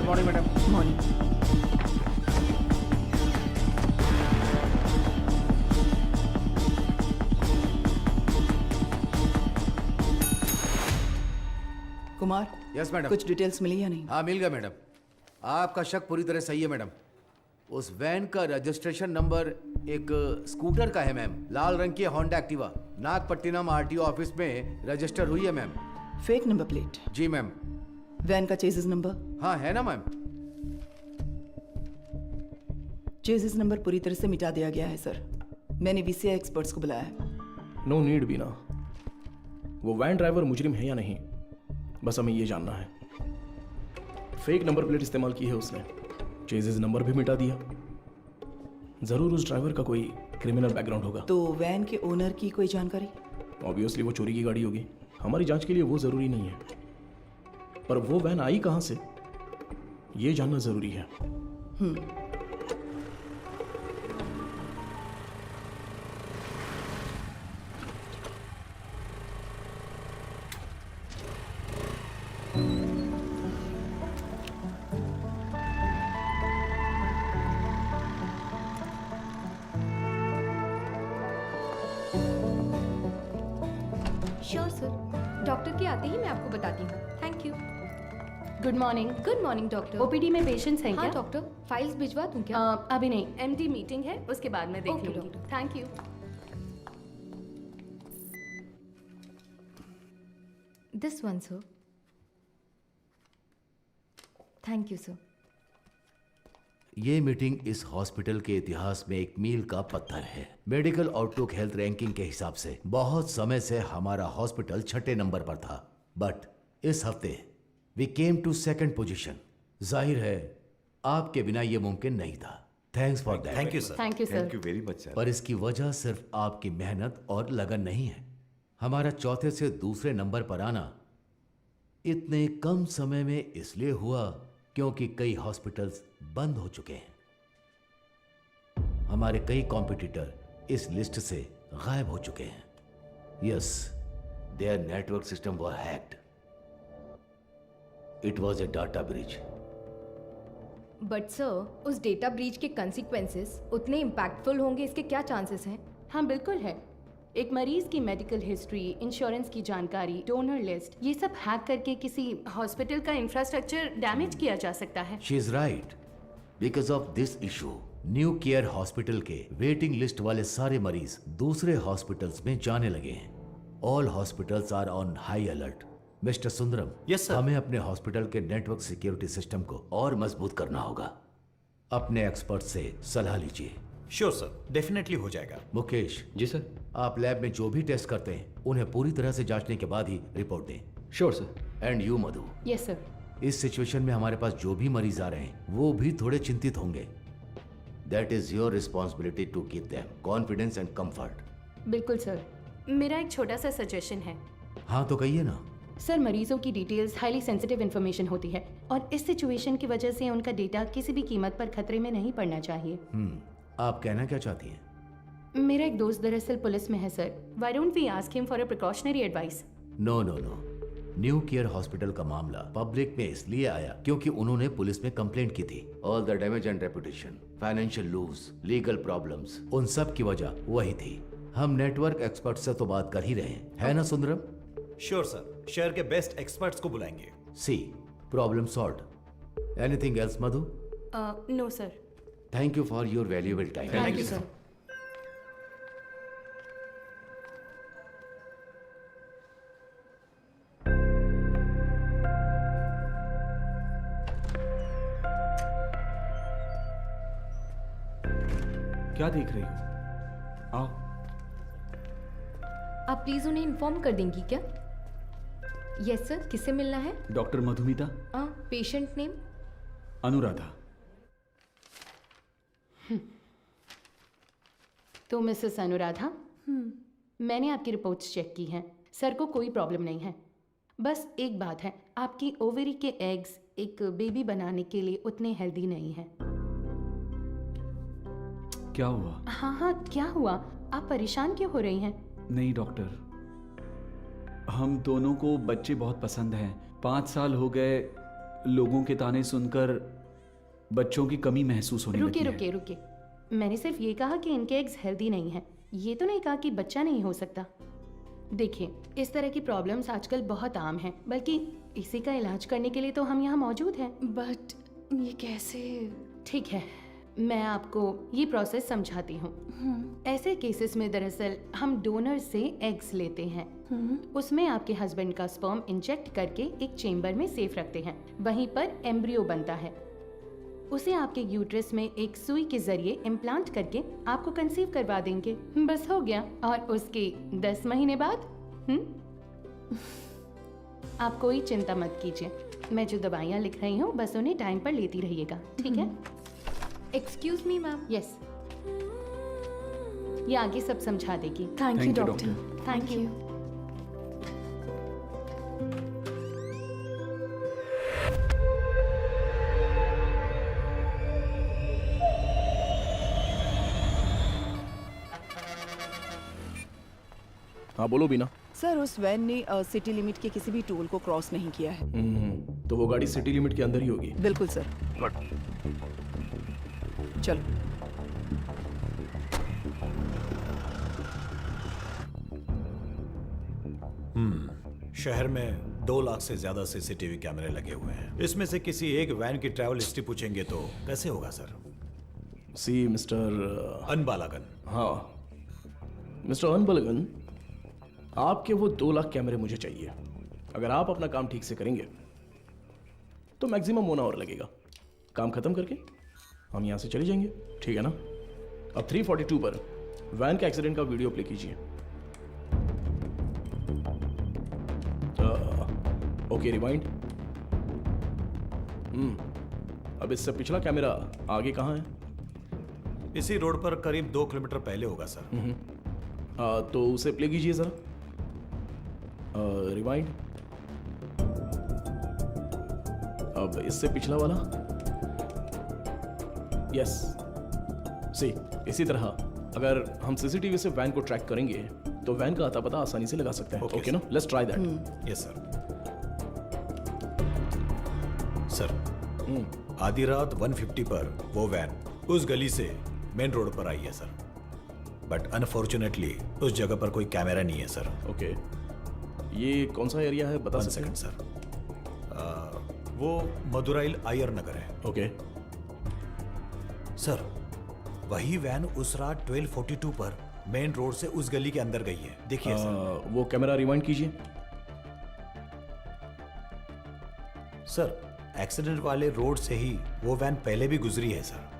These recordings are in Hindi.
Morning madam. Morning. Kumar, yes madam. कुछ डिटेल्स मिली या नहीं? हाँ मिल गया मैडम। आपका शक पूरी तरह सही है मैडम। उस वैन का रजिस्ट्रेशन नंबर एक स्कूटर का है मैम, लाल रंग की Honda Activa. Nagapattinam RTO office में रजिस्टर हुई है मैम। Fake number plate? जी मैम। वैन का चेसिस नंबर? हाँ है ना मैम। चेसिस नंबर पूरी तरह से मिटा दिया गया है सर। मैंने वीसीआई एक्सपर्ट्स को बुलाया है। नो नीड बीना। वो वैन ड्राइवर मुजरिम है या नहीं, बस हमें ये जानना है। फेक नंबर प्लेट इस्तेमाल की है उसने, चेजिस नंबर भी मिटा दिया। जरूर उस ड्राइवर का कोई क्रिमिनल बैकग्राउंड होगा। तो वैन के ओनर की कोई जानकारी? ऑब्वियसली वो चोरी की गाड़ी होगी। हमारी जांच के लिए वो जरूरी नहीं है, पर वो वैन आई कहां से ये जानना जरूरी है। श्योर सर, डॉक्टर के आते ही मैं आपको बताती हूँ। Thank you. Good morning. Good morning doctor. OPD में पेशेंट्स हैं हाँ क्या? डॉक्टर, फाइल्स भिजवा दूँ क्या? अभी नहीं, एमडी मीटिंग है, उसके बाद मैं देख Okay, लूंगी। doctor. Thank you. This one sir. Thank you sir. ये मीटिंग इस हॉस्पिटल के इतिहास में एक मील का पत्थर है। मेडिकल आउटलुक हेल्थ रैंकिंग के हिसाब से बहुत समय से हमारा हॉस्पिटल 6ठे नंबर पर था, बट इस हफ्ते we came to 2nd position. जाहिर है आपके बिना ये मुमकिन नहीं था। Thanks for that. Thank you sir. Thank you sir. Thank you very much sir. पर इसकी वजह सिर्फ आपकी मेहनत और लगन नहीं है। हमारा चौथे से दूसरे नंबर पर आना इतने कम समय में इसलिए हुआ क्योंकि कई हॉस्पिटल्स बंद हो चुके हैं। हमारे कई कॉम्पिटिटर इस लिस्ट से गायब हो चुके हैं। Yes, their network system were hacked. It was a data breach. But sir, उस डेटा ब्रीच के कंसिक्वेंसेस उतने इम्पैक्टफुल होंगे, इसके क्या चांसेस हैं? हाँ बिल्कुल है। एक मरीज की मेडिकल हिस्ट्री, इंश्योरेंस की जानकारी, डोनर लिस्ट, ये सब हैक करके किसी हॉस्पिटल का इंफ्रास्ट्रक्चर डैमेज किया जा सकता है। She is right. Because of this issue New Care Hospital के वेटिंग लिस्ट वाले सारे मरीज दूसरे हॉस्पिटल्स में जाने लगे हैं। All hospitals are on high alert. Mister Sundaram, Yes, sir. हमें अपने हॉस्पिटल के नेटवर्क सिक्योरिटी सिस्टम को और मजबूत करना होगा। अपने एक्सपर्ट से सलाह लीजिए। श्योर सर, डेफिनेटली हो जाएगा। मुकेश जी सर। आप लैब में जो भी टेस्ट करते हैं उन्हें पूरी तरह से जांचने के बाद ही रिपोर्ट दें। Sure sir. And you Madhu, yes sir. इस सिचुएशन में हमारे पास जो भी मरीज आ रहे हैं वो भी थोड़े चिंतित होंगे। That is your responsibility to give them confidence and comfort. बिल्कुल सर। मेरा एक छोटा सा सजेशन है। हाँ तो कहिए ना। सर, मरीजों की डिटेल्स हाईली सेंसिटिव इन्फॉर्मेशन होती है और इस सिचुएशन की वजह से उनका डेटा किसी भी कीमत पर खतरे में नहीं पड़ना चाहिए। आप कहना क्या चाहती हैं? मेरा एक दोस्त दरअसल पुलिस में है sir. Why don't we ask him for a precautionary advice? No no no. New Care Hospital का मामला पब्लिक में इसलिए आया क्योंकि उन्होंने पुलिस में कंप्लेंट की थी। All the damage and reputation, financial lose, legal problems, उन सब की वजह वही थी। हम नेटवर्क एक्सपर्ट से तो बात कर ही रहे हैं, है ना सुंदरम? श्योर सर, शहर के बेस्ट एक्सपर्ट्स को बुलाएंगे। See, problem solved. Anything else Madhu? No sir. Thank you for your valuable time. Thank you sir. क्या देख रही हो? आओ। आप प्लीज उन्हें इन्फॉर्म कर देंगी क्या? यस सर, किससे मिलना है? Doctor Madhumita. Patient name? Anuradha. तो मिसेस अनुराधा, मैंने आपकी रिपोर्ट्स चेक की हैं। सर को कोई प्रॉब्लम नहीं है। बस एक बात है, आपकी ओवरी के एग्स एक बेबी बनाने के लिए उतने हेल्दी नहीं हैं। क्या हुआ? हाँ, क्या हुआ? आप परेशान क्यों हो रही हैं? नहीं डॉक्टर, हम दोनों को बच्चे बहुत पसंद हैं। 5 साल हो गए लोगों के ताने सुनकर बच्चों की कमी महसूस होने रुके लगी रुके रुके, मैंने सिर्फ ये कहा कि इनके एग्स हेल्दी नहीं हैं। ये तो नहीं कहा कि बच्चा नहीं हो सकता। देखिए, इस तरह की प्रॉब्लम्स आजकल बहुत आम हैं, बल्कि इसी का इलाज करने के लिए तो हम यहाँ मौजूद हैं। बट ये कैसे? ठीक है, मैं आपको ये प्रोसेस समझाती हूँ। ऐसे केसेस में दरअसल हम डोनर से एग्स लेते हैं, उसमें आपके हस्बैंड का स्पर्म इंजेक्ट करके एक चेम्बर में सेफ रखते हैं। वहीं पर एम्ब्रियो बनता है, उसे आपके यूट्रस में एक सुई के जरिए इम्प्लांट करके आपको कंसीव करवा देंगे। बस हो गया। और उसके 10 महीने बाद आप कोई चिंता मत कीजिए। मैं जो दवाइयाँ लिख रही हूँ बस उन्हें टाइम पर लेती रहिएगा, ठीक है? Excuse me ma'am. यस, ये आगे सब समझा देगी। Thank you Thank you, doctor. Thank you. हाँ बोलो बीना। सर, उस वैन ने सिटी लिमिट के किसी भी टोल को क्रॉस नहीं किया है। तो वो गाड़ी सिटी लिमिट के अंदर ही होगी। बिल्कुल सर। चलो। शहर में 2 लाख से ज्यादा सीसीटीवी कैमरे लगे हुए हैं। इसमें से किसी एक वैन की ट्रैवल हिस्ट्री पूछेंगे तो कैसे होगा सर? सी मिस्टर अनबालागन। हाँ मिस्टर अनबलगन, आपके वो 2 लाख कैमरे मुझे चाहिए। अगर आप अपना काम ठीक से करेंगे तो मैक्सिमम 1 आवर लगेगा। काम खत्म करके हम यहाँ से चले जाएंगे, ठीक है ना? अब 342 पर वैन के एक्सीडेंट का वीडियो प्ले कीजिए। Okay, rewind. अब इससे पिछला कैमरा आगे कहाँ है? इसी रोड पर करीब 2 किलोमीटर पहले होगा सर। तो उसे प्ले कीजिए जरा। रिवाइंड। अब इससे पिछला वाला। यस, सी इसी तरह अगर हम सीसीटीवी से वैन को ट्रैक करेंगे तो वैन का अता पता आसानी से लगा सकते हैं। Okay, ओके ना? Let's try that. Yes sir. Sir, आधी रात 150 पर वो वैन उस गली से मेन रोड पर आई है सर। बट अनफॉर्चुनेटली उस जगह पर कोई कैमरा नहीं है सर। ओके, ये कौन सा एरिया है बता 1 सकते हैं? Second sir. वो मदुराइल आयर नगर है। ओके, सर, वही वैन उस रात 1242 पर मेन रोड से उस गली के अंदर गई है। देखिए सर। वो कैमरा रिवाइंड कीजिए। सर, एक्सीडेंट वाले रोड से ही वो वैन पहले भी गुजरी है सर।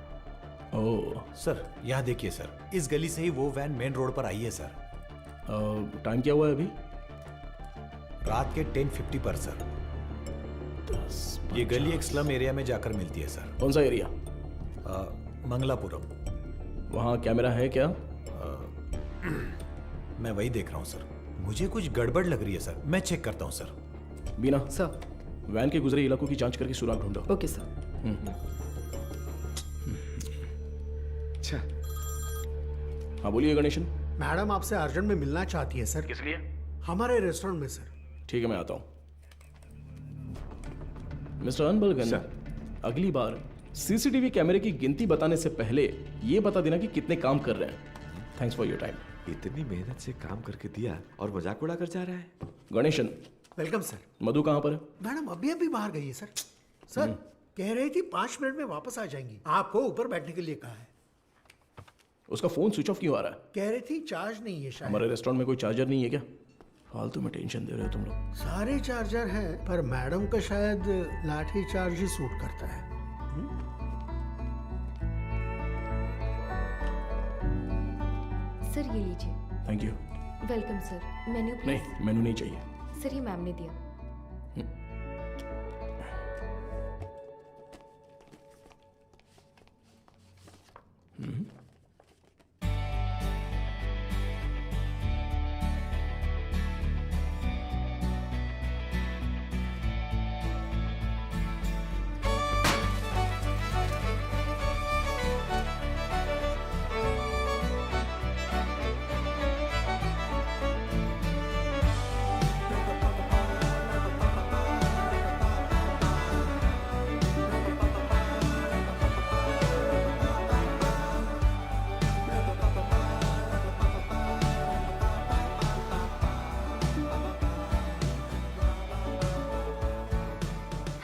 ओह, सर, यहाँ देखिए सर, इस गली से ही वो वैन मेन रोड पर आई है सर। टाइम क्या हुआ है अभी? रात के 10:50 पर सर। ये गली एक स्लम एरिया में जाकर मिलती है सर। कौन सा एरिया? मंगलापुरम। वहाँ कैमरा है क्या? मैं वही देख रहा हूँ सर। मुझे कुछ गड़बड़ लग रही है सर। मैं चेक करता हूँ सर। बीना, सर। वैन के गुजरे इलाकों की जांच करके सुराग ढूंढो। Okay sir. अच्छा, हाँ बोलिए गणेशन। मैडम आपसे अर्जेंट में मिलना चाहती है सर। किस लिए? हमारे रेस्टोरेंट में सर। ठीक है, मैं आता हूँ। मिस्टर अनबलगन, अगली बार सीसीटीवी कैमरे की गिनती बताने से पहले ये बता देना कि कितने काम कर रहे हैं। Thanks for your time. इतनी मेहनत से काम करके दिया और मजाक उड़ा कर जा रहा है। Ganesan, welcome sir. मधु कहाँ पर है? मैडम अभी अभी बाहर गई है सर। सर कह रही थी 5 मिनट में वापस आ जाएंगी। आपको ऊपर बैठने के लिए कहा है। उसका फोन स्विच ऑफ क्यों आ रहा है? कह रही थी चार्ज नहीं है शायद। हमारे रेस्टोरेंट में कोई चार्जर नहीं है क्या? फालतू में टेंशन दे रहे हो तुम लोग। सारे चार्जर हैं पर मैडम का शायद लाठी चार्ज ही सूट करता है। सर, ये लीजिए। Thank you. Welcome sir. Menu please. नहीं, मेनू नहीं चाहिए। सर, ये मैम ने दिया।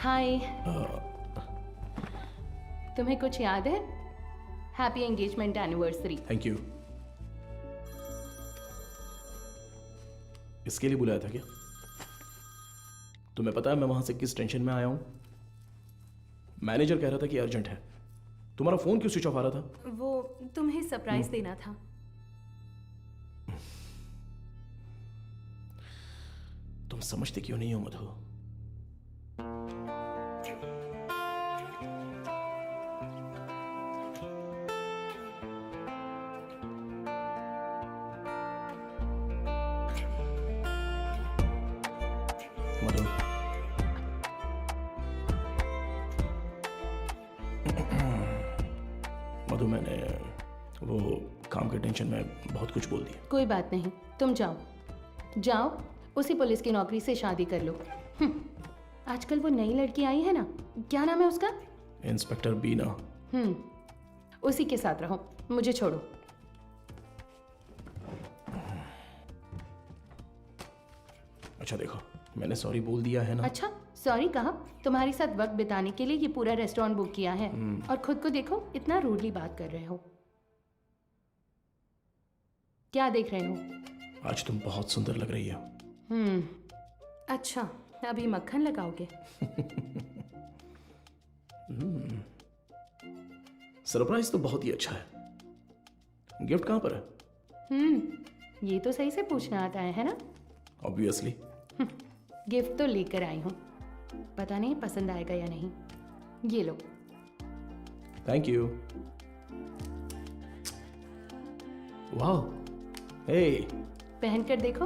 हाय। तुम्हें कुछ याद है? Happy engagement anniversary. Thank you. इसके लिए बुलाया था क्या? तुम्हें पता है मैं वहां से किस टेंशन में आया हूं? मैनेजर कह रहा था कि अर्जेंट है। तुम्हारा फोन क्यों स्विच ऑफ आ रहा था? वो तुम्हें सरप्राइज देना था। तुम समझते क्यों नहीं हो मधु? मधु, मधु मैंने वो काम के टेंशन में बहुत कुछ बोल दिया। कोई बात नहीं, तुम जाओ जाओ, उसी पुलिस की नौकरी से शादी कर लो। आजकल वो नई लड़की आई है ना, क्या नाम है उसका? इंस्पेक्टर बीना। उसी के साथ रहो, मुझे छोड़ो। अच्छा देखो, मैंने सॉरी बोल दिया है ना। अच्छा, सॉरी कहा? तुम्हारे साथ वक्त बिताने के लिए ये पूरा रेस्टोरेंट बुक किया है और खुद को देखो, इतना रूडली बात कर रहे हो। क्या देख रहे हो? आज तुम बहुत सुंदर लग रही हो। अच्छा, अभी मक्खन लगाओगे? सरप्राइज तो बहुत ही अच्छा है। गिफ्ट कहाँ पर है? ये तो सही से पूछना आता है ना? ऑब्वियसली। गिफ्ट तो लेकर आई हूँ, पता नहीं पसंद आएगा या नहीं। ये लो। Thank you. वाह, हे, पहन कर देखो।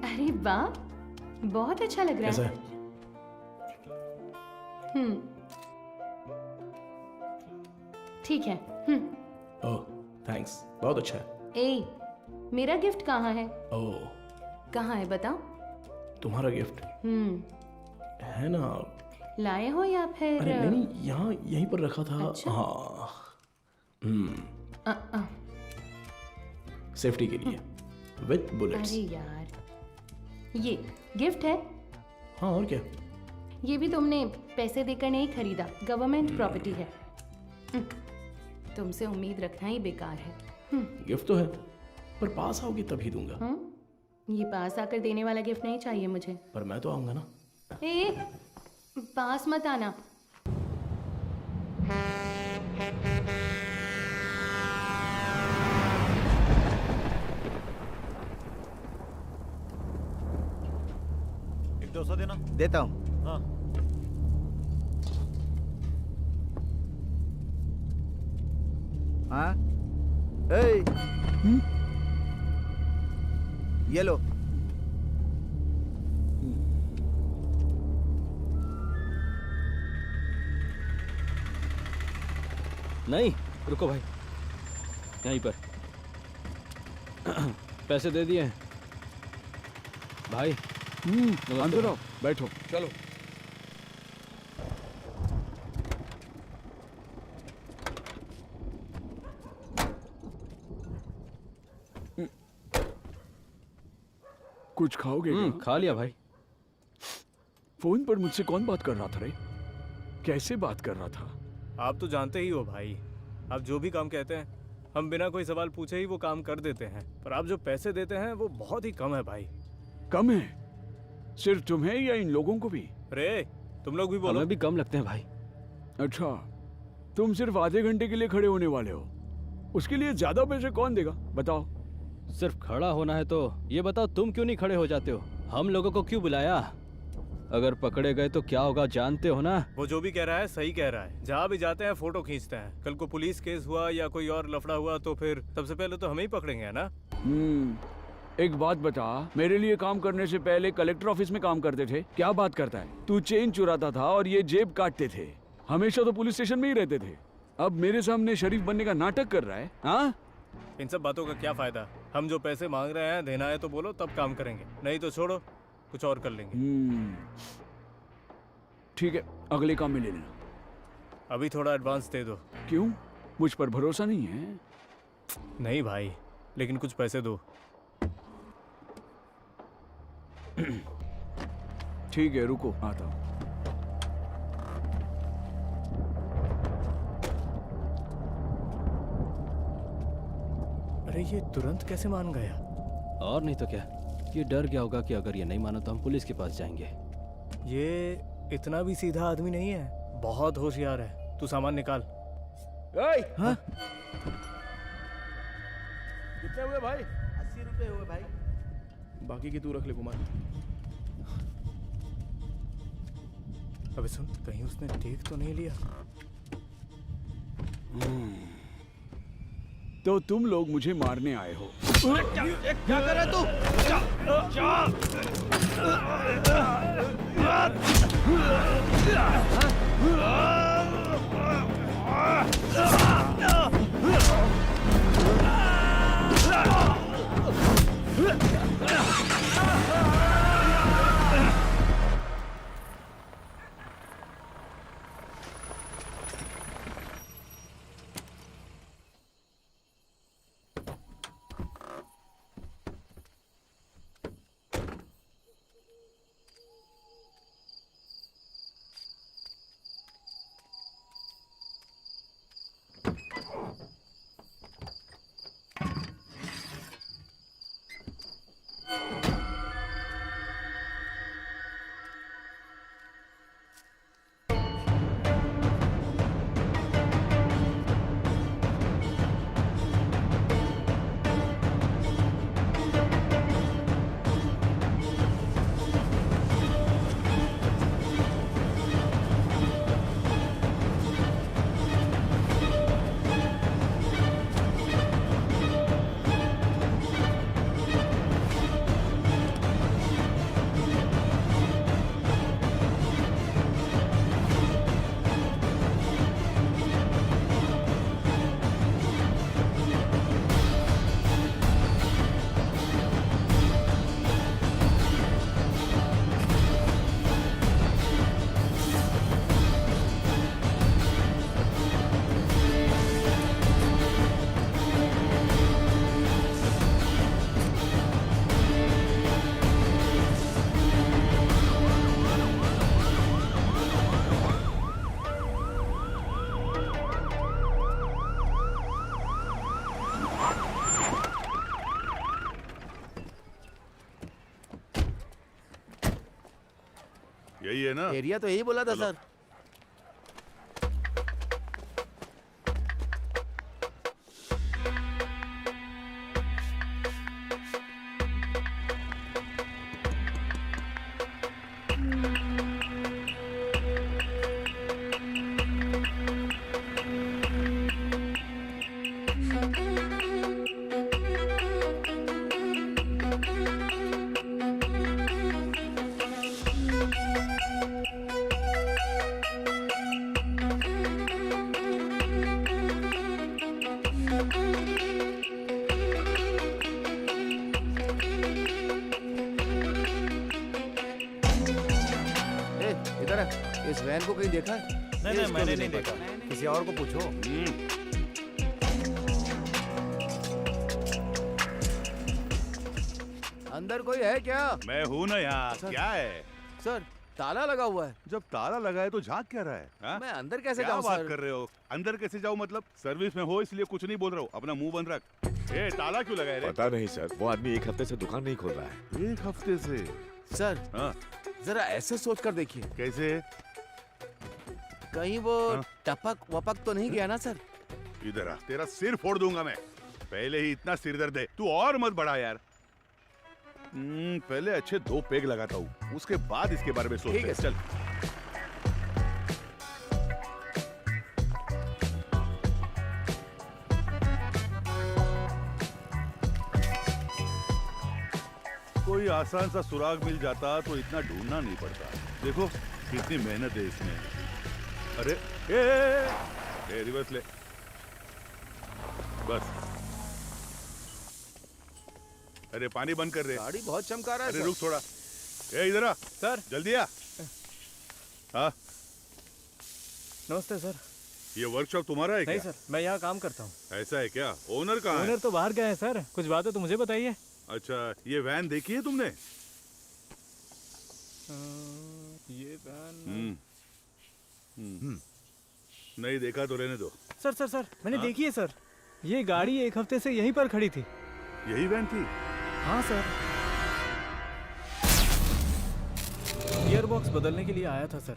अरे वाह, बहुत अच्छा लग रहा कैसा है। है? ठीक है। ओह, थैंक्स, बहुत अच्छा है। ए, मेरा गिफ्ट कहाँ है? ओह, कहाँ है बताओ? तुम्हारा गिफ्ट है ना? लाए हो या फिर? अरे नहीं, यहाँ यहीं पर रखा था। अच्छा? हाँ, अ, सेफ्टी के लिए विथ बुलेट्स। अरे यार, ये गिफ्ट है। हाँ, और क्या? ये भी तुमने पैसे देकर नहीं खरीदा, गवर्नमेंट प्रॉपर्टी है। तुमसे उम्मीद रखना ही बेकार है। गिफ्ट तो है, पर पास आओगी तभी दूंगा। ये पास आकर देने वाला गिफ्ट नहीं चाहिए मुझे। पर मैं तो आऊंगा ना। ए, पास मत आना। एक 200 देना। देता हूँ। हाँ। हाँ, ए, ये लो। नहीं, रुको भाई, यहीं पर पैसे दे दिए हैं भाई। अंदर आओ, बैठो। चलो। कुछ खाओगे क्या? खा लिया भाई। फोन पर मुझसे कौन बात कर रहा था रे? कैसे बात कर रहा था? आप तो जानते ही हो भाई, आप जो भी काम कहते हैं हम बिना कोई सवाल पूछे ही वो काम कर देते हैं, पर आप जो पैसे देते हैं वो बहुत ही कम है भाई। कम है? सिर्फ तुम्हें या इन लोगों को भी? रे, तुम लोग भी बोलो। हमें भी कम लगते हैं भाई। अच्छा, तुम सिर्फ आधे घंटे के लिए खड़े होने वाले हो, उसके लिए ज्यादा पैसे कौन देगा बताओ? सिर्फ खड़ा होना है तो ये बताओ, तुम क्यों नहीं खड़े हो जाते हो? हम लोगों को क्यों बुलाया? अगर पकड़े गए तो क्या होगा जानते हो ना? वो जो भी कह रहा है सही कह रहा है। जहाँ भी जाते हैं फोटो खींचते हैं। कल को पुलिस केस हुआ या कोई और लफड़ा हुआ तो फिर सबसे पहले तो हमें ही पकड़ेंगे, है ना? एक बात बता, मेरे लिए काम करने से पहले कलेक्टर ऑफिस में काम करते थे, क्या बात करता है? तू चेन चुराता था और ये जेब काटते थे, हमेशा तो पुलिस स्टेशन में ही रहते थे, अब मेरे सामने शरीफ बनने का नाटक कर रहा है। हाँ, इन सब बातों का क्या फायदा? हम जो पैसे मांग रहे हैं देना है तो बोलो, तब काम करेंगे, नहीं तो छोड़ो, कुछ और कर लेंगे। ठीक है, अगले काम में ले लेना। अभी थोड़ा एडवांस दे दो। क्यों, मुझ पर भरोसा नहीं है? नहीं भाई, लेकिन कुछ पैसे दो। ठीक है, रुको, आता हूँ। अरे ये तुरंत कैसे मान गया? और नहीं तो क्या, ये डर गया होगा कि अगर ये नहीं माना तो हम पुलिस के पास जाएंगे। ये इतना भी सीधा आदमी नहीं है, बहुत होशियार है। तू सामान निकाल। हाँ? कितने हुए भाई? 80 रुपए हुए भाई। बाकी की तू रख ले कुमार। अबे सुन, कहीं उसने देख तो नहीं लिया? तो तुम लोग मुझे मारने आए हो? क्या कर रहा है तू? यही है ना? एरिया तो यही बोला था सर। इधर है, इस वैन को कहीं देखा है? नहीं, मैंने नहीं देखा। किसी और को पूछो। अंदर कोई है क्या? मैं हूँ ना यहाँ। क्या है सर, ताला लगा हुआ है। जब ताला लगा है तो झांक क्या रहा है? हा? मैं अंदर कैसे क्या जाऊँ बात सर? कर रहे हो? अंदर कैसे जाऊँ मतलब? सर्विस में हो इसलिए कुछ नहीं बोल रहा हूँ। अपना मुंह बंद रख। ए, ताला क्यों लगाए रे? पता नहीं सर, वो आदमी 1 हफ्ते से दुकान नहीं खोल रहा है। 1 हफ्ते से? सर, हाँ, जरा ऐसे सोच कर देखिए, कैसे? कहीं वो हाँ? टपक वपक तो नहीं गया ना सर? इधर आ, तेरा सिर फोड़ दूंगा मैं। पहले ही इतना सिर दर्द है, तू और मत बढ़ा यार। पहले अच्छे 2 पेग लगाता हूँ, उसके बाद इसके बारे में सोचते हैं। चल। कोई आसान सा सुराग मिल जाता तो इतना ढूंढना नहीं पड़ता। देखो कितनी मेहनत है इसमें। अरे ए, रिवर्स ले। बस। अरे पानी बंद कर रहे। गाड़ी बहुत चमका रहा है अरे सर। रुक थोड़ा। ए इधर आ सर। जल्दी आ। हाँ नमस्ते सर। ये वर्कशॉप तुम्हारा है नहीं क्या? सर, मैं यहाँ काम करता हूँ। ऐसा है क्या? ओनर कहाँ है? ओनर तो बाहर गए हैं सर। कुछ बात है तो मुझे बताइए। अच्छा, ये वैन देखी है तुमने? ये वैन नहीं देखा तो रहने दो। सर सर सर मैंने देखी है सर, ये गाड़ी एक हफ्ते से यहीं पर खड़ी थी। यही वैन थी? हाँ सर, गियर बॉक्स बदलने के लिए आया था सर।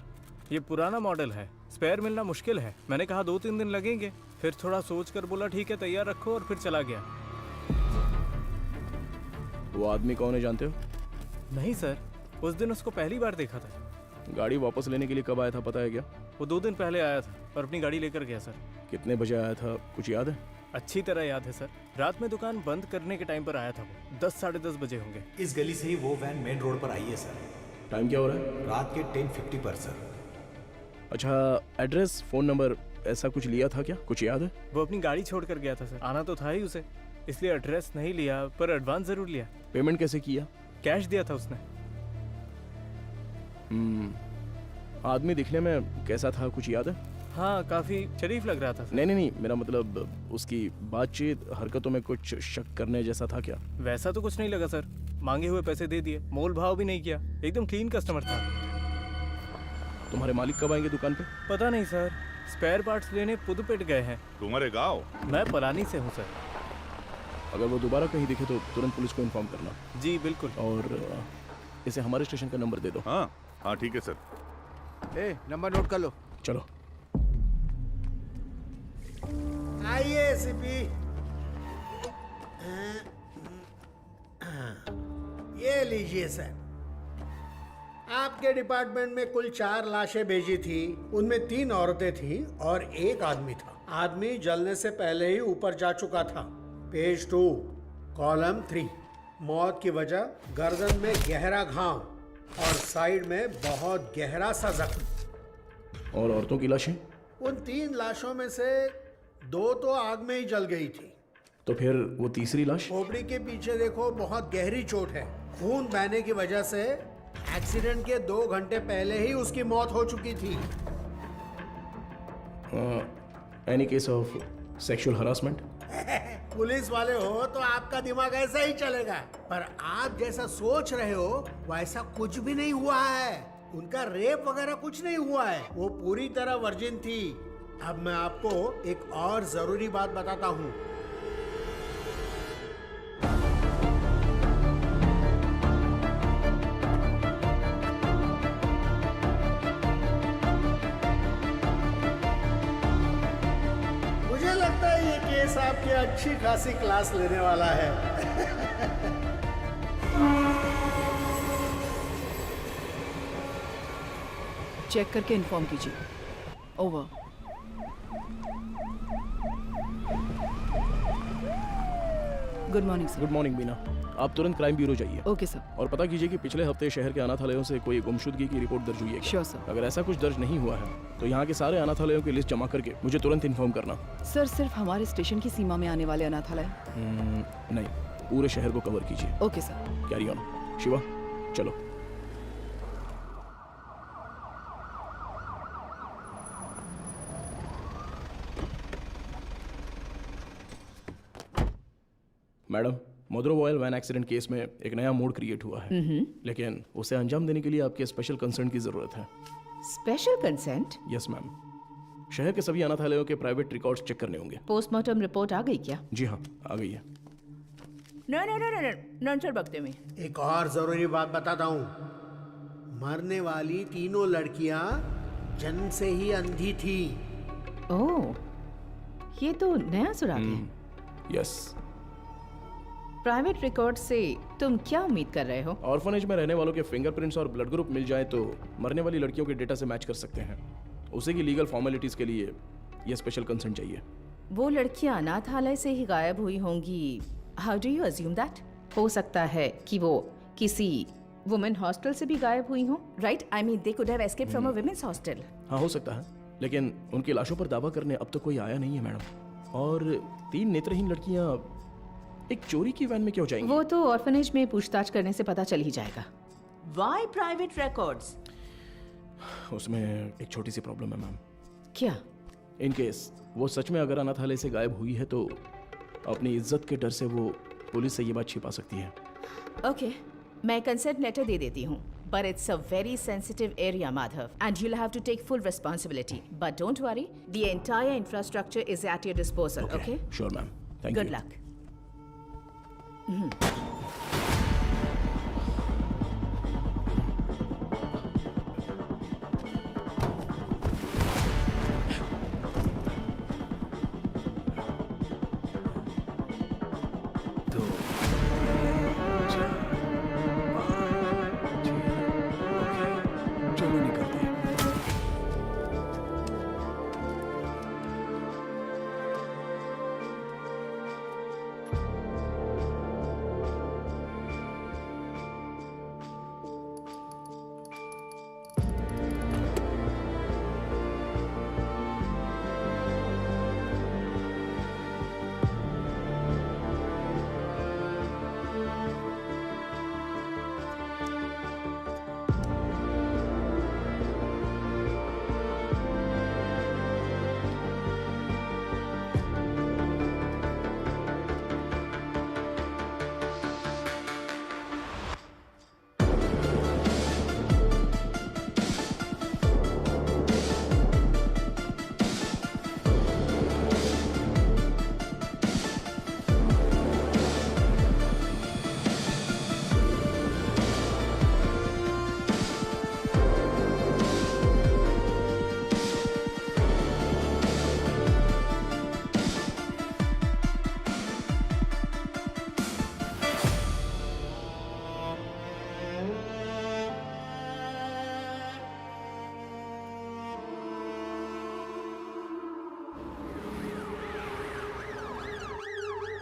ये पुराना मॉडल है, स्पेयर मिलना मुश्किल है। मैंने कहा 2-3 दिन लगेंगे, फिर थोड़ा सोच कर बोला ठीक है तैयार रखो, और फिर चला गया। वो आदमी कौन है जानते हो? नहीं सर, उस दिन उसको पहली बार देखा था। गाड़ी वापस लेने के लिए कब आया था पता है क्या? वो 2 दिन पहले आया था और अपनी गाड़ी लेकर गया सर। कितने बजे आया था कुछ याद है? अच्छी तरह याद है सर, रात में दुकान बंद करने के टाइम पर आया था वो। 10-10:30 बजे होंगे। इस गली से ही वो वैन मेन रोड पर आई है सर। टाइम क्या हो रहा है? रात के 10:50 पर सर। अच्छा, एड्रेस, फोन नंबर ऐसा कुछ लिया था क्या? कुछ याद है? वो अपनी गाड़ी छोड़ कर गया था सर, आना तो था ही उसे, इसलिए एड्रेस नहीं लिया, पर एडवांस जरूर लिया। पेमेंट कैसे किया? कैश दिया था उसने। आदमी दिखने में कैसा था कुछ याद है? हाँ, काफी शरीफ लग रहा था सर। नहीं, मेरा मतलब उसकी बातचीत, हरकतों में कुछ शक करने जैसा था क्या? वैसा तो कुछ नहीं लगा सर, मांगे हुए पैसे दे दिए, मोल भाव भी नहीं किया, एकदम क्लीन कस्टमर था। तुम्हारे मालिक कब आएंगे दुकान पे? पता नहीं सर, स्पेयर पार्ट्स लेने पुदुपेट गए हैं। तुम्हारे गाँव? मैं पलानी से हूँ सर। अगर वो दोबारा कहीं दिखे तो तुरंत पुलिस को इन्फॉर्म करना। जी बिल्कुल। और इसे हमारे स्टेशन का नंबर दे दो। हाँ हाँ ठीक है सर। नंबर नोट कर लो। चलो आइए सीपी। ये लीजिए सर, आपके डिपार्टमेंट में कुल 4 लाशें भेजी थी, उनमें 3 औरतें थीं और 1 आदमी था। आदमी जलने से पहले ही ऊपर जा चुका था। पेज 2 कॉलम 3, मौत की वजह गर्दन में गहरा घाव और साइड में बहुत गहरा सा जख्म। और औरतों की लाशें? उन 3 लाशों में से 2 तो आग में ही जल गई थी। तो फिर वो तीसरी लाश? खोपड़ी के पीछे देखो, बहुत गहरी चोट है। खून बहने की वजह से एक्सीडेंट के 2 घंटे पहले ही उसकी मौत हो चुकी थी। Any case of sexual harassment? Police वाले हो तो आपका दिमाग ऐसा ही चलेगा, पर आप जैसा सोच रहे हो वैसा कुछ भी नहीं हुआ है। उनका रेप वगैरह कुछ नहीं हुआ है, वो पूरी तरह वर्जिन थी। अब मैं आपको एक और जरूरी बात बताता हूँ। मुझे लगता है ये केस आपकी अच्छी खासी क्लास लेने वाला है। चेक करके इन्फॉर्म कीजिए। Over. Good morning sir. Good morning Beena, आप तुरंत क्राइम ब्यूरो जाइए। Okay sir. और पता कीजिए कि पिछले हफ्ते शहर के अनाथालयों से कोई गुमशुदगी की रिपोर्ट दर्ज हुई है क्या? Sure sir. अगर ऐसा कुछ दर्ज नहीं हुआ है तो यहाँ के सारे अनाथालयों की लिस्ट जमा करके मुझे तुरंत इन्फॉर्म करना। सर, सिर्फ हमारे स्टेशन की सीमा में आने वाले अनाथालय? नहीं, पूरे शहर को कवर कीजिए। Okay sir. Carry on. Shiva चलो। मैडम, मदुरो ऑयल वैन एक्सीडेंट केस में एक नया मोड क्रिएट हुआ है, लेकिन उसे अंजाम देने के लिए आपके स्पेशल कंसर्न की जरूरत है। Special consent? यस मैम, शहर के सभी अनाथालयों के प्राइवेट रिकॉर्ड्स चेक करने होंगे। पोस्टमार्टम रिपोर्ट आ गई क्या? जी हाँ, आ गई है। नॉन सर बकते में। एक और जरूरी बात बताता हूँ, मरने वाली तीनों लड़कियां जन्म से ही अंधी थी। ओह, ये तो नया सुराग है। यस। प्राइवेट रिकॉर्ड से तुम क्या उम्मीद कर रहे हो? ऑर्फनेज में रहने वालों के फिंगरप्रिंट्स और ब्लड ग्रुप मिल जाए तो मरने वाली लड़कियों के डेटा से मैच कर सकते हैं। उसे की लीगल फॉर्मेलिटीज के लिए ये स्पेशल कंसर्न चाहिए। वो लड़कियां अनाथालय से ही गायब हुई होंगी। How do you assume that? हो सकता है कि वो किसी वुमेन हॉस्टल से भी गायब हुई हों, right? I mean they could have escaped from a women's hostel. हाँ, हो सकता है, लेकिन उनकी लाशों पर दावा करने अब तक कोई आया नहीं है मैडम। और 3 नेत्रहीन लड़कियां एक चोरी की वैन में क्यों जाएंगी? वो तो ऑर्फनेज में पूछताछ करने से पता चल ही जाएगा। Why private records? उसमें एक छोटी सी प्रॉब्लम है मैम। क्या? इन केस वो सच में अगर अनाथालय से गायब हुई है तो अपनी इज्जत के डर से वो पुलिस से ये बात छिपा सकती है। ओके, मैं कंसेंट लेटर दे देती हूँ, but it's a very sensitive area, Madhav, and you'll have to take full responsibility. But don't worry, the entire infrastructure is at your disposal, okay? Sure, ma'am. Thank Good you. luck. चलो निकलते हैं।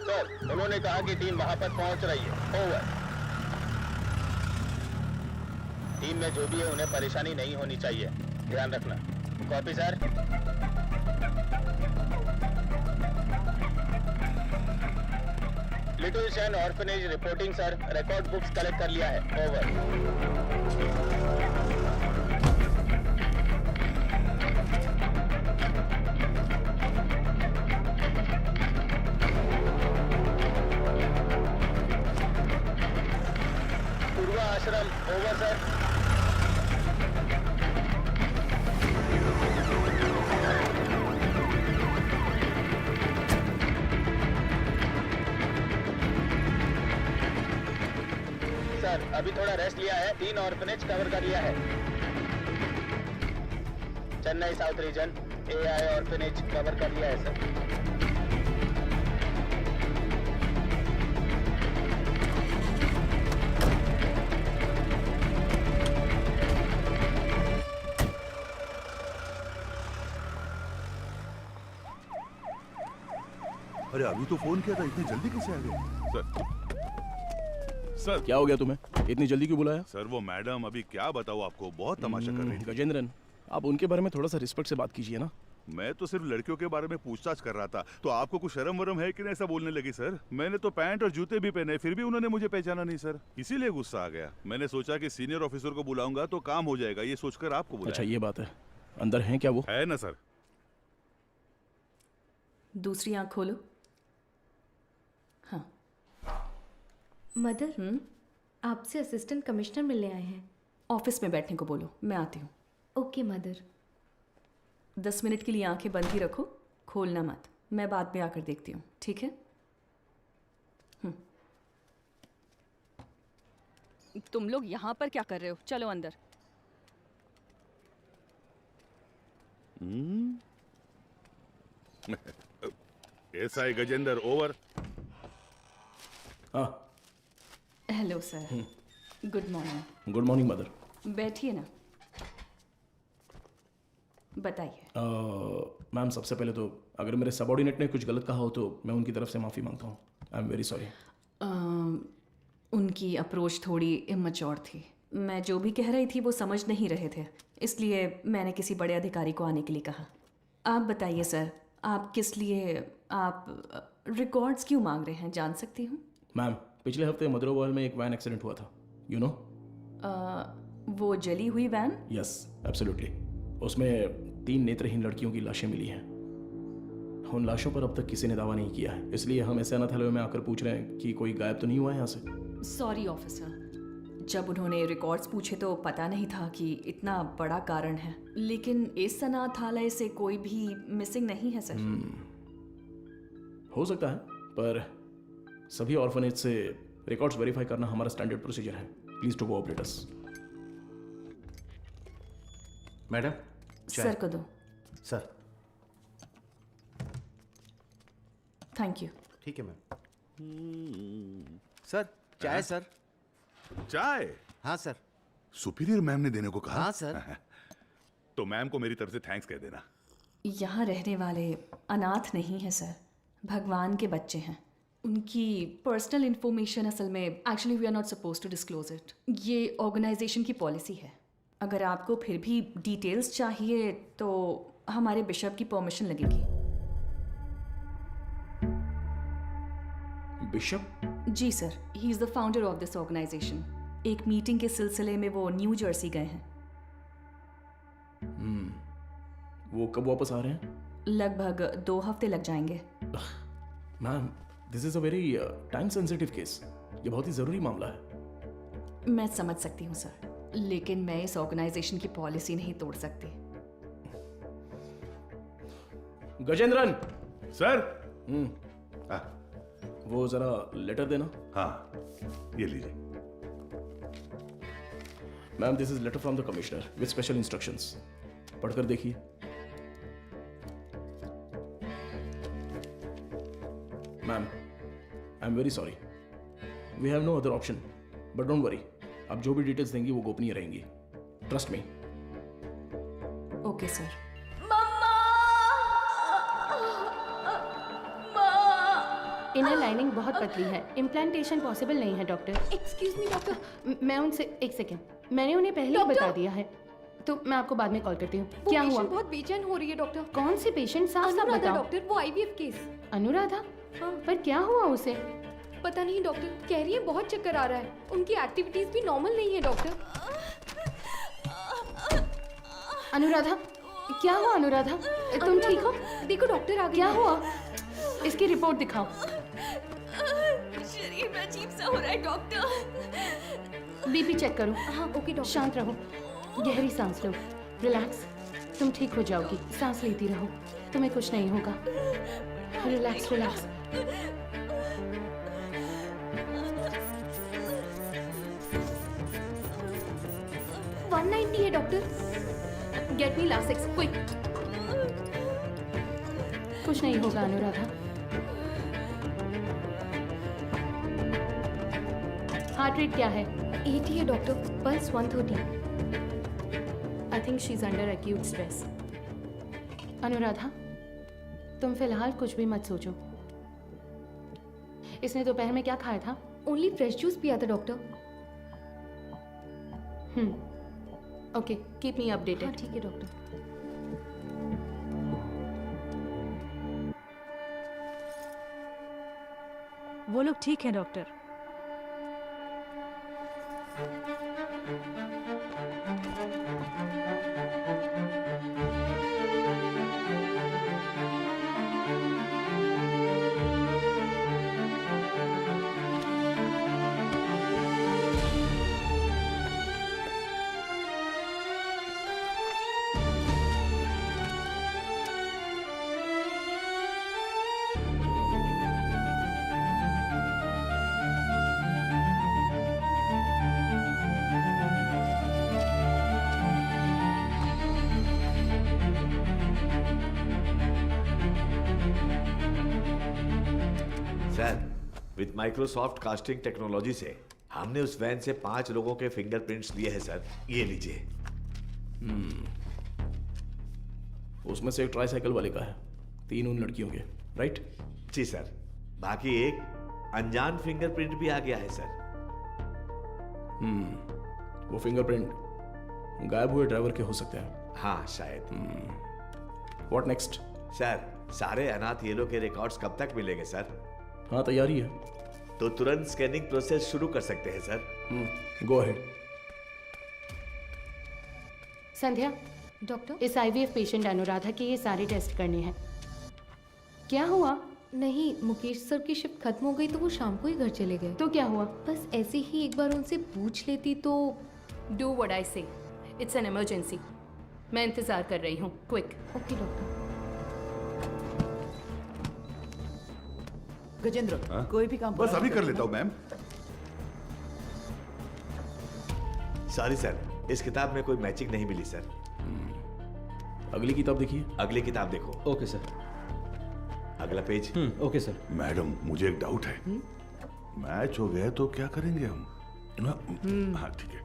सर, उन्होंने कहा कि टीम वहां पर पहुंच रही है। ओवर। टीम में जो भी है उन्हें परेशानी नहीं होनी चाहिए, ध्यान रखना। Copy sir. Little Shane orphanage reporting sir, record books collect कर लिया है। ओवर। पूर्वा आश्रम, ओवर सर। सर, अभी थोड़ा रेस्ट लिया है, 3 ऑर्फनेज कवर कर लिया है। Chennai south region, AI orphanage cover कर लिया है सर। अरे अभी तो फोन किया था, इतनी जल्दी कैसे आ गए? सर क्या हो गया तुम्हें? इतनी जल्दी क्यों बुलाया? सर वो मैडम, अभी क्या बताऊँ आपको, बहुत तमाशा कर रही थी। गजेंद्रन, आप उनके बारे में थोड़ा सा रिस्पेक्ट से बात कीजिए ना। मैं तो सिर्फ लड़कियों के बारे में पूछताछ कर रहा था, तो आपको कुछ शर्म वरम है कि नहीं ऐसा बोलने लगी सर? मैंने तो पैंट और जूते भी पहने, फिर भी उन्होंने मुझे पहचाना नहीं सर, इसीलिए गुस्सा आ गया। मैंने सोचा कि सीनियर ऑफिसर को बुलाऊंगा तो काम हो जाएगा, ये सोचकर आपको बुलाया। अच्छा ये बात है, अंदर हैं क्या वो? है ना सर। दूसरी आंख खोलो। हाँ। मदर, आपसे असिस्टेंट कमिश्नर मिलने आए हैं। ऑफिस में बैठने को बोलो, मैं आती हूँ। Okay mother. 10 मिनट के लिए आंखें बंद ही रखो, खोलना मत। मैं बाद में आकर देखती हूँ, ठीक है? तुम लोग यहाँ पर क्या कर रहे हो? चलो अंदर। SI Gajendra, over. हाँ। Hello sir, good morning. Good morning mother. बैठिए ना, बताइए। मैम सबसे पहले तो अगर मेरे सबऑर्डिनेट ने कुछ गलत कहा हो तो मैं उनकी तरफ से माफ़ी मांगता हूँ। I am very sorry. उनकी अप्रोच थोड़ी इमैच्योर थी। मैं जो भी कह रही थी वो समझ नहीं रहे थे, इसलिए मैंने किसी बड़े अधिकारी को आने के लिए कहा। आप बताइए सर, आप किस लिए आप रिकॉर्ड्स क्यों मांग रहे हैं, जान सकती हूँ? मैम पिछले हफ्ते मदरोवाल में एक वैन एक्सीडेंट हुआ था, यू नो? वो जली हुई वैन? Yes absolutely. उसमें 3 नेत्रहीन लड़कियों की लाशें मिली हैं। उन लाशों पर अब तक किसी ने दावा नहीं किया है, इसलिए हम ऐसे अनाथालय में आकर पूछ रहे हैं कि कोई गायब तो नहीं हुआ है यहाँ से। सॉरी ऑफिसर, जब उन्होंने रिकॉर्ड्स पूछे तो पता नहीं था कि इतना बड़ा कारण है, लेकिन इस अनाथालय से कोई भी मिसिंग नहीं है सर। हो सकता है, पर सभी ऑर्फनेज से रिकॉर्ड्स वेरीफाई करना हमारा स्टैंडर्ड प्रोसीजर है। Please to cooperate us. Madam sir को दो। Sir thank you. ठीक है मैम। सर चाय सर। चाय? हाँ सर। सुपीरियर मैम ने देने को कहा? हाँ सर। तो मैम को मेरी तरफ से थैंक्स कह देना। यहाँ रहने वाले अनाथ नहीं है सर, भगवान के बच्चे हैं। उनकी पर्सनल इंफॉर्मेशन असल में actually we are not suppose to disclose it. ये ऑर्गेनाइजेशन की पॉलिसी है। अगर आपको फिर भी डिटेल्स चाहिए तो हमारे बिशप की परमिशन लगेगी। बिशप? जी sir, he is the founder of this organisation. एक मीटिंग के सिलसिले में वो न्यू जर्सी गए हैं। वो कब वापस आ रहे हैं? लगभग 2 हफ्ते लग जाएंगे। Ma'am, this is a very time sensitive case. ये बहुत ही जरूरी मामला है। मैं समझ सकती हूँ सर, लेकिन मैं इस ऑर्गेनाइजेशन की पॉलिसी नहीं तोड़ सकती। गजेंद्रन सर। वो जरा लेटर देना। हाँ, ये लीजिए। Ma'am, this is letter from the commissioner with special instructions. पढ़कर देखिए। Ma'am, I am very sorry, we have no other option, but don't worry, आप जो भी डिटेल्स देंगी वो गोपनीय रहेंगी। Trust me. Okay sir. Inner lining बहुत पतली है, इम्प्लांटेशन पॉसिबल नहीं है डॉक्टर। Excuse me doctor. मैं उनसे एक सेकेंड, मैंने उन्हें पहले ही बता दिया है, तो मैं आपको बाद में कॉल करती हूँ। क्या हुआ? बहुत बेचैन हो रही है डॉक्टर। कौन सी पेशेंट? साफ साफ बताओ। डॉक्टर, वो आईवीएफ केस। अनुराधा? हाँ। पर क्या हुआ उसे? पता नहीं डॉक्टर, कह रही है बहुत चक्कर आ रहा है। उनकी एक्टिविटीज भी नॉर्मल नहीं है डॉक्टर। अनुराधा, क्या हुआ अनुराधा? तुम ठीक हो? देखो डॉक्टर आ गए। क्या हुआ? इसकी रिपोर्ट दिखाओ। शरीर में अजीब सा हो रहा है डॉक्टर। बीपी चेक करो। हाँ ओके डॉक्टर। शांत रहो, गहरी सांस लो, रिलैक्स। तुम ठीक हो जाओगी, सांस लेती रहो, तुम्हें कुछ नहीं होगा। Relax relax. है doctor. Get me Lasix quick. कुछ नहीं होगा अनुराधा। हार्ट रेट क्या है? 80 है doctor, pulse 130। I think she is under acute stress. Anuradha, तुम फिलहाल कुछ भी मत सोचो। इसने दोपहर में क्या खाया था? ओनली फ्रेश जूस पिया था doctor. Okay, keep me updated. हाँ, ठीक है डॉक्टर। वो लोग ठीक हैं doctor. With Microsoft casting technology से हमने उस वैन से 5 लोगों के फिंगरप्रिंट्स लिए हैं सर। ये लीजिए। उसमें से एक ट्राईसाइकिल वाले का है, 3 उन लड़कियों के, राइट? जी सर। बाकी एक अनजान फिंगरप्रिंट भी आ गया है सर। वो फिंगरप्रिंट गायब हुए ड्राइवर के हो सकते हैं। हाँ शायद। What next? सर, सारे अनाथ येलो के रिकॉर्ड्स कब तक मिलेंगे सर? हाँ, तैयारी है। तो तुरंत स्कैनिंग प्रोसेस शुरू कर सकते हैं sir. Go ahead. Sandhya, doctor, इस आईवीएफ पेशेंट अनुराधा के ये सारे टेस्ट करने हैं। क्या हुआ? नहीं, मुकेश सर की शिफ्ट खत्म हो गई तो वो शाम को ही घर चले गए। तो क्या हुआ? बस ऐसे ही एक बार उनसे पूछ लेती तो। डू व्हाट आई से, इट्स एन इमरजेंसी। मैं इंतजार कर रही हूँ, क्विक। Okay doctor. गजेंद्र, कोई भी काम बस अभी कर लेता हूँ मैम। सॉरी सर, इस किताब में कोई मैचिंग नहीं मिली सर। अगली किताब देखिए। अगली किताब देखो। Okay sir. अगला पेज। Okay sir. मैडम मुझे एक डाउट है, मैच हो गया तो क्या करेंगे हम? हाँ ठीक है।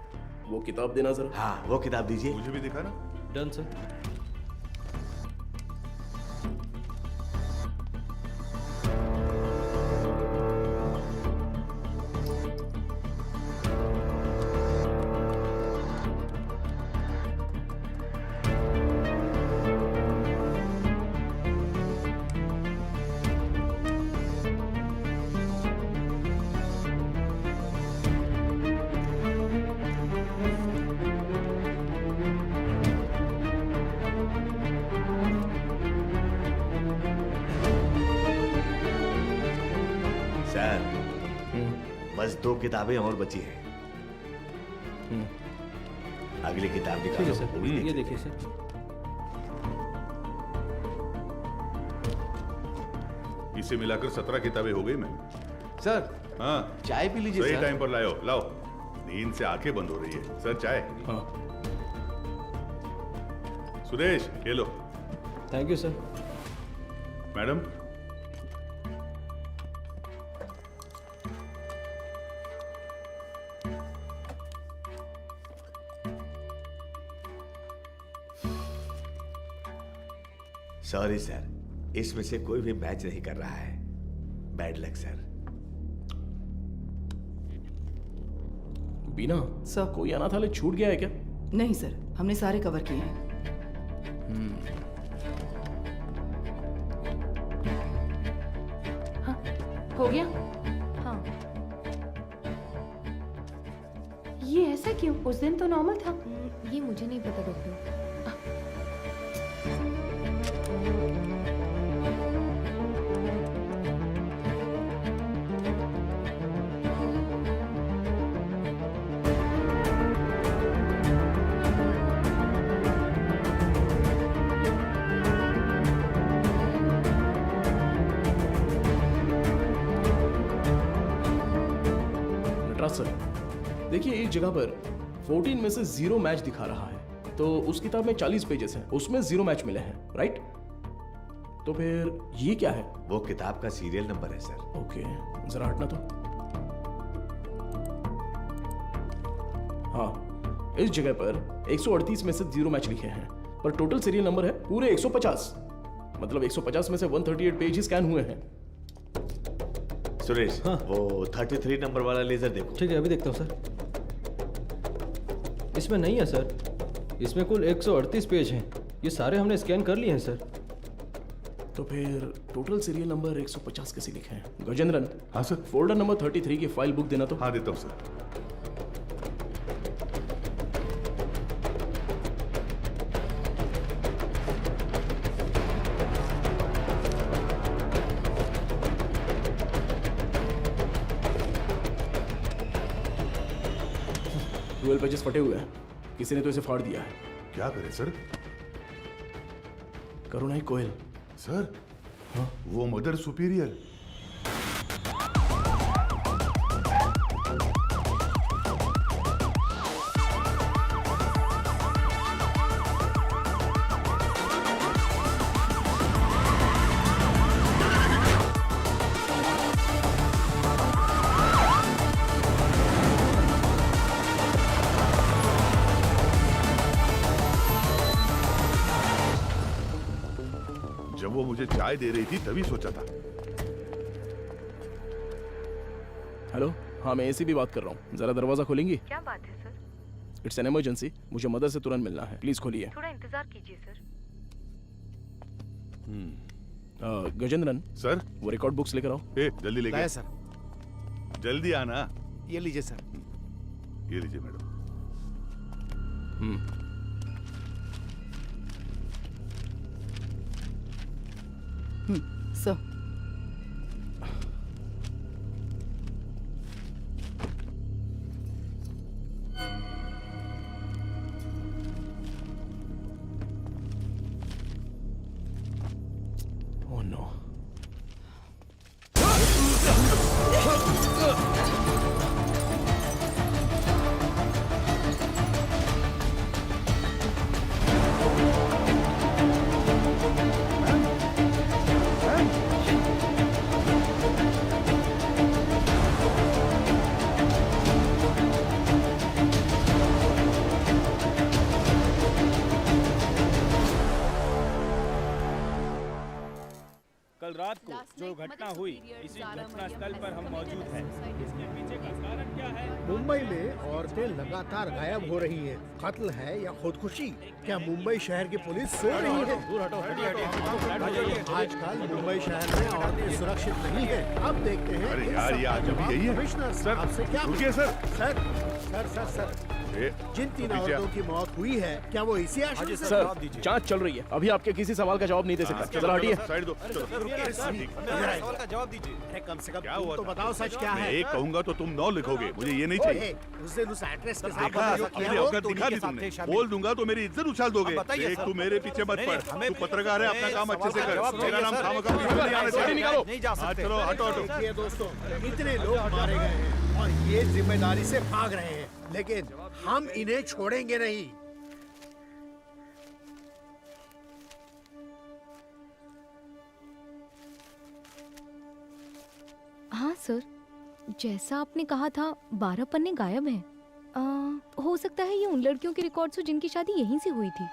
वो किताब देना जरा। हाँ वो किताब दीजिए। मुझे भी दिखा ना। Done sir. सर बस 2 किताबें और बची हैं। अगली किताब ठीक है निकालो। सर, ये देखिए सर। इसे मिलाकर 17 किताबें हो गई मैम। सर हाँ चाय पी लीजिए सही सर। टाइम पर लाओ लाओ, नींद से आंखें बंद हो रही है। सर चाय। हाँ सुरेश ये लो। Thank you sir. Madam sorry sir, इसमें से कोई भी मैच नहीं कर रहा है। Bad luck sir. Beena sir, कोई अनाथालय छूट गया है क्या? नहीं सर, हमने सारे कवर किए हैं। हो गया? हाँ। ये ऐसा क्यों? उस दिन तो नॉर्मल था। ये मुझे नहीं पता डॉक्टर। नटराज सर, देखिए एक जगह पर 14 में से 0 मैच दिखा रहा है, तो उस किताब में 40 पेजेस हैं, उसमें 0 मैच मिले हैं, राइट? तो फिर ये क्या है? वो किताब का सीरियल नंबर है सर। ओके, जरा हटना तो। हाँ, इस जगह पर 138 में से 0 मैच लिखे हैं, पर टोटल सीरियल नंबर है पूरे 150। मतलब 150 में से 138 पेज ही स्कैन हुए हैं। सुरेश, वो 33 नंबर वाला लेजर देखो। ठीक है, अभी देखता हूँ सर। इसमें नहीं है सर, इसमें कुल 138 पेज हैं। ये सारे हमने स्कैन कर लिए हैं सर। तो फिर टोटल सीरियल नंबर 150 कैसे लिखे हैं? गजेंद्रन। हाँ सर। फोल्डर नंबर 33 की फाइल बुक देना तो। हाँ देता हूँ सर। ट्वेल्व पेजेस फटे हुए हैं, किसी ने तो इसे फाड़ दिया है। क्या करें सर? करुणाई कोयल। सर वो मदर सुपीरियर। जब वो मुझे चाय दे रही थी तभी सोचा था। हेलो, हाँ मैं एसी भी बात कर रहा हूँ, जरा दरवाजा खोलेंगी? क्या बात है सर? इट्स एन इमरजेंसी, मुझे मदर से तुरंत मिलना है, प्लीज खोलिए। थोड़ा इंतजार कीजिए सर। गजेंद्रन सर, वो रिकॉर्ड बुक्स लेकर आओ। जल्दी लेके लाया सर। जल्दी आना। ये लीजिए सर। ये लीजिए मैडम। Sir, no. कल रात को जो घटना हुई, इसी घटना स्थल पर हम मौजूद हैं। इसके पीछे का कारण क्या है? मुंबई में औरतें लगातार गायब हो रही हैं। कत्ल है या खुदकुशी? क्या मुंबई शहर की पुलिस सो रही है? आजकल मुंबई शहर में औरतें सुरक्षित नहीं है। अब देखते हैं। अरे यार, ये आज अभी यही है। कमिश्नर सर, आपसे क्या रुकिए सर। सर सर सर सर जिन 3 औरतों की मौत हुई है, क्या वो इसी आशंका से? सर, जांच चल रही है, अभी आपके किसी सवाल का जवाब नहीं दे सकता। जरा हटिए। साइड दो। सवाल का जवाब दीजिए। अरे कम से कम क्या तुम हुआ तो था? बताओ सच क्या मैं है? एक कहूंगा तो तुम 9 लिखोगे, मुझे ये नहीं चाहिए। उस दिन उस एक्ट्रेस के साथ देखा, बदतमीजी किया मेरी हो, औकात दिखा दी तुमने। बोल दूंगा तो मेरी इज्जत उछाल दोगे। देख, तू मेरे पीछे मत पड़। तू पत्रकार है, अपना काम अच्छे से कर। मेरा नाम खामखा नहीं आना चाहिए। नहीं जा सकते। चलो हटो हटो। देखिए दोस्तों, इतने लोग मारे गए हैं और ये जिम्मेदारी से भाग रहे हैं, लेकिन हम इन्हें छोड़ेंगे नहीं। हाँ सर, जैसा आपने कहा था 12 पन्ने गायब हैं। हो सकता है ये उन लड़कियों के रिकॉर्ड्स हो जिनकी शादी यहीं से हुई थी।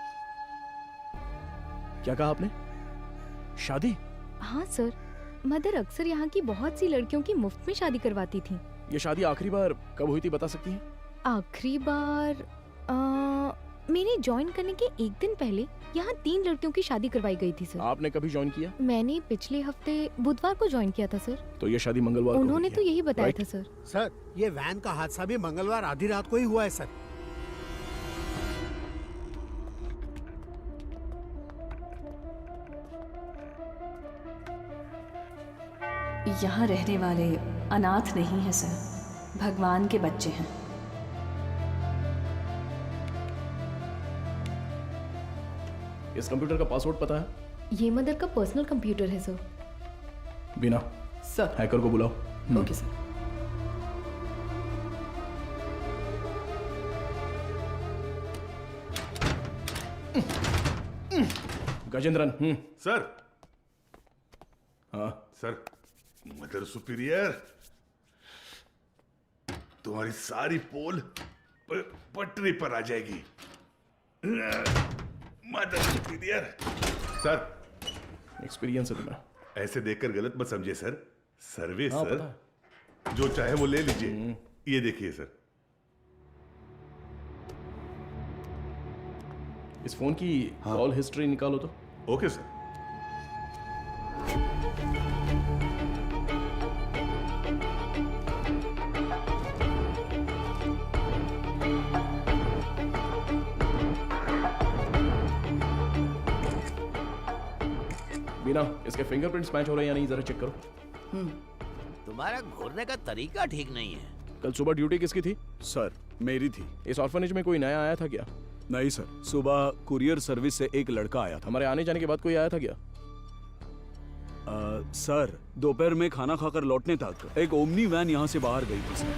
क्या कहा आपने? शादी? हाँ सर, मदर अक्सर यहाँ की बहुत सी लड़कियों की मुफ्त में शादी करवाती थी। ये शादी आखिरी बार कब हुई थी, बता सकती हैं? आखिरी बार मेरे ज्वाइन करने के एक दिन पहले यहाँ 3 लड़कियों की शादी करवाई गई थी सर। आपने कभी ज्वाइन किया? मैंने पिछले हफ्ते बुधवार को ज्वाइन किया था सर। तो ये शादी मंगलवार को उन्होंने हुई तो है। यही बताया Right? था सर। सर, ये वैन का हादसा भी मंगलवार आधी रात को ही हुआ है सर। यहाँ रहने वाले अनाथ नहीं हैं सर, भगवान के बच्चे हैं। इस कंप्यूटर का पासवर्ड पता है? ये मदर का पर्सनल कंप्यूटर है सर। बिना सर। हैकर को बुलाओ। Okay sir. गजेंद्रन। सर। हाँ सर, मदर सुपीरियर, तुम्हारी सारी पोल पटरी पर आ जाएगी। Mother superior. सर, एक्सपीरियंस है तुम्हें। ऐसे देखकर गलत मत समझिए सर। सर्विस हाँ, सर, पता जो चाहे वो ले लीजिए। ये देखिए सर। इस फोन की कॉल हिस्ट्री निकालो तो। Okay sir. बिना इसके फिंगरप्रिंट्स मैच हो रहे हैं या नहीं, जरा चेक करो। तुम्हारा घूरने का तरीका ठीक नहीं है। कल सुबह ड्यूटी किसकी थी? सर, मेरी थी। इस ऑर्फनेज में कोई नया आया था क्या? नहीं सर, सुबह कुरियर सर्विस से एक लड़का आया था। हमारे आने जाने के बाद कोई आया था क्या? सर, दोपहर में खाना खाकर लौटने तक एक ओमनी वैन यहाँ से बाहर गई थी सर।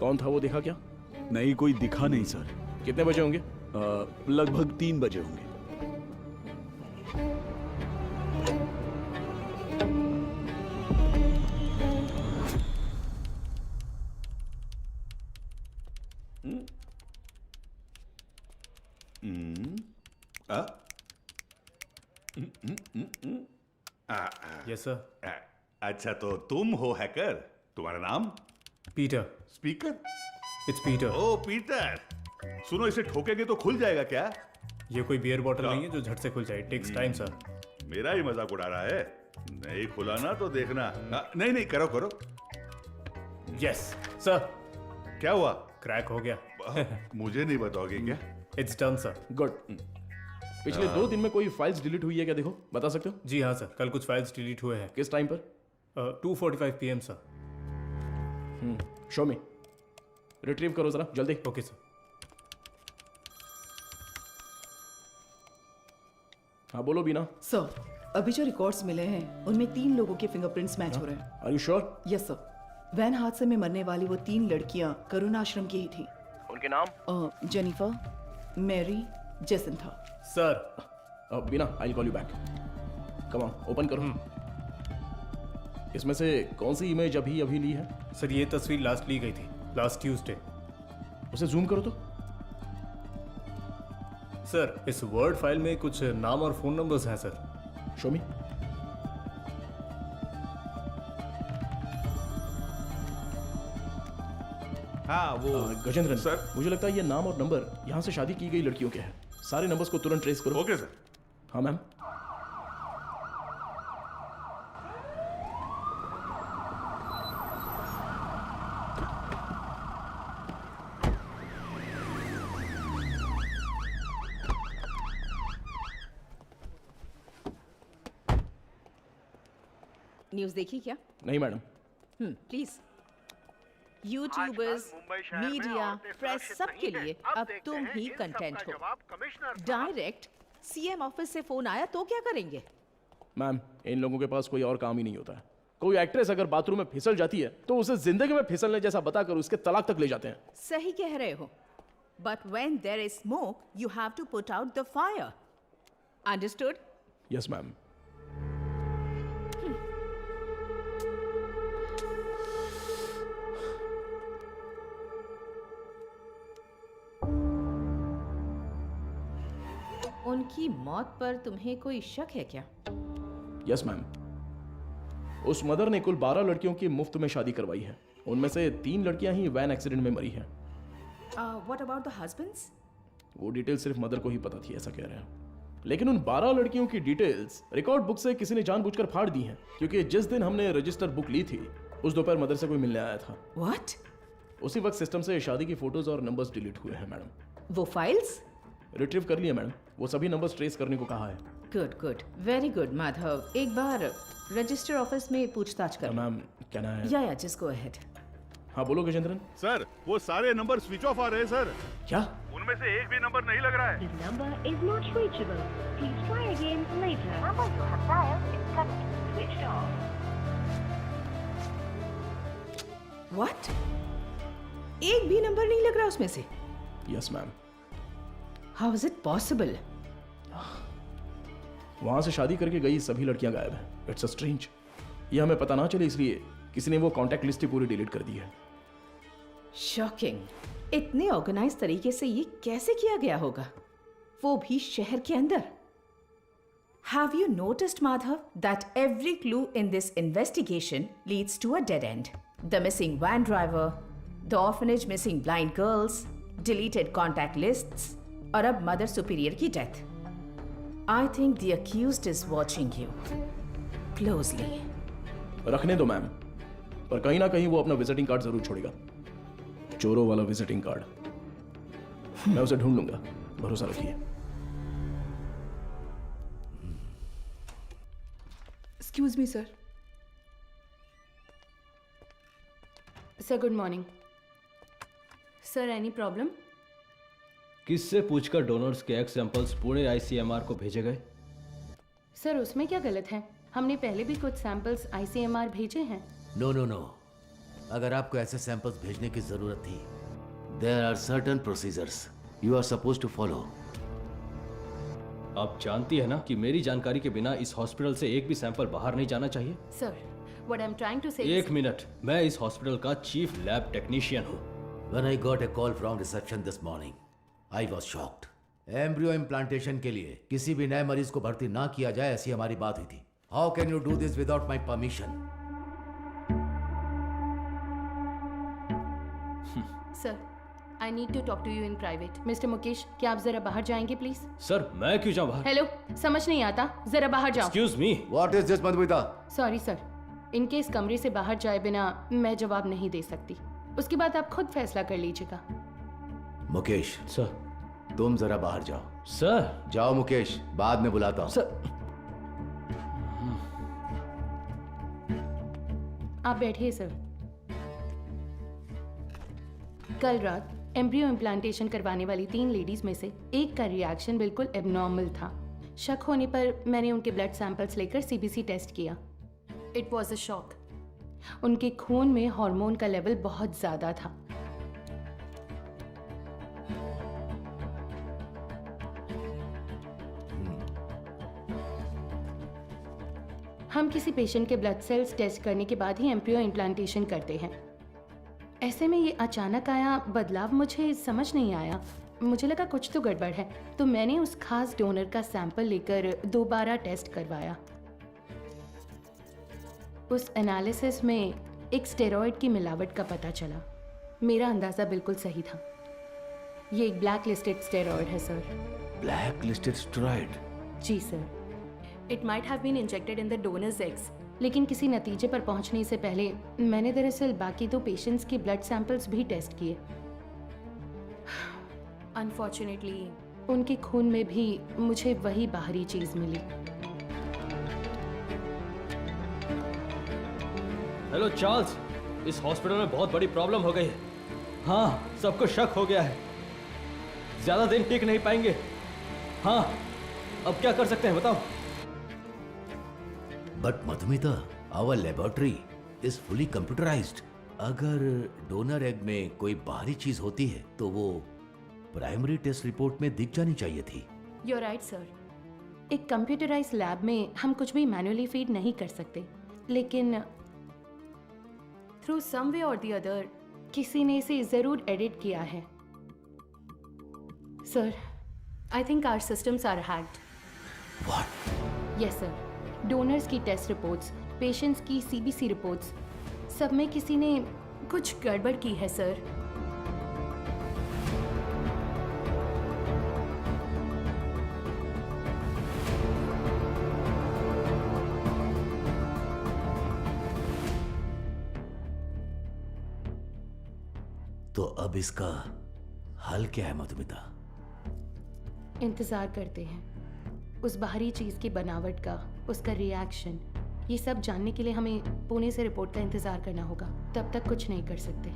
कौन था वो, दिखा क्या? नहीं, कोई दिखा नहीं सर। कितने बजे होंगे? लगभग 3 बजे होंगे। Yes sir. अच्छा, तो तुम हो हैकर। तुम्हारा नाम? Peter. Speaker? It's Peter. Oh Peter, सुनो, इसे ठोकेंगे तो खुल जाएगा क्या? ये कोई बियर बॉटल नहीं है जो झट से खुल जाए। Takes time sir. मेरा ही मजाक उड़ा रहा है। नहीं खुला ना तो देखना। नहीं नहीं, करो करो। Yes sir. क्या हुआ? क्रैक हो गया। मुझे नहीं बताओगे क्या? It's done sir. गुड। पिछले 2 दिन में कोई फाइल्स डिलीट हुई है क्या, देखो, बता सकते हो? जी हाँ सर, कल कुछ फाइल्स डिलीट हुए हैं। किस टाइम पर? 2:45 PM सर। शो मी। रिट्रीव करो जरा जल्दी। Okay sir. हाँ बोलो बीना। सर, अभी जो रिकॉर्ड्स मिले हैं उनमें 3 लोगों के फिंगरप्रिंट्स मैच हो रहे हैं। Are you sure? Yes sir. Van हादसे में मरने वाली वो 3 लड़कियां करुण आश्रम की ही थी। उनके नाम? Jennifer, Mary, Jacintha. Sir Beena, I call you back. Come on, open करो। इसमें से कौन सी इमेज अभी ली है? सर ये तस्वीर लास्ट ली गई थी, लास्ट ट्यूसडे। उसे जूम करो तो। सर इस वर्ड फाइल में कुछ नाम और फोन नंबर्स हैं सर। शो मी। हाँ वो गजेंद्रन सर, मुझे लगता है ये नाम और नंबर यहाँ से शादी की गई लड़कियों के हैं। सारे नंबर्स को तुरंत ट्रेस करो। Okay sir. हाँ मैम। न्यूज़ देखी क्या? नहीं madam. Please. YouTubers, media, press सबके लिए अब तुम ही कंटेंट हो। डायरेक्ट सीएम ऑफिस से फोन आया तो क्या करेंगे? मैम इन लोगों के पास कोई और काम ही नहीं होता है। कोई एक्ट्रेस अगर बाथरूम में फिसल जाती है तो उसे जिंदगी में फिसलने जैसा बताकर उसके तलाक तक ले जाते हैं। सही कह रहे हो, but when there is smoke you have to put out the fire. Understood? Yes ma'am. उनकी मौत पर तुम्हें कोई शक है क्या? Yes ma'am. उस मदर ने कुल 12 लड़कियों की मुफ्त में शादी करवाई है। उनमें से 3 लड़कियां ही वैन एक्सीडेंट में मरी हैं। What about the husbands? वो डिटेल सिर्फ मदर को ही पता थी, ऐसा कह रहे हैं। लेकिन उन 12 लड़कियों की डिटेल्स रिकॉर्ड बुक से किसी ने जानबूझकर फाड़ दी हैं, क्योंकि जिस दिन हमने रजिस्टर बुक ली थी उस दोपहर मदर से कोई मिलने आया था। व्हाट? उसी वक्त सिस्टम से शादी की फोटोज और नंबर्स डिलीट हुए हैं मैडम। वो फाइल्स रिट्रीव कर लिए मैडम। वो सभी नंबर्स ट्रेस करने को कहा है। Good good, very good Madhav. एक बार रजिस्टर ऑफिस में पूछताछ कर। Ma'am can I? या जस्ट गो अहेड। हाँ बोलो गजेंद्रन। सर वो सारे नंबर स्विच ऑफ आ रहे हैं सर। क्या? उनमें से एक भी नंबर नहीं लग रहा है। The number is not reachable. Please try again later. The number you have dialed is currently switched off. What? एक भी नंबर नहीं लग रहा उसमें से? Yes ma'am. How is it possible? वहां से शादी करके गई सभी लड़कियां गायब हैं। It's a strange. ये हमें पता ना चले इसलिए किसी ने वो कांटेक्ट लिस्ट ही पूरी डिलीट कर दी है। शॉकिंग। इतने ऑर्गेनाइज तरीके से ये कैसे किया गया होगा, वो भी शहर के अंदर? Have you noticed, Madhav, that every clue in this investigation leads to a dead end? The missing van driver, the orphanage missing blind girls, deleted contact lists, और अब मदर सुपीरियर की death. I think the accused is watching you closely. रखने दो मैम, पर कहीं ना कहीं वो अपना विजिटिंग कार्ड जरूर छोड़ेगा। चोरों वाला विजिटिंग कार्ड। मैं उसे ढूंढ लूंगा, भरोसा रखिए। Excuse me sir. Sir good morning. Sir any problem? किससे पूछकर डोनर्स के एग सैंपल्स पुणे आईसीएमआर को भेजे गए? सर उसमें क्या गलत है? हमने पहले भी कुछ सैंपल्स आईसीएमआर भेजे हैं। नो नो नो, अगर आपको ऐसे सैंपल्स भेजने की जरूरत थी, there are certain procedures you are supposed to follow. आप जानती है ना कि मेरी जानकारी के बिना इस हॉस्पिटल से एक भी सैंपल बाहर नहीं जाना चाहिए। Sir what I am trying to say. एक मिनट, मैं इस हॉस्पिटल का चीफ लैब टेक्नीशियन हूँ। When I got a call from reception this morning, I was shocked. Embryo implantation के लिए किसी भी नए मरीज को भर्ती ना किया जाए, ऐसी हमारी बात हुई थी। How can you do this without my permission? Sir I need to talk to you in private. Mister Mukesh, क्या आप जरा बाहर जाएंगे प्लीज? सर मैं क्यों जाऊं बाहर? हेलो, समझ नहीं आता, जरा बाहर जाओ। Excuse me, what is this Madhumita? Sorry sir, इनके इस कमरे से बाहर जाए बिना मैं जवाब नहीं दे सकती। उसके बाद आप खुद फैसला कर लीजिएगा। मुकेश सर, तुम जरा बाहर जाओ। सर जाओ मुकेश, बाद में बुलाता हूं। सर आप बैठिए सर। कल रात एम्ब्रियो इम्प्लांटेशन करवाने वाली 3 लेडीज में से एक का रिएक्शन बिल्कुल एबनॉर्मल था। शक होने पर मैंने उनके ब्लड सैंपल्स लेकर सीबीसी टेस्ट किया। It was a shock. उनके खून में हार्मोन का लेवल बहुत ज़्यादा था। हम किसी पेशेंट के ब्लड सेल्स टेस्ट करने के बाद ही एम्ब्रियो इम्प्लांटेशन करते हैं। ऐसे में ये अचानक आया बदलाव मुझे समझ नहीं आया। मुझे लगा कुछ तो गड़बड़ है, तो मैंने उस खास डोनर का सैंपल लेकर दोबारा टेस्ट करवाया। उस एनालिसिस में एक स्टेरॉइड की मिलावट का पता चला। मेरा अंदाज़ा बिल्कुल सही था। ये एक ब्लैक लिस्टेड स्टेरॉइड है सर। Black listed steroid? जी sir. It might have been injected in the donors eggs, लेकिन किसी नतीजे पर पहुंचने से पहले मैंने दरअसल बाकी 2 पेशेंट्स के ब्लड सैंपल्स भी टेस्ट किए। अनफॉर्चुनेटली उनके खून में भी मुझे वही बाहरी चीज मिली। हेलो चार्ल्स, इस हॉस्पिटल में बहुत बड़ी प्रॉब्लम हो गई है। हाँ, सबको शक हो गया है। ज्यादा दिन टिक नहीं पाएंगे। हाँ, अब क्या कर सकते हैं बताओ? But Madhumita, our laboratory is fully computerised. अगर डोनर एग में कोई बाहरी चीज होती है तो वो प्राइमरी टेस्ट रिपोर्ट में दिख जानी चाहिए थी। You're right, sir. एक कंप्यूटराइज्ड लैब में हम कुछ भी मैनुअली फीड नहीं कर सकते, लेकिन थ्रू सम वे और द अदर किसी ने इसे जरूर एडिट किया है। Sir, I think our systems are hacked. What? Yes sir. Donors की टेस्ट रिपोर्ट्स, पेशेंट्स की सीबीसी रिपोर्ट्स, सब में किसी ने कुछ गड़बड़ की है सर। तो अब इसका हल क्या है मधुमिता? इंतजार करते हैं उस बाहरी चीज की बनावट का, उसका रिएक्शन। ये सब जानने के लिए हमें पुणे से रिपोर्ट का इंतजार करना होगा। तब तक कुछ नहीं कर सकते।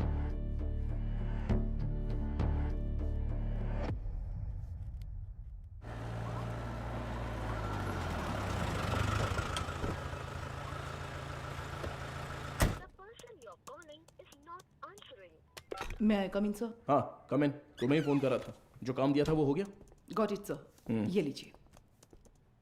मैं आई कम इन सर? हाँ, कम इन। तुम्हें ही फोन करा था। जो काम दिया था वो हो गया? Got it sir. ये लीजिए।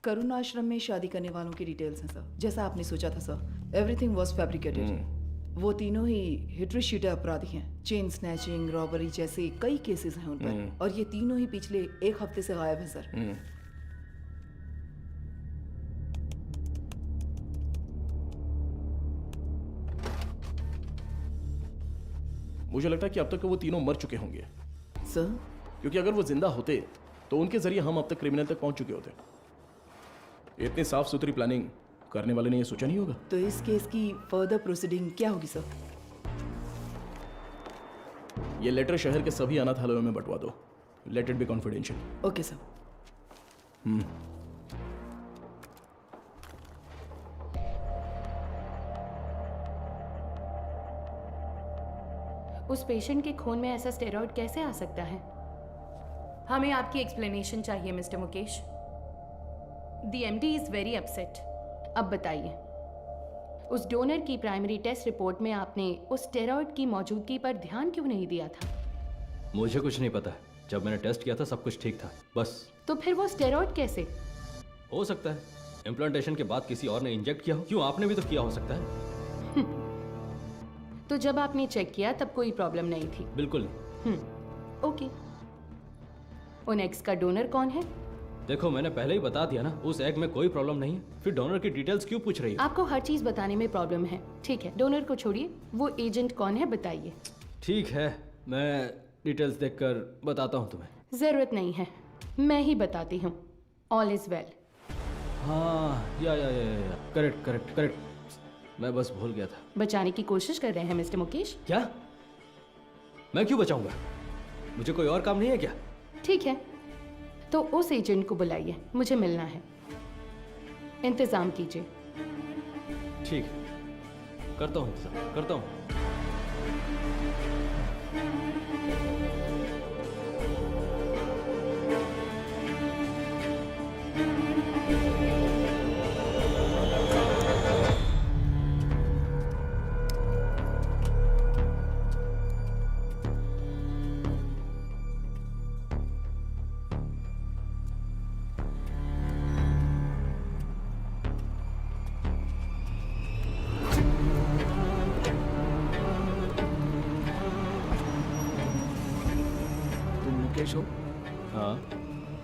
करुण आश्रम में शादी करने वालों की डिटेल्स हैं सर। जैसा आपने सोचा था सर, एवरीथिंग वाज फैब्रिकेटेड। वो तीनों ही हिटरी शीटर अपराधी हैं। चेन स्नैचिंग, रॉबरी जैसे कई केसेस हैं उन पर, और ये तीनों ही पिछले 1 हफ्ते से गायब हैं सर। मुझे लगता है कि अब तक वो तीनों मर चुके होंगे सर, क्योंकि अगर वो जिंदा होते तो उनके जरिए हम अब तक क्रिमिनल तक पहुंच चुके होते। इतनी साफ सुथरी प्लानिंग करने वाले ने ये सोचा नहीं होगा। तो इस केस की फर्दर प्रोसीडिंग क्या होगी सर? ये लेटर शहर के सभी अनाथालयों में बंटवा दो। Let it be confidential. Okay sir. उस पेशेंट के खून में ऐसा स्टेरॉइड कैसे आ सकता है? हमें आपकी एक्सप्लेनेशन चाहिए mister Mukesh. The MD is very upset. अब बताइए, उस डोनर की प्राइमरी टेस्ट रिपोर्ट में आपने उस स्टेरॉइड की मौजूदगी पर ध्यान क्यों नहीं दिया था? मुझे कुछ नहीं पता। जब मैंने टेस्ट किया था सब कुछ ठीक था, बस। तो फिर वो स्टेरॉइड कैसे? हो सकता है इम्प्लांटेशन के बाद किसी और ने इंजेक्ट किया हो। क्यों, आपने भी तो किया हो सकता है। तो जब आपने चेक किया तब कोई प्रॉब्लम नहीं थी? बिल्कुल नहीं। ओके। उन एग्स का डोनर कौन है? देखो, मैंने पहले ही बता दिया ना, उस एग में कोई प्रॉब्लम नहीं है। फिर डोनर की डिटेल्स क्यों पूछ रही हो? आपको हर चीज बताने में प्रॉब्लम है। ठीक है, डोनर को छोड़िए, वो एजेंट कौन है बताइए। ठीक है, मैं डिटेल्स देखकर बताता हूँ तुम्हें। जरूरत नहीं है, मैं ही बताती हूँ। All is well. हाँ, या करेक्ट करेक्ट करेक्ट। मैं बस भूल गया था। बचाने की कोशिश कर रहे हैं मिस्टर मुकेश? क्या? मैं क्यों बचाऊंगा? मुझे कोई और काम नहीं है क्या? ठीक है, तो उस एजेंट को बुलाइए, मुझे मिलना है। इंतजाम कीजिए। ठीक है, करता हूँ इंतजाम, करता हूँ। केशव, हाँ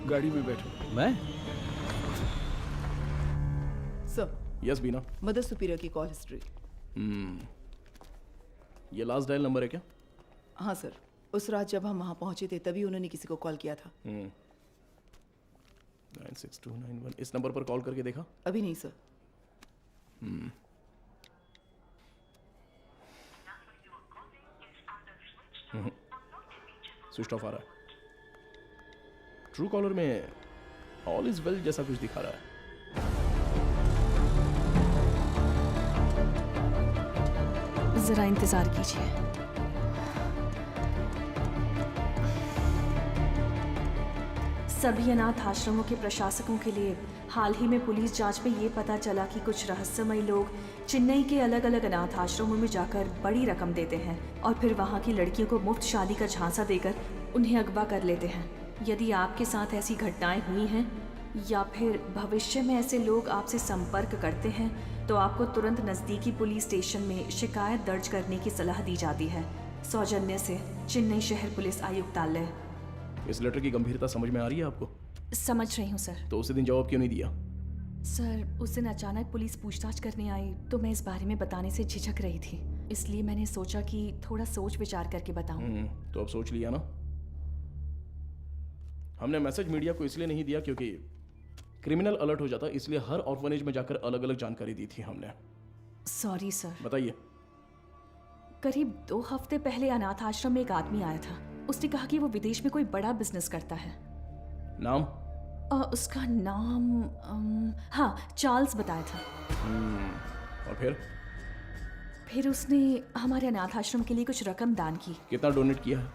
गाड़ी में बैठो। मैं? सर, यस बीना। मदर सुपीरियर की कॉल हिस्ट्री। ये लास्ट डायल नंबर है क्या? हाँ सर, उस रात जब हम वहाँ पहुँचे थे तभी उन्होंने किसी को कॉल किया था। 96291। इस नंबर पर कॉल करके देखा? अभी नहीं सर। स्विच ऑफ आ रहा है। ट्रू कॉलर में ऑल इज वेल जैसा कुछ दिखा रहा है। जरा इंतजार कीजिए। सभी अनाथ आश्रमों के प्रशासकों के लिए हाल ही में पुलिस जांच में ये पता चला कि कुछ रहस्यमयी लोग चेन्नई के अलग अलग अनाथ आश्रमों में जाकर बड़ी रकम देते हैं और फिर वहाँ की लड़कियों को मुफ्त शादी का झांसा देकर उन्हें अगवा कर लेते हैं। यदि आपके साथ ऐसी घटनाएं हुई हैं या फिर भविष्य में ऐसे लोग आपसे संपर्क करते हैं तो आपको तुरंत नज़दीकी पुलिस स्टेशन में शिकायत दर्ज करने की सलाह दी जाती है। सौजन्य से चेन्नई शहर पुलिस आयुक्तालय। इस लेटर की गंभीरता समझ में आ रही है आपको? समझ रही हूँ सर। तो उसी दिन जवाब क्यों नहीं दिया? सर, उस दिन अचानक पुलिस पूछताछ करने आई तो मैं इस बारे में बताने से झिझक रही थी, इसलिए मैंने सोचा कि थोड़ा सोच विचार करके बताऊं। तो अब सोच लिया ना? हमने मैसेज मीडिया को इसलिए नहीं दिया क्योंकि क्रिमिनल अलर्ट हो जाता, इसलिए हर ऑर्फनेज में जाकर अलग अलग जानकारी दी थी हमने। Sorry sir. बताइए। करीब 2 हफ्ते पहले अनाथ आश्रम में एक आदमी आया था। उसने कहा कि वो विदेश में कोई बड़ा बिजनेस करता है। नाम? उसका नाम हाँ, चार्ल्स बताया था। और फिर उसने हमारे अनाथ आश्रम के लिए कुछ रकम दान की। कितना डोनेट किया है?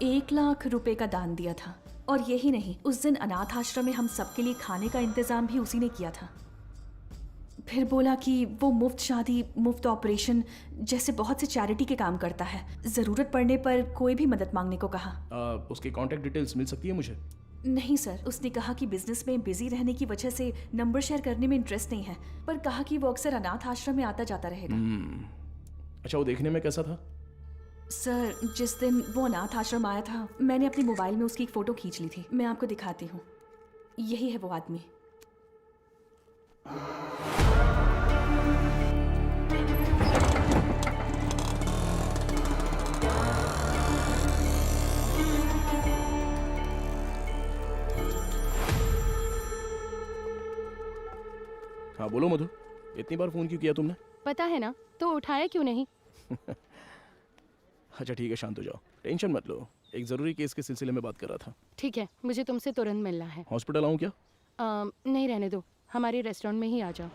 1 लाख रुपए का दान दिया था। और यही नहीं, उस दिन अनाथ आश्रम में हम सबके लिए खाने का इंतजाम भी उसी ने किया था। फिर बोला कि वो मुफ्त शादी, मुफ्त ऑपरेशन जैसे बहुत से चैरिटी के काम करता है। जरूरत पड़ने पर कोई भी मदद मांगने को कहा। उसकी कांटेक्ट डिटेल्स मिल सकती है मुझे? नहीं सर, उसने कहा कि बिजनेस में बिजी रहने की वजह से नंबर शेयर करने में इंटरेस्ट नहीं है, पर कहा कि वो अक्सर अनाथ आश्रम में आता जाता रहेगा। अच्छा, वो देखने में कैसा था? सर, जिस दिन वो अनाथ आश्रम आया था मैंने अपने मोबाइल में उसकी एक फ़ोटो खींच ली थी। मैं आपको दिखाती हूँ। यही है वो आदमी। हाँ बोलो मधु, इतनी बार फोन क्यों किया तुमने? पता है ना, तो उठाया क्यों नहीं? अच्छा ठीक है, शांत हो जाओ, टेंशन मत लो। एक जरूरी केस के सिलसिले में बात कर रहा था। ठीक है, मुझे तुमसे तुरंत मिलना है। हॉस्पिटल आऊँ क्या? नहीं, रहने दो, हमारे रेस्टोरेंट में ही आ जाओ।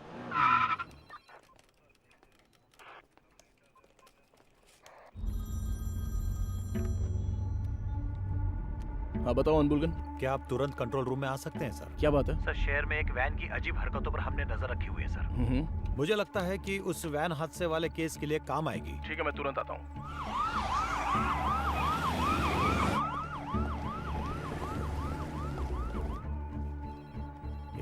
हाँ बताओ अनबुलगन। क्या आप तुरंत कंट्रोल रूम में आ सकते हैं सर? क्या बात है? सर, शहर में एक वैन की अजीब हरकतों पर हमने नजर रखी हुई है सर। मुझे लगता है कि उस वैन हादसे वाले केस के लिए काम आएगी। ठीक है, मैं तुरंत आता हूँ।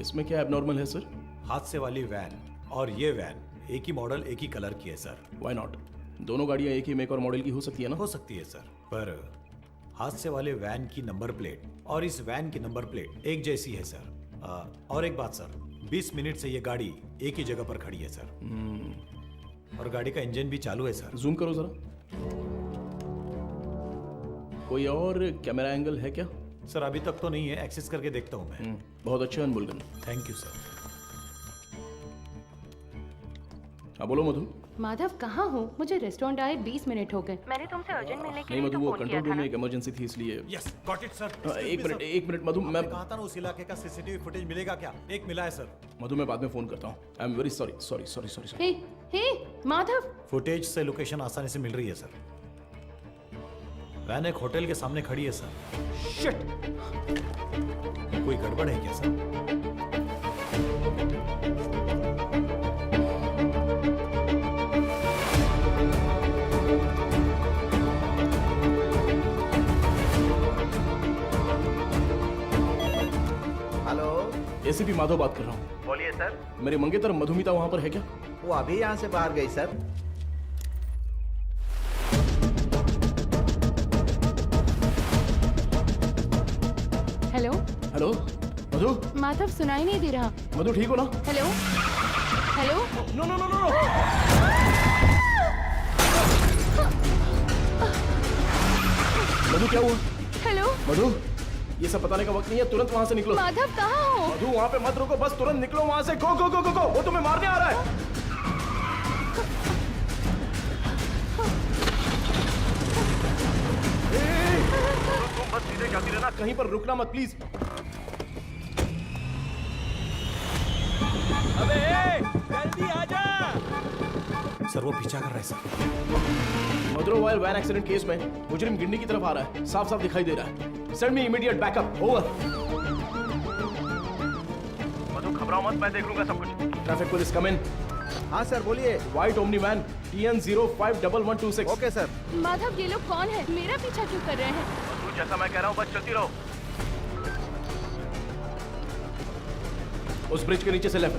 इसमें क्या एबनॉर्मल है सर? हादसे वाली वैन और ये वैन एक ही मॉडल, एक ही कलर की है सर। Why not? दोनों गाड़ियाँ एक ही मेक और मॉडल की हो सकती है ना? हो सकती है सर, पर हादसे वाले वैन की नंबर प्लेट और इस वैन की नंबर प्लेट एक जैसी है सर। और एक बात सर, 20 मिनट से ये गाड़ी एक ही जगह पर खड़ी है सर। और गाड़ी का इंजन भी चालू है सर। जूम करो जरा। कोई और कैमरा एंगल है क्या? सर अभी तक तो नहीं है, एक्सेस करके देखता हूँ मैं। बहुत अच्छा अनबुलगन। Thank you sir. हाँ बोलो मधु। माधव कहाँ हो? मुझे रेस्टोरेंट आए 20 मिनट हो गए। मैंने तुमसे अर्जेंट मिलने के नहीं लिए मधु, तो वो फोन किया कंट्रोल था रूम ना। में एक इमरजेंसी थी इसलिए। Yes, got it sir. एक मिनट मधु, मैं कहा था ना उस इलाके का सीसीटीवी फुटेज मिलेगा क्या? एक मिला है सर। मधु मैं बाद में फोन करता हूँ। I am very sorry. Hey Madhav. Footage से लोकेशन आसानी से मिल रही है सर। वैन एक होटल के सामने खड़ी है सर। शिट! कोई गड़बड़ है क्या सर? हेलो, एसीपी माधव बात कर रहा हूँ। बोलिए सर। मेरी मंगेतर मधुमिता वहाँ पर है क्या? वो अभी यहाँ से बाहर गई सर। हेलो मधु, माधव सुनाई नहीं दे रहा। मधु ठीक हो ना? Hello hello. No no no no no. Madhu क्या हुआ? हेलो मधु, ये सब बताने का वक्त नहीं है, तुरंत वहां से निकलो। माधव कहाँ हो? मधु वहां पे मत रुको, बस तुरंत निकलो वहां से। गो गो गो गो गो, वो तुम्हें मारने आ रहा है। तुम बस सीधे जाती रहना, कहीं पर रुकना मत प्लीज। अबे जल्दी आजा। सर वो पीछा कर रहा है सर। मदुरवाइल वैन एक्सीडेंट केस में मुजरिम गिंडी की तरफ आ रहा है, साफ साफ दिखाई दे रहा है। Send me immediate backup. Over. Madhu घबराओ मत, मैं देख लूंगा सब कुछ। Traffic police come in. हाँ सर बोलिए। White Omni van TN 051126। Okay sir. Madhav ये लोग कौन है? मेरा पीछा क्यों कर रहे हैं? मधु जैसा मैं कह रहा हूँ बस चलती रहो। उस ब्रिज के नीचे से लेफ्ट।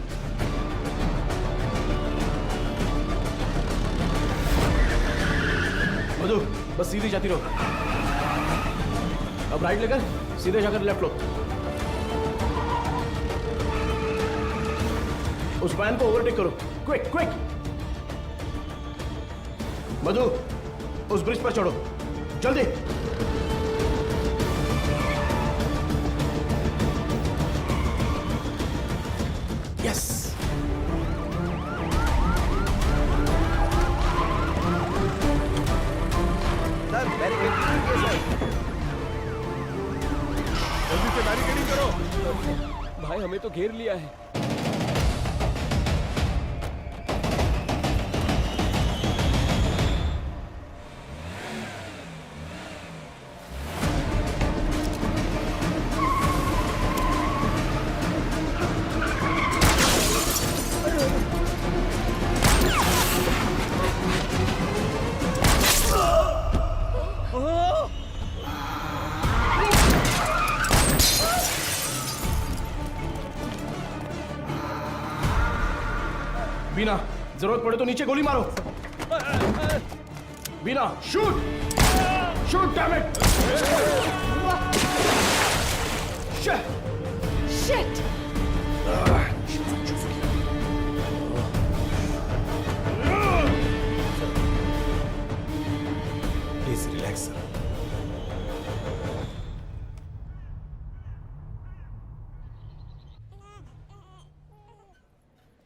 मधु बस सीधी जाती रहो। अब राइट लेकर सीधे जाकर लेफ्ट लो। उस वैन को ओवरटेक करो, क्विक क्विक। मधु उस ब्रिज पर चढ़ो, जल्दी। यस। सर बैरिकेड कीजिए सर। जल्दी से बैरिकेडिंग करो। भाई हमें तो घेर लिया है। बीना जरूरत पड़े तो नीचे गोली मारो। Beena shoot shoot damn it. Shit. Please relax sir.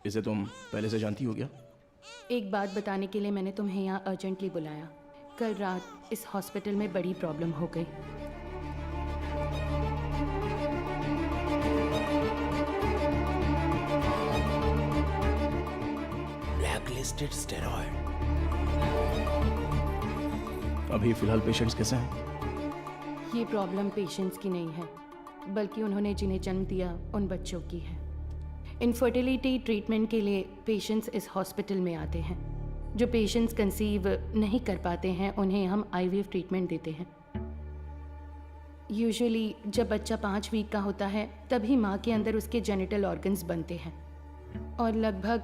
इसे तुम पहले से जानती हो क्या? एक बात बताने के लिए मैंने तुम्हें यहाँ अर्जेंटली बुलाया। कल रात इस हॉस्पिटल में बड़ी प्रॉब्लम हो गई। Blacklisted steroid. अभी फिलहाल पेशेंट्स कैसे हैं? ये प्रॉब्लम पेशेंट्स की नहीं है, बल्कि उन्होंने जिन्हें जन्म दिया उन बच्चों की है। इनफर्टिलिटी ट्रीटमेंट के लिए पेशेंट्स इस हॉस्पिटल में आते हैं। जो पेशेंट्स कंसीव नहीं कर पाते हैं उन्हें हम IVF ट्रीटमेंट देते हैं। यूजुअली जब बच्चा 5 वीक का होता है तभी माँ के अंदर उसके जेनिटल ऑर्गन्स बनते हैं और लगभग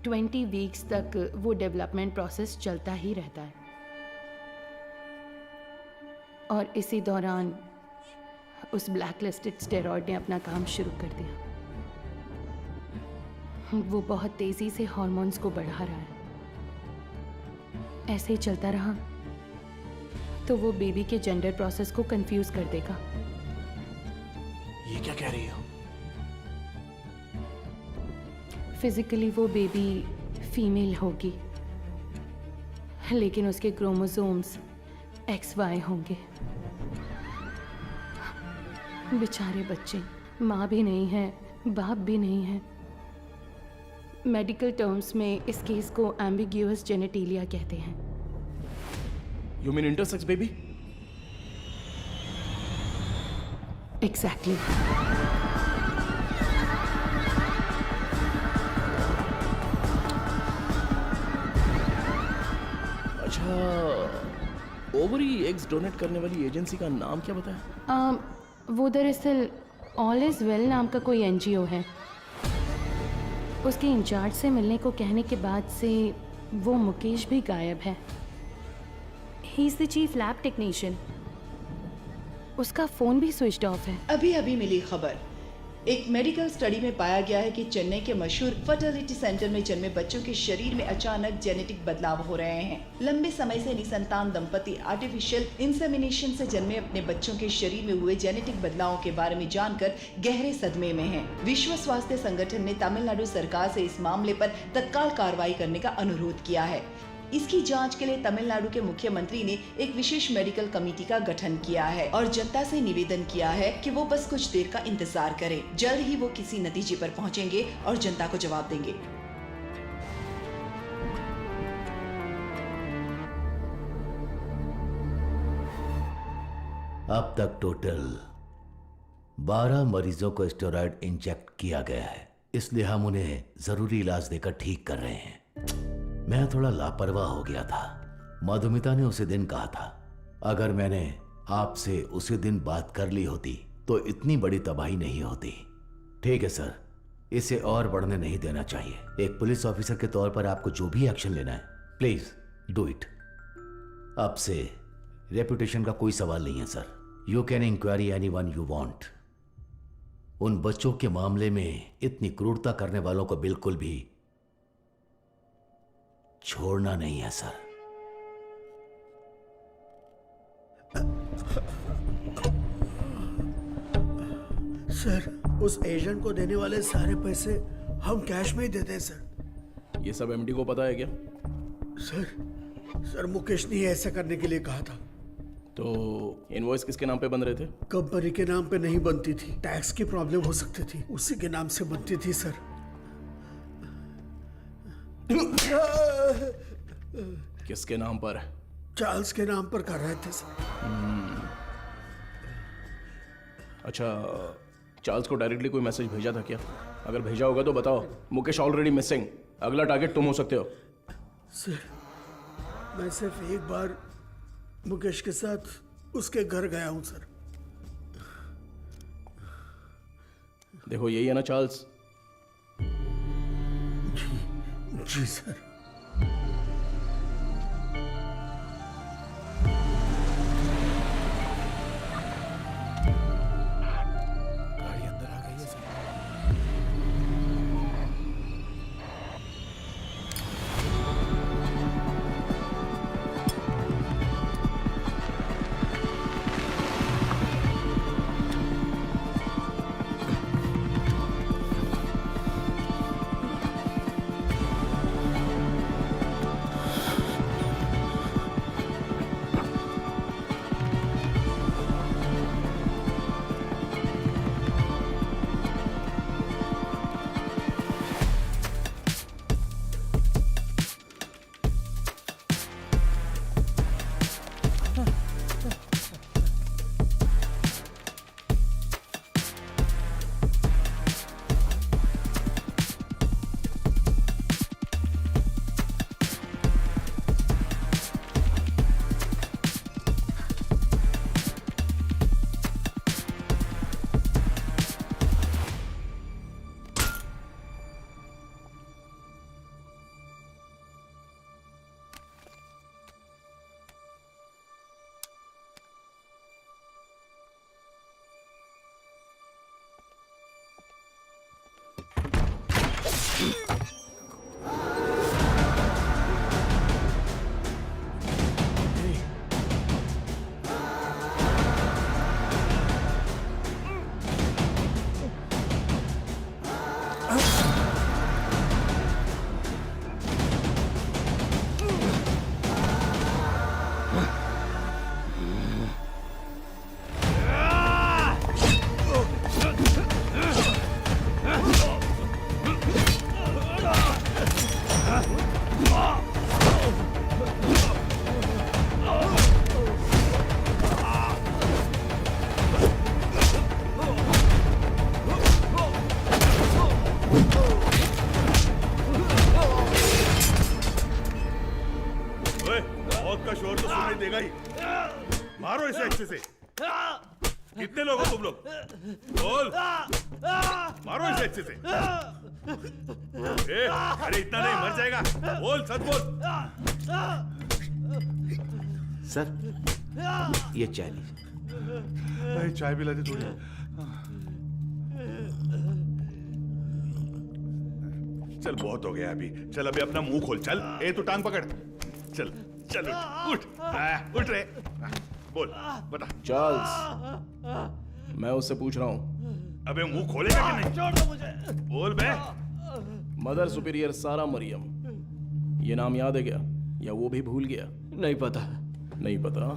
20 वीक्स तक वो डेवलपमेंट प्रोसेस चलता ही रहता है। और इसी दौरान उस ब्लैकलिस्टेड स्टेरॉइड ने अपना काम शुरू कर दिया। वो बहुत तेजी से हार्मोन्स को बढ़ा रहा है। ऐसे ही चलता रहा तो वो बेबी के जेंडर प्रोसेस को कंफ्यूज कर देगा। ये क्या कह रही हो? फिजिकली वो बेबी फीमेल होगी, लेकिन उसके क्रोमोसोम्स XY होंगे। बेचारे बच्चे, माँ भी नहीं है, बाप भी नहीं है। मेडिकल टर्म्स में इस केस को एम्बिग्यूअस जेनेटिलिया कहते हैं। You mean intersex baby? Exactly. अच्छा, ओवरी एग्स डोनेट करने वाली एजेंसी का नाम क्या बताया? वो दरअसल ऑल इज वेल नाम का कोई NGO है। उसके इंचार्ज से मिलने को कहने के बाद से वो मुकेश भी गायब है। He is the chief lab technician. उसका फोन भी स्विच ऑफ है। अभी अभी मिली खबर, एक मेडिकल स्टडी में पाया गया है कि चेन्नई के मशहूर फर्टिलिटी सेंटर में जन्मे बच्चों के शरीर में अचानक जेनेटिक बदलाव हो रहे हैं। लंबे समय से निसंतान दंपति आर्टिफिशियल इंसेमिनेशन से जन्मे अपने बच्चों के शरीर में हुए जेनेटिक बदलावों के बारे में जानकर गहरे सदमे में हैं। विश्व स्वास्थ्य संगठन ने तमिलनाडु सरकार से इस मामले पर तत्काल कार्रवाई करने का अनुरोध किया है। इसकी जांच के लिए तमिलनाडु के मुख्यमंत्री ने एक विशेष मेडिकल कमेटी का गठन किया है और जनता से निवेदन किया है कि वो बस कुछ देर का इंतजार करें। जल्द ही वो किसी नतीजे पर पहुंचेंगे और जनता को जवाब देंगे। अब तक टोटल 12 मरीजों को स्टेरॉयड इंजेक्ट किया गया है, इसलिए हम उन्हें जरूरी इलाज देकर ठीक कर रहे हैं। मैं थोड़ा लापरवाह हो गया था। मधुमिता ने उसी दिन कहा था, अगर मैंने आपसे उसी दिन बात कर ली होती तो इतनी बड़ी तबाही नहीं होती। ठीक है सर, इसे और बढ़ने नहीं देना चाहिए। एक पुलिस ऑफिसर के तौर पर आपको जो भी एक्शन लेना है, प्लीज डू इट। अब से रेपुटेशन का कोई सवाल नहीं है sir. You can inquiry anyone you want. उन बच्चों के मामले में इतनी क्रूरता करने वालों को बिल्कुल भी छोड़ना नहीं है सर। सर, उस एजेंट को देने वाले सारे पैसे हम कैश में ही देते हैं सर। ये सब एमडी को पता है क्या? सर मुकेश ने ऐसा करने के लिए कहा था। तो इनवॉइस किसके नाम पे बन रहे थे? कंपनी के नाम पे नहीं बनती थी, टैक्स की प्रॉब्लम हो सकती थी, उसी के नाम से बनती थी सर। किसके नाम पर? चार्ल्स के नाम पर कर रहे थे सर। अच्छा, चार्ल्स को डायरेक्टली कोई मैसेज भेजा था क्या? अगर भेजा होगा तो बताओ। मुकेश ऑलरेडी मिसिंग, अगला टारगेट तुम हो सकते हो। सर, मैं सिर्फ एक बार मुकेश के साथ उसके घर गया हूं सर। देखो यही है ना चार्ल्स? जी सर। गाड़ी अंदर आ गई है सर। देगा ही। मारो इसे अच्छे से। कितने लोग हो तुम लोग? बोल। मारो इसे अच्छे से। अरे इतना नहीं, मर जाएगा। बोल, सच बोल। सर, ये चाय लीजिए। चाय पिला दे थोड़ी। चल बहुत हो गया अभी, चल अभी अपना मुंह खोल, चल। ए तू टांग पकड़, चल चल उठ उठ रे, बोल बता। चार्ल्स, मैं उससे पूछ रहा हूँ। अबे मुंह खोलेगा कि नहीं? छोड़ दो मुझे। बोल बे। मदर सुपीरियर सारा मरियम, ये नाम याद है क्या, या वो भी भूल गया? नहीं पता। नहीं पता?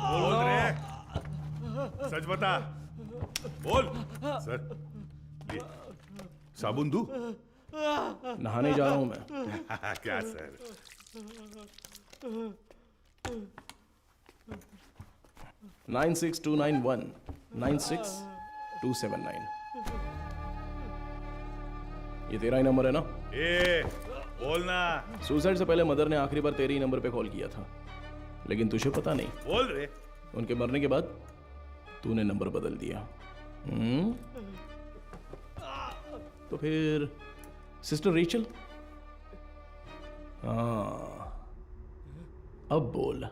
बोल रे, सच बता, बोल। सर ये साबुन दूं? नहाने जा रहा हूं मैं। क्या सर? नाइन 9291 96279। ये तेरा ही नंबर है ना? ए बोलना। सुसाइड से पहले मदर ने आखिरी बार तेरे ही नंबर पे कॉल किया था, लेकिन तुझे पता नहीं। बोल रे। उनके मरने के बाद तूने नंबर बदल दिया। तो फिर सिस्टर रेचल? हाँ, अब बोल,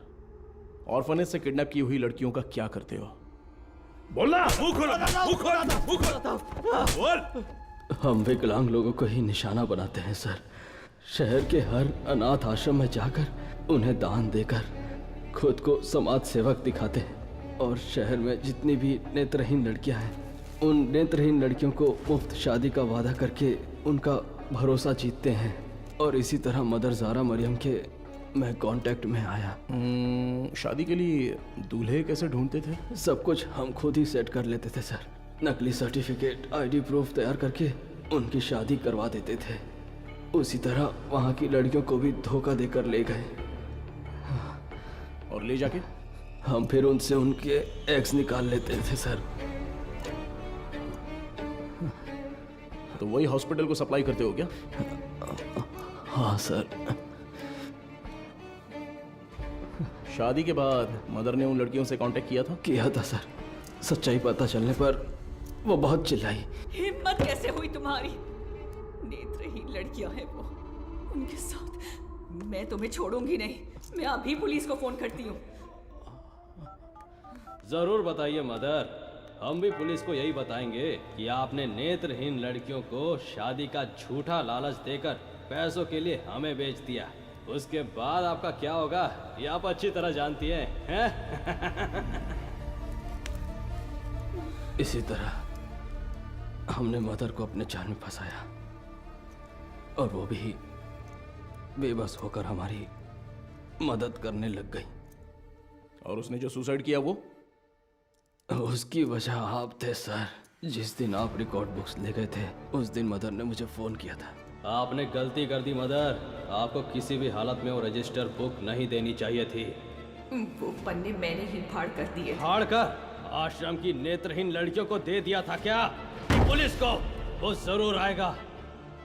ऑर्फनेज से किडनैप की हुई लड़कियों का क्या करते हो? बोलना। मुंह खोलो, मुंह खोलो, मुंह खोलो, बोल। हम विकलांग लोगों को ही निशाना बनाते हैं सर। शहर के हर अनाथ आश्रम में जाकर उन्हें दान देकर खुद को समाज सेवक दिखाते हैं, और शहर में जितनी भी नेत्रहीन लड़कियां हैं, उन नेत्रहीन लड़कियों को मुफ्त शादी का वादा करके उनका भरोसा जीतते हैं। और इसी तरह मदर ज़ारा मरियम के मैं कांटेक्ट में आया। शादी के लिए दूल्हे कैसे ढूंढते थे? सब कुछ हम खुद ही सेट कर लेते थे सर। नकली सर्टिफिकेट, आईडी प्रूफ तैयार करके उनकी शादी करवा देते थे। उसी तरह वहाँ की लड़कियों को भी धोखा देकर ले गए। और ले जाके हम फिर उनसे उनके एग्स निकाल लेते थे सर। तो वही हॉस्पिटल को सप्लाई करते हो क्या? हाँ सर। शादी के बाद मदर ने उन लड़कियों से कांटेक्ट किया था? किया था सर। सच्चाई पता चलने पर वो बहुत चिल्लाई। हिम्मत कैसे हुई तुम्हारी? नेत्रहीन लड़कियां हैं वो, उनके साथ मैं तुम्हें छोड़ूंगी नहीं। मैं अभी पुलिस को फोन करती हूँ। जरूर बताइए मदर, हम भी पुलिस को यही बताएंगे कि आपने नेत्रहीन लड़कियों को शादी का झूठा लालच देकर पैसों के लिए हमें बेच दिया। उसके बाद आपका क्या होगा ये आप अच्छी तरह जानती हैं? इसी तरह हमने मदर को अपने जाल में फंसाया, और वो भी बेबस होकर हमारी मदद करने लग गई। और उसने जो सुसाइड किया वो? उसकी वजह आप थे सर। जिस दिन आप रिकॉर्ड बुक्स ले गए थे, उस दिन मदर ने मुझे फोन किया था। आपने गलती कर दी मदर, आपको किसी भी हालत में वो रजिस्टर बुक नहीं देनी चाहिए थी। वो पन्ने मैंने ही फाड़ कर दिए। फाड़ कर आश्रम की नेत्रहीन लड़कियों को दे दिया था क्या? पुलिस को वो जरूर आएगा।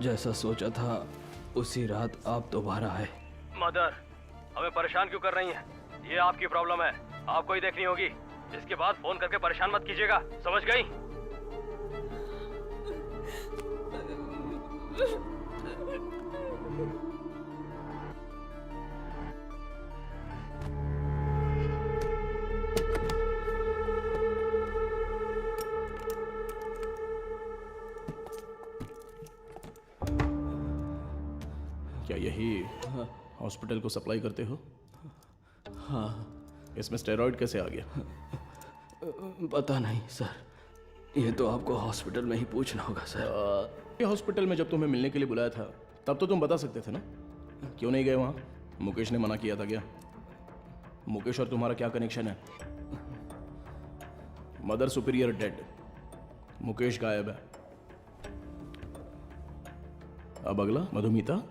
जैसा सोचा था उसी रात आप दोबारा आए। मदर, हमें परेशान क्यों कर रही हैं? ये आपकी प्रॉब्लम है, आपको ही देखनी होगी। इसके बाद फोन करके परेशान मत कीजिएगा, समझ गई? क्या यही हॉस्पिटल को सप्लाई करते हो? हाँ। इसमें स्टेरॉइड कैसे आ गया? पता नहीं सर, ये तो आपको हॉस्पिटल में ही पूछना होगा सर। ये हॉस्पिटल में जब तुम्हें मिलने के लिए बुलाया था तब तो तुम बता सकते थे ना, क्यों नहीं गए वहाँ? मुकेश ने मना किया था क्या? मुकेश और तुम्हारा क्या कनेक्शन है? मदर सुपीरियर डेड, मुकेश गायब है। अब अगला मधुमिता,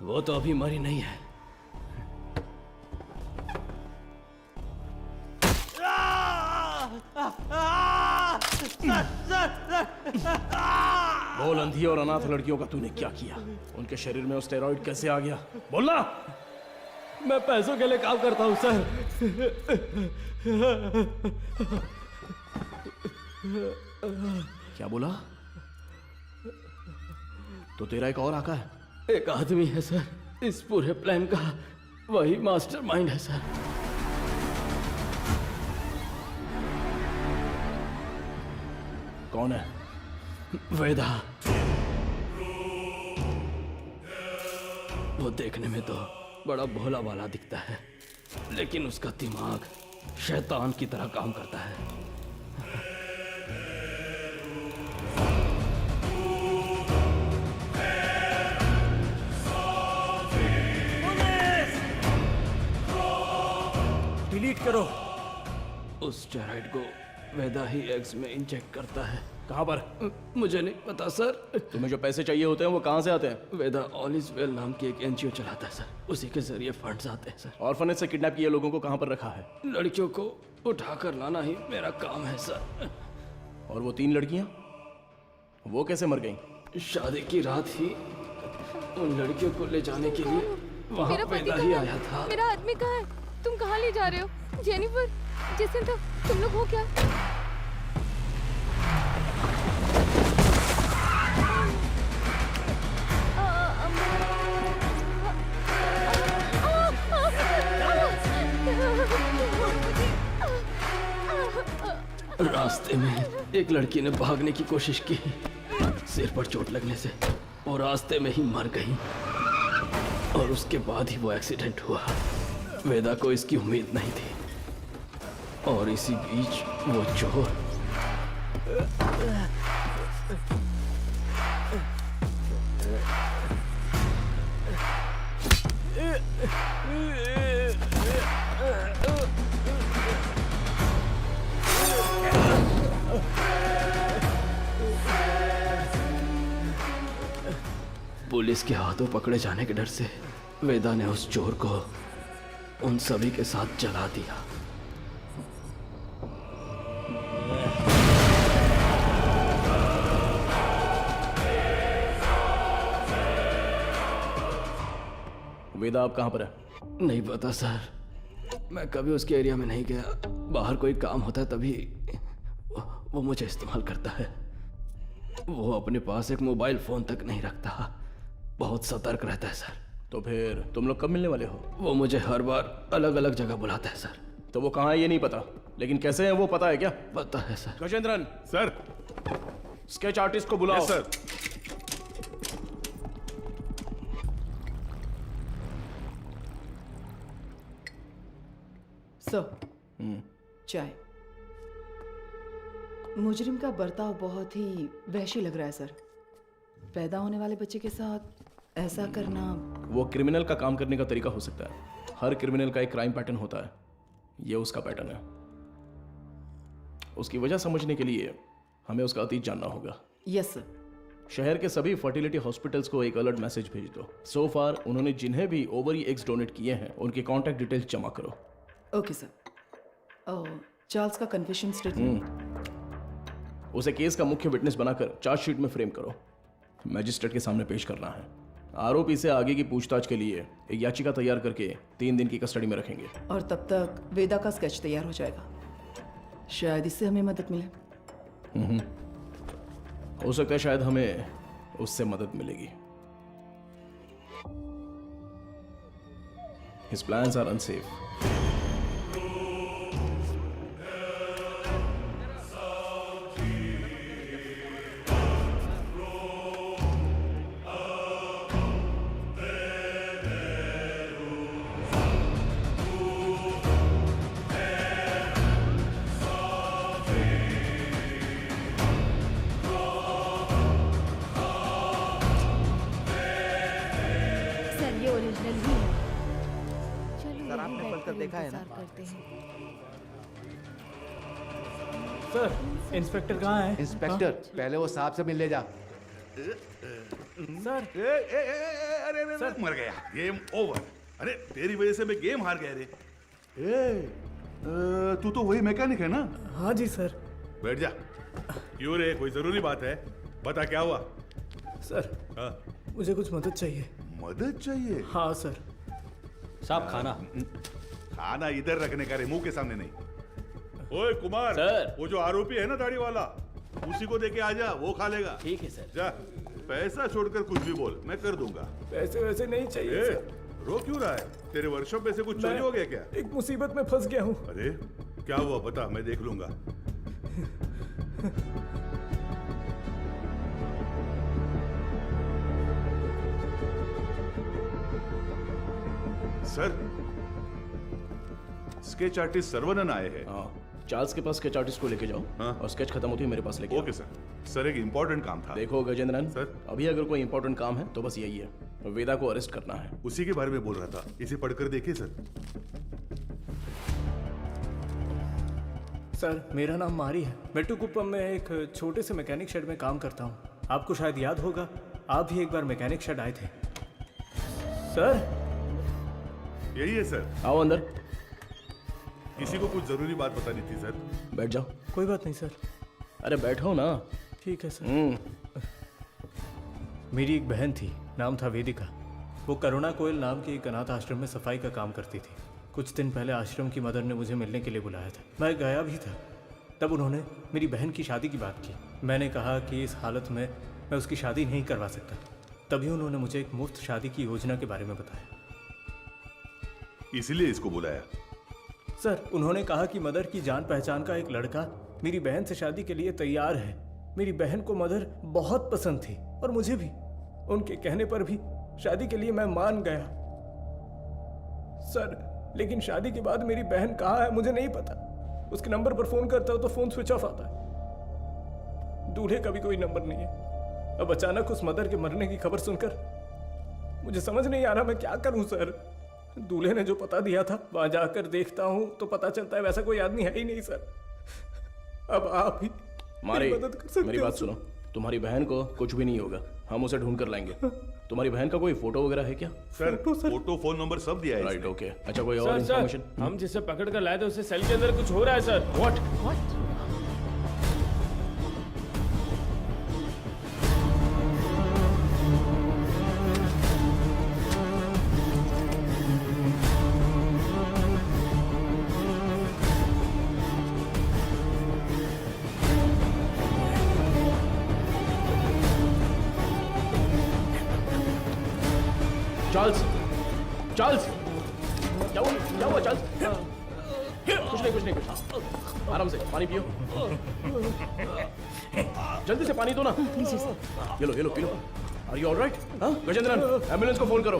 वो तो अभी मरी नहीं है। बोल, अंधी और अनाथ लड़कियों का तूने क्या किया? उनके शरीर में स्टेरॉइड कैसे आ गया? बोलना। मैं पैसों के लिए काम करता हूँ सर। क्या बोला? तो तेरा एक और आका है? एक आदमी है सर, इस पूरे प्लान का वही मास्टरमाइंड है सर। कौन है? वेदा। वो देखने में तो बड़ा भोला भाला दिखता है, लेकिन उसका दिमाग शैतान की तरह काम करता है। डिलीट करो। उस स्टेरॉइड को वेदा ही एग्स में इंजेक्ट करता है। कहाँ पर? मुझे नहीं पता सर। तुम्हें जो पैसे चाहिए होते हैं वो कहाँ से आते हैं? वेदा ऑल इज वेल नाम की एक एनजीओ चलाता है सर, उसी के जरिए फंड्स आते हैं सर। ऑर्फनेज से किडनैप किए लोगों को कहाँ पर रखा है? लड़कियों को उठाकर लाना ही मेरा काम है सर। और वो 3 लड़कियां, वो कैसे मर गईं? शादी की रात ही उन लड़कियों को ले जाने के लिए वहाँ मेरा पति वेदा कहाँ ही है? आया था। मेरा आदमी कहाँ है? तुम कहाँ ले जा रहे हो? जेनिफर, जेसिंथा, तुम लोग हो क्या? रास्ते में एक लड़की ने भागने की कोशिश की, सिर पर चोट लगने से वो रास्ते में ही मर गई और उसके बाद ही वो एक्सीडेंट हुआ। वेदा को इसकी उम्मीद नहीं थी और इसी बीच वो चोर पुलिस के हाथों पकड़े जाने के डर से वेदा ने उस चोर को उन सभी के साथ जला दिया। वेदा आप कहाँ पर है? नहीं पता सर, मैं कभी उसके एरिया में नहीं गया। बाहर कोई काम होता है तभी वो मुझे इस्तेमाल करता है। वो अपने पास एक मोबाइल फोन तक नहीं रखता, बहुत सतर्क रहता है सर। तो फिर तुम लोग कब मिलने वाले हो? वो मुझे हर बार अलग अलग जगह बुलाता है सर। तो वो कहाँ है ये नहीं पता, लेकिन कैसे है वो पता है क्या? पता है sir. Gajendran sir, sketch artist को बुलाओ। Yes sir. सर, चाय। मुजरिम का बर्ताव बहुत ही वहशी लग रहा है सर। पैदा होने वाले बच्चे के साथ ऐसा करना। वो क्रिमिनल का काम करने का तरीका हो सकता है। हर क्रिमिनल का एक क्राइम पैटर्न होता है, ये उसका पैटर्न है। उसकी वजह समझने के लिए हमें उसका अतीत जानना होगा। Yes sir. शहर के सभी फर्टिलिटी हॉस्पिटल्स को एक अलर्ट मैसेज भेज दो। सो फार उन्होंने जिन्हें भी ओवरी एग्स डोनेट किए हैं उनके कॉन्टैक्ट डिटेल्स जमा करो। Okay sir. चार्ल्स का कन्फेशन स्टेटमेंट उसे केस का मुख्य विटनेस बनाकर चार्जशीट में फ्रेम करो। मैजिस्ट्रेट के सामने पेश करना है। आरोपी से आगे की पूछताछ के लिए एक याचिका तैयार करके 3 दिन की कस्टडी में रखेंगे। और तब तक वेदा का स्केच तैयार हो जाएगा। शायद इससे हमें मदद मिले। हो सकता है शायद हमें उससे मदद मिलेगी। His plans are unsafe. Sir ये ओरिजिनल ही है। चलो सर, आपने यहीं पढ़कर बैठकर देखा है ना? इंतजार करते हैं। सर, इंस्पेक्टर कहाँ है? इंस्पेक्टर, पहले वो साहब से मिलने जा। सर, अरे मर गया। Game over. अरे तेरी वजह से मैं गेम हार गया रे। तू तो वही मैकेनिक है ना? हाँ जी सर। बैठ जा। क्यों रे, कोई जरूरी बात है? बता क्या हुआ? सर, हाँ? मुझे कुछ मदद चाहिए। मदद चाहिए? हाँ सर। साहब खाना। खाना इधर रखने का रे, मुंह के सामने नहीं। ओए कुमार, सर। वो जो आरोपी है ना दाढ़ी वाला, उसी को देके आ जा, वो खा लेगा। ठीक है सर। जा, पैसा छोड़कर कुछ भी बोल, मैं कर दूंगा। पैसे वैसे नहीं चाहिए ए, सर। रो क्यों रहा है? तेरे वर्कशॉप में से कुछ चोरी हो गया क्या? एक मुसीबत में फंस गया हूँ। अरे क्या हुआ बता, मैं देख लूंगा। सर, स्केच आर्टिस्ट सर्वनन आए हैं। चार्ल्स के पास स्केच आर्टिस्ट को लेके जाओ। और स्केच खत्म होती है मेरे पास लेके आओ। Okay sir. सर एक इम्पोर्टेंट काम था। देखो गजेंद्रन सर, अभी अगर कोई इंपॉर्टेंट काम है तो बस यही है, वेदा को अरेस्ट करना है। उसी के बारे में बोल रहा था, इसे पढ़कर देखिए सर। सर मेरा नाम मारी है। मेट्टुकुप्पम में एक छोटे से मैकेनिक शेड में काम करता हूँ। आपको शायद याद होगा, आप भी एक बार मैकेनिक शेड आए थे। सर यही है सर। आओ अंदर। किसी को कुछ जरूरी बात बतानी थी सर। बैठ जाओ। कोई बात नहीं सर। अरे बैठो ना। ठीक है सर। मेरी एक बहन थी, नाम था वेदिका। वो करुणा कोयल नाम के एक अनाथ आश्रम में सफाई का काम करती थी। कुछ दिन पहले आश्रम की मदर ने मुझे मिलने के लिए बुलाया था। मैं गया भी था। तब उन्होंने मेरी बहन की शादी की बात की। मैंने कहा कि इस हालत में मैं उसकी शादी नहीं करवा सकता। तभी उन्होंने मुझे एक मुफ्त शादी की योजना के बारे में बताया। इसीलिए इसको बुलाया? सर उन्होंने कहा कि मदर की जान पहचान का एक लड़का मेरी बहन से शादी के लिए तैयार है। मेरी बहन को मदर बहुत पसंद थी और मुझे भी। उनके कहने पर भी शादी के लिए मैं मान गया। सर लेकिन शादी के बाद मेरी बहन कहाँ है मुझे नहीं पता। उसके नंबर पर फोन करता हूँ तो फोन स्विच ऑफ आता है। दूल्हे का भी कोई नंबर नहीं है। अब अचानक उस मदर के मरने की खबर सुनकर मुझे समझ नहीं आ रहा मैं क्या करूं सर। दूल्हे ने जो पता दिया था वहां जाकर देखता हूं तो पता चलता है वैसा कोई आदमी है ही नहीं सर। अब आप ही मारी, मदद कर सकते मेरी हो बात सुनो। तुम्हारी बहन को कुछ भी नहीं होगा, हम उसे ढूंढ कर लाएंगे। तुम्हारी बहन का कोई फोटो वगैरह है क्या? सर फोटो फोन नंबर सब दिया है। Right okay. अच्छा कोई और इन्फॉर्मेशन? हम जिसे पकड़ कर लाए थे उससे सेल के अंदर कुछ हो रहा है सर। व्हाट? चार्ल्स, चार्ल्स, क्या हुआ चार्ल्स? कुछ नहीं। आराम से पानी पियो। जल्दी से पानी दो ना। ये लो पी लो। Are you all right? Gajendran ambulance को फोन करो।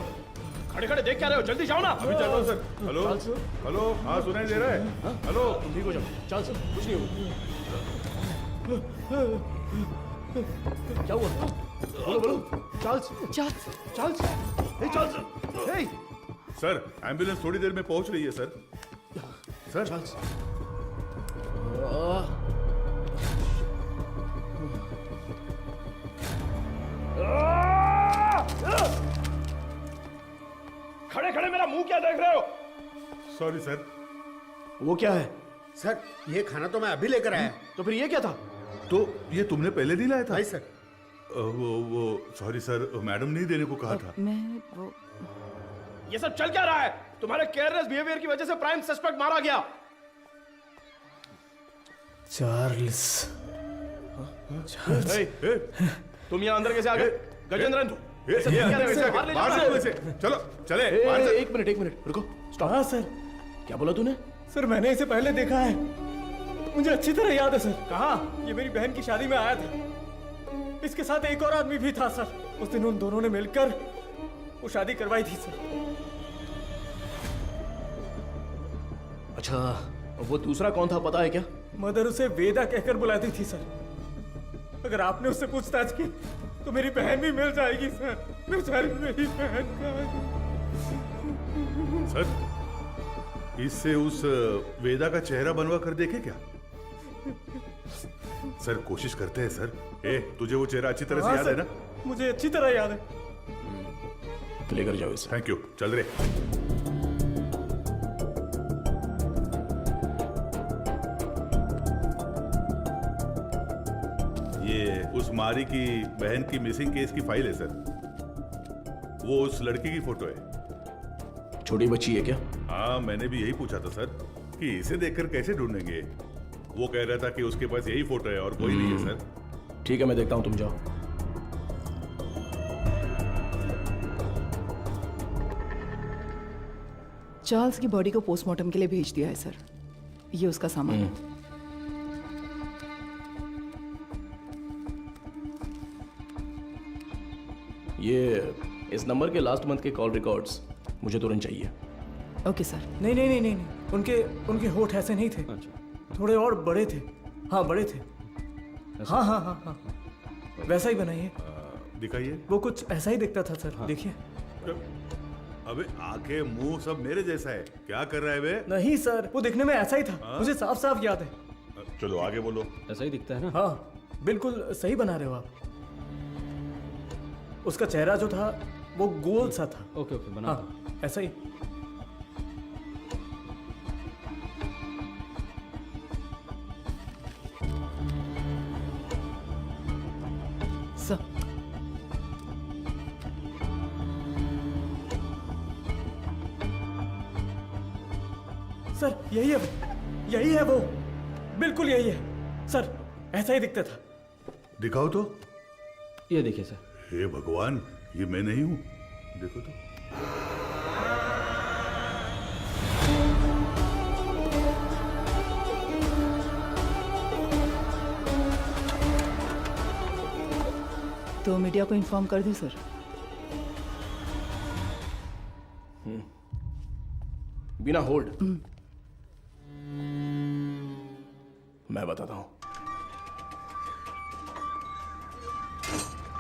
खड़े देख क्या रहे हो? जल्दी जाओ ना। अभी चल रहा हूं सर। हेलो हाँ सुनाई दे रहा है? हेलो ठीक हो जाओ। चार्ल्स कुछ नहीं हुआ। क्या हुआ? बोलो। चार्ल्स। हे सर एम्बुलेंस थोड़ी देर में पहुंच रही है सर। चार्ल्स। खड़े मेरा मुंह क्या देख रहे हो? Sorry sir. वो क्या है? सर ये खाना तो मैं अभी लेकर आया। तो फिर ये क्या था? तो ये तुमने पहले नहीं लाया था? नहीं सर। वो सॉरी सर, मैडम ने देने को कहा था। ये सब चल क्या रहा है? तुम्हारे केयरलेस बिहेवियर की वजह से प्राइम सस्पेक्ट मारा गया। चार्ल्स। तुम यहाँ अंदर कैसे आ गए? गजेंद्रन चलो चले। एक मिनट रुको। स्टॉप। हाँ सर। क्या बोला तूने? सर मैंने इसे पहले देखा है, मुझे अच्छी तरह याद है सर। कहाँ? ये मेरी बहन की शादी में आया था। इसके साथ एक और आदमी भी था सर। उस दिन उन दोनों ने मिलकर वो शादी करवाई थी सर। अच्छा वो दूसरा कौन था पता है क्या? मदर उसे वेदा कहकर बुलाती थी सर। अगर आपने उससे पूछताछ की तो मेरी बहन भी मिल जाएगी सर। बेचारी मेरी बहन का। सर इससे उस वेदा का चेहरा बनवा कर देखे क्या? सर कोशिश करते हैं सर। तुझे वो चेहरा अच्छी तरह से याद है ना? मुझे अच्छी तरह याद है। लेकर जाओ इसे। Thank you. चल रहे। ये उस मारी की बहन की मिसिंग केस की फाइल है सर। वो उस लड़की की फोटो है। छोटी बच्ची है क्या? हाँ मैंने भी यही पूछा था सर कि इसे देखकर कैसे ढूंढेंगे। वो कह रहा था कि उसके पास यही फोटो है और कोई नहीं है सर। ठीक है, मैं देखता हूँ, तुम जाओ। चार्ल्स की बॉडी को पोस्टमार्टम के लिए भेज दिया है सर। ये उसका सामान है। ये इस नंबर के लास्ट मंथ के कॉल रिकॉर्ड्स मुझे तुरंत चाहिए। Okay sir. नहीं नहीं नहीं नहीं नहीं, उनके होठ ऐसे नहीं थे, थोड़े और बड़े थे। हाँ बड़े थे। हाँ हाँ हाँ हाँ, वैसा ही बनाइए। दिखाइए। वो कुछ ऐसा ही दिखता था सर। देखिए। अबे आंखें मुंह सब मेरे जैसा है, क्या कर रहा है बे? नहीं सर, वो दिखने में ऐसा ही था। मुझे साफ साफ याद है। चलो आगे बोलो। ऐसा ही दिखता है ना? हाँ बिल्कुल सही बना रहे हो आप। उसका चेहरा जो था वो गोल सा था। ओके ओके, बना। हाँ ऐसा ही। सर यही है वो, यही है वो, बिल्कुल यही है सर, ऐसा ही दिखता था। दिखाओ तो। ये देखिए सर। हे भगवान, ये मैं नहीं हूं, देखो तो। तो मीडिया को इन्फॉर्म कर दूं सर? बिना होल्ड मैं बताता हूं।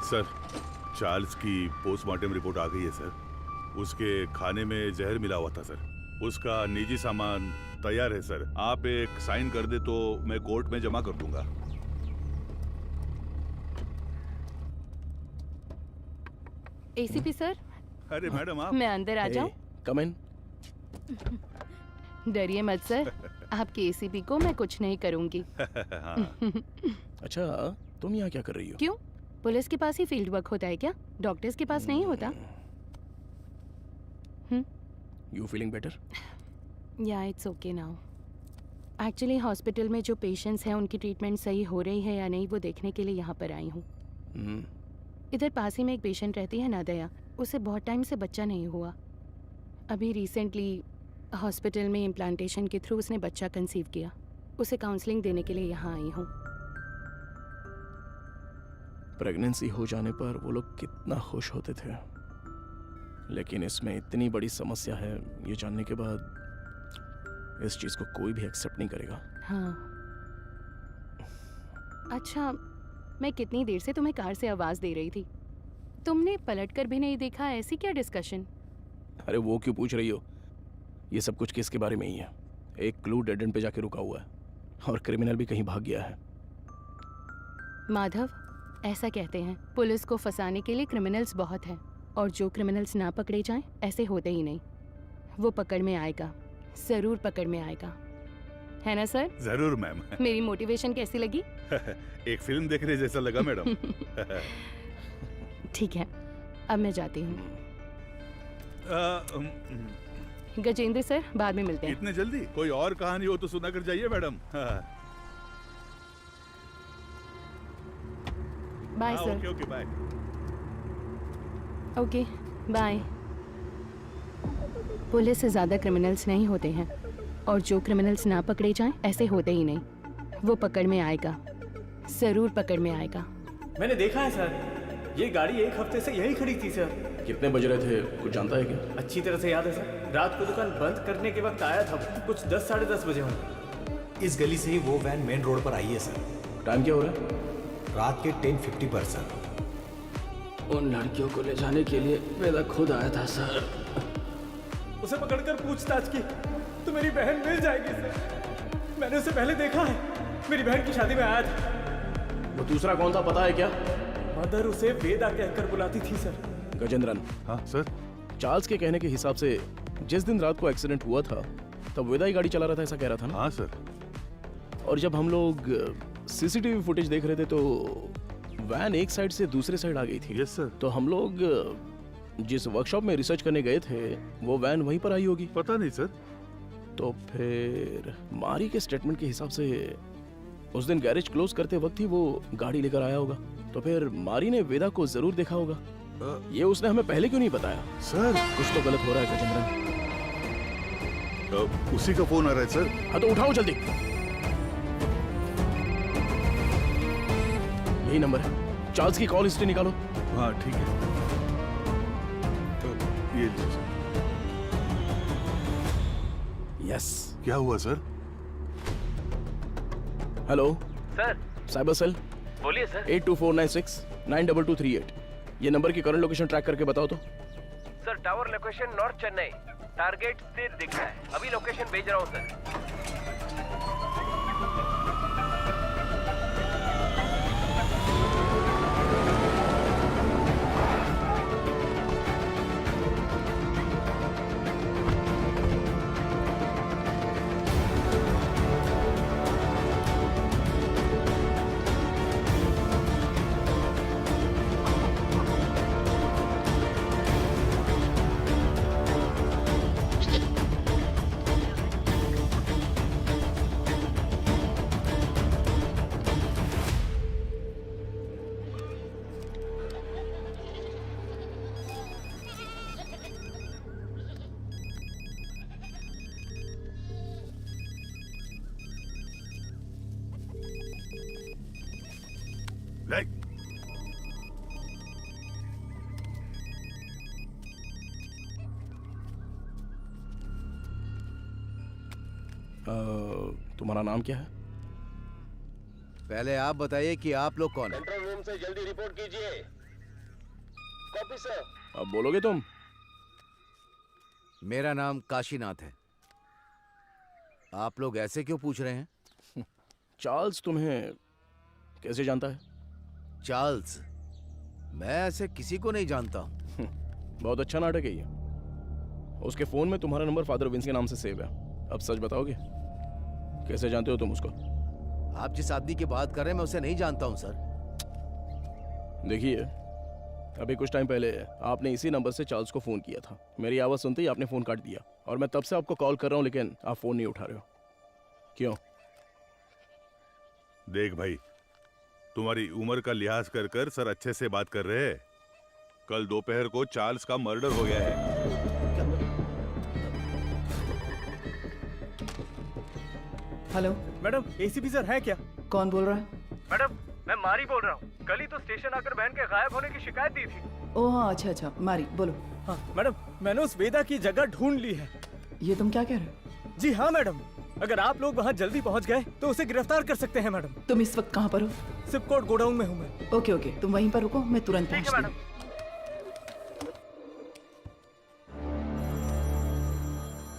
सर, चार्ल्स की पोस्टमार्टम रिपोर्ट आ गई है सर। उसके खाने में जहर मिला हुआ था सर। उसका निजी सामान तैयार है सर। आप एक साइन कर दे तो मैं कोर्ट में जमा कर दूंगा। ACP sir. अरे मैडम आप। मैं अंदर आ जाऊं? कम इन। डरिए मत सर, आपके एसीपी को मैं कुछ नहीं करूंगी। अच्छा, तुम यहाँ क्या कर रही हो? क्यों? पुलिस के पास ही फील्ड वर्क होता है क्या? डॉक्टर्स के पास नहीं होता? You feeling better? या it's okay now. Actually hospital में जो पेशेंट्स हैं उनकी ट्रीटमेंट सही हो रही है या नहीं वो देखने के लिए यहाँ पर आई हूँ। इधर पास ही में एक पेशेंट रहती है नादया, उसे बहुत टाइम से बच्चा नहीं हुआ। अभी रिसेंटली हॉस्पिटल में इम्प्लांटेशन के थ्रू उसने बच्चा कंसीव किया। उसे काउंसलिंग देने के लिए यहाँ आई हूँ। प्रेगनेंसी हो जाने पर वो लोग कितना खुश होते थे, लेकिन इसमें इतनी बड़ी समस्या है ये जानने के बाद इस चीज को कोई भी एक्सेप्ट नहीं करेगा। हाँ। अच्छा, मैं कितनी देर से तुम्हें कार से आवाज दे रही थी, तुमने पलटकर भी नहीं देखा? ऐसी क्या डिस्कशन? अरे वो क्यों पूछ रही हो? ये सब कुछ केस के बारे में ही है। एक क्लू डेड एंड पे जाके रुका हुआ है और क्रिमिनल भी कहीं भाग गया है। माधव, ऐसा कहते हैं पुलिस को फंसाने के लिए क्रिमिनल्स बहुत हैं, और जो क्रिमिनल्स ना पकड़े जाएं ऐसे होते ही नहीं। वो पकड़ में आएगा, जरूर पकड़ में आएगा, है ना सर? जरूर मैम। मेरी मोटिवेशन कैसी लगी? एक फिल्म देखने जैसा लगा मैडम। ठीक है, अब मैं जाती हूँ। गजेंद्र सर, बाद में मिलते हैं। इतने जल्दी? कोई और कहानी हो तो सुना कर जाइए madam. Bye sir. Okay okay bye. Okay bye. Police से ज्यादा क्रिमिनल्स नहीं होते हैं, और जो क्रिमिनल्स ना पकड़े जाएं ऐसे होते ही नहीं। वो पकड़ में आएगा, जरूर पकड़ में आएगा। मैंने देखा है सर, ये गाड़ी एक हफ्ते से यही खड़ी थी सर। कितने बज रहे थे कुछ जानता है क्या? अच्छी तरह से याद है सर, रात को दुकान बंद करने के वक्त आया था, कुछ 10 साढ़े 10 बजे होंगे। इस गली से ही वो वैन मेन रोड पर आई है सर। टाइम क्या हो रहा है? रात के 10:50 पर सर। उन लड़कियों को ले जाने के लिए वेदा खुद आया था सर। उसे पकड़कर पूछताछ की तो मेरी बहन मिल जाएगी सर। मैंने उसे पहले देखा है, मेरी बहन की शादी में आया था। वो दूसरा कौन था पता है क्या? मदर उसे वेदा कहकर बुलाती थी सर। गजेंद्रन। हाँ सर। चार्ल्स के कहने के हिसाब से जिस दिन रात को एक्सीडेंट हुआ था तब वेदा ही गाड़ी चला रहा था, ऐसा कह रहा था ना? हाँ सर। और जब हम लोग सीसीटीवी फुटेज देख रहे थे तो वैन एक साइड से दूसरे साइड आ गई थी। Yes sir. तो हम लोग जिस वर्कशॉप में रिसर्च करने गए थे वो वैन वहीं पर आई होगी। पता नहीं सर। तो फिर मारी के स्टेटमेंट के हिसाब से उस दिन गैरेज क्लोज करते वक्त ही वो गाड़ी लेकर आया होगा। तो फिर मारी ने वेदा को जरूर देखा होगा। ये उसने हमें पहले क्यों नहीं बताया? सर कुछ तो गलत हो रहा है गजेंद्रन। उसी का फोन आ रहा है सर। हाँ तो उठाओ जल्दी। यही नंबर है। चार्ल्स की कॉल हिस्ट्री निकालो। हाँ ठीक है। ये लीजिए सर। यस। क्या हुआ sir? Hello sir. Cyber cell. बोलिए सर। 8249692238। ये नंबर की करंट लोकेशन ट्रैक करके बताओ तो। Sir tower location north Chennai, target स्थिर दिख रहा है। अभी लोकेशन भेज रहा हूँ सर। तुम्हारा नाम क्या है? पहले आप बताइए कि आप लोग कौन हैं? कंट्रोल रूम से जल्दी रिपोर्ट कीजिए। Copy sir. अब बोलोगे तुम? मेरा नाम काशीनाथ है। आप लोग ऐसे क्यों पूछ रहे हैं? चार्ल्स तुम्हें कैसे जानता है? चार्ल्स? मैं ऐसे किसी को नहीं जानता हूँ। बहुत अच्छा नाटक है ये। उसके फोन में तुम्हारा नंबर फादर विंस के नाम से सेव है। अब सच बताओगे? कैसे जानते हो तुम उसको? आप जिस आदमी की बात कर रहे हैं मैं उसे नहीं जानता हूँ सर। देखिए, अभी कुछ टाइम पहले आपने इसी नंबर से चार्ल्स को फोन किया था। मेरी आवाज सुनते ही आपने फोन काट दिया और मैं तब से आपको कॉल कर रहा हूँ, लेकिन आप फोन नहीं उठा रहे हो। क्यों? देख भाई, तुम्हारी उम्र का लिहाज कर कर सर अच्छे से बात कर रहे हैं। कल दोपहर को चार्ल्स का मर्डर हो गया है। हेलो मैडम, एसीपी सर है क्या? कौन बोल रहा है? मैडम मैं मारी बोल रहा हूँ। कल ही तो स्टेशन आकर बहन के गायब होने की शिकायत दी थी। ओह हाँ, अच्छा अच्छा, मारी बोलो। हाँ मैडम, मैंने उस वेदा की जगह ढूंढ ली है। ये तुम क्या कह रहे हो? जी हाँ मैडम, अगर आप लोग वहाँ जल्दी पहुँच गए तो उसे गिरफ्तार कर सकते हैं मैडम। तुम इस वक्त कहाँ पर हो? सिपकोट गोडाउन में हूँ मैं। ओके ओके, तुम वहीं पर रुको, मैं तुरंत पहुँचती हूँ।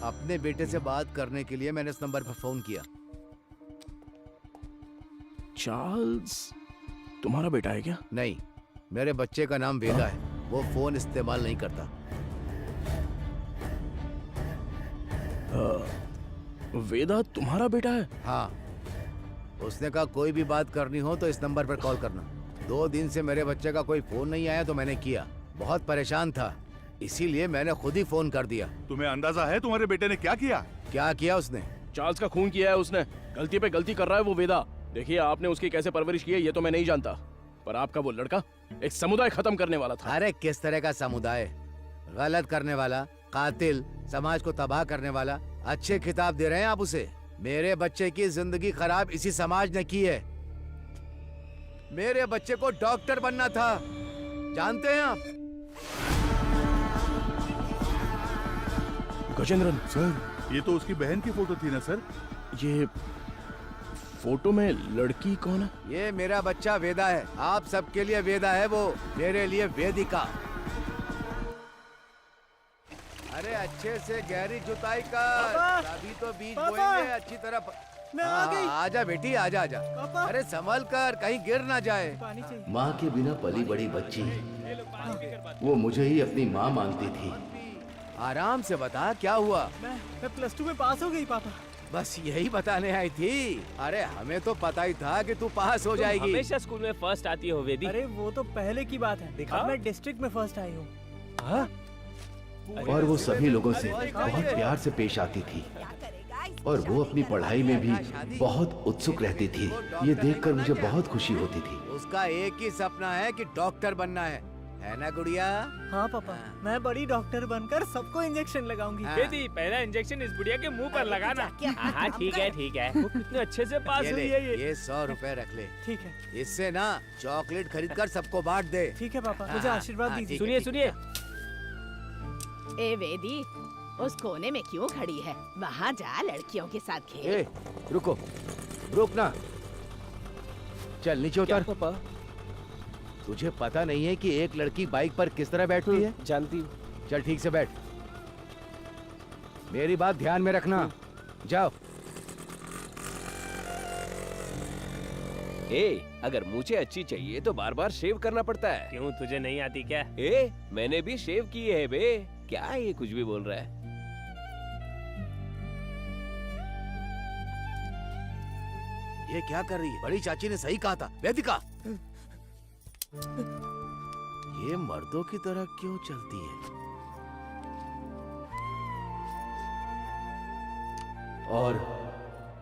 अपने बेटे से बात करने के लिए मैंने इस नंबर पर फोन किया। चार्ल्स तुम्हारा बेटा है क्या? नहीं, मेरे बच्चे का नाम वेदा है। वो फोन इस्तेमाल नहीं करता। वेदा तुम्हारा बेटा है? हाँ, उसने कहा कोई भी बात करनी हो तो इस नंबर पर कॉल करना। 2 दिन से मेरे बच्चे का कोई फोन नहीं आया तो मैंने किया। बहुत परेशान था, इसीलिए मैंने खुद ही फोन कर दिया। तुम्हें अंदाजा है तुम्हारे बेटे ने क्या किया? क्या किया उसने? चार्ल्स का खून किया है उसने। गलती पे गलती कर रहा है वो वेदा। देखिए, आपने उसकी कैसे परवरिश की है ये तो मैं नहीं जानता, पर आपका वो लड़का एक समुदाय खत्म करने वाला था। अरे किस तरह का समुदाय? गलत करने वाला, कातिल, समाज को तबाह करने वाला। अच्छे खिताब दे रहे हैं आप उसे। मेरे बच्चे की जिंदगी खराब इसी समाज ने की है। मेरे बच्चे को डॉक्टर बनना था, जानते हैं आप? गजेंद्रन सर, ये तो उसकी बहन की फोटो थी ना सर? ये फोटो में लड़की कौन है? ये मेरा बच्चा वेदा है। आप सबके लिए वेदा है वो, मेरे लिए वेदिका। अरे अच्छे से गहरी जुताई कर, अभी तो बीज बोएंगे अच्छी तरह। मैं आ गई। आजा बेटी, आजा आजा। अरे संभल कर, कहीं गिर ना जाए। माँ के बिना पली बड़ी बच्ची, वो मुझे ही अपनी माँ मानती थी। आराम से बता, क्या हुआ? मैं प्लस 2 में पास हो गई पापा। बस यही बताने आई थी। अरे हमें तो पता ही था कि तू पास हो जाएगी। हमेशा स्कूल में फर्स्ट आती हो वेदी। अरे वो तो पहले की बात है। अब मैं डिस्ट्रिक्ट में फर्स्ट आई हूँ। और वो सभी लोगों से बहुत प्यार से पेश आती थी। और वो अपनी पढ़ाई में भी बहुत उत्सुक रहती थी। ये देखकर मुझे बहुत खुशी होती थी। उसका एक ही सपना है कि डॉक्टर बनना है ना गुड़िया? हाँ पापा, मैं बड़ी डॉक्टर बनकर सबको इंजेक्शन लगाऊंगी। बेटी, पहला इंजेक्शन इस बुढ़िया के मुंह पर लगाना। हाँ, ठीक है ठीक है। वो कितने अच्छे से पास हुई है ये। ये 100 रुपए रख ले। ठीक है। इससे ना चॉकलेट खरीद कर सबको बांट दे। ठीक है पापा, मुझे आशीर्वाद दीजिए। सुनिए सुनिए। ए वेदी, उस कोने में क्यों खड़ी है? वहाँ जा, लड़कियों के साथ खेल। रुको, रुक ना। चल नीचे उतर। पापा, तुझे पता नहीं है कि एक लड़की बाइक पर किस तरह बैठती है? जानती हूँ। चल ठीक से बैठ। मेरी बात ध्यान में रखना। जाओ। अगर मुझे अच्छी चाहिए तो बार बार शेव करना पड़ता है। क्यों, तुझे नहीं आती क्या? मैंने भी शेव की है बे। क्या ये कुछ भी बोल रहा है? ये क्या कर रही है? बड़ी चाची ने सही कहा था, वेदिका। ये मर्दों की तरह क्यों चलती है? और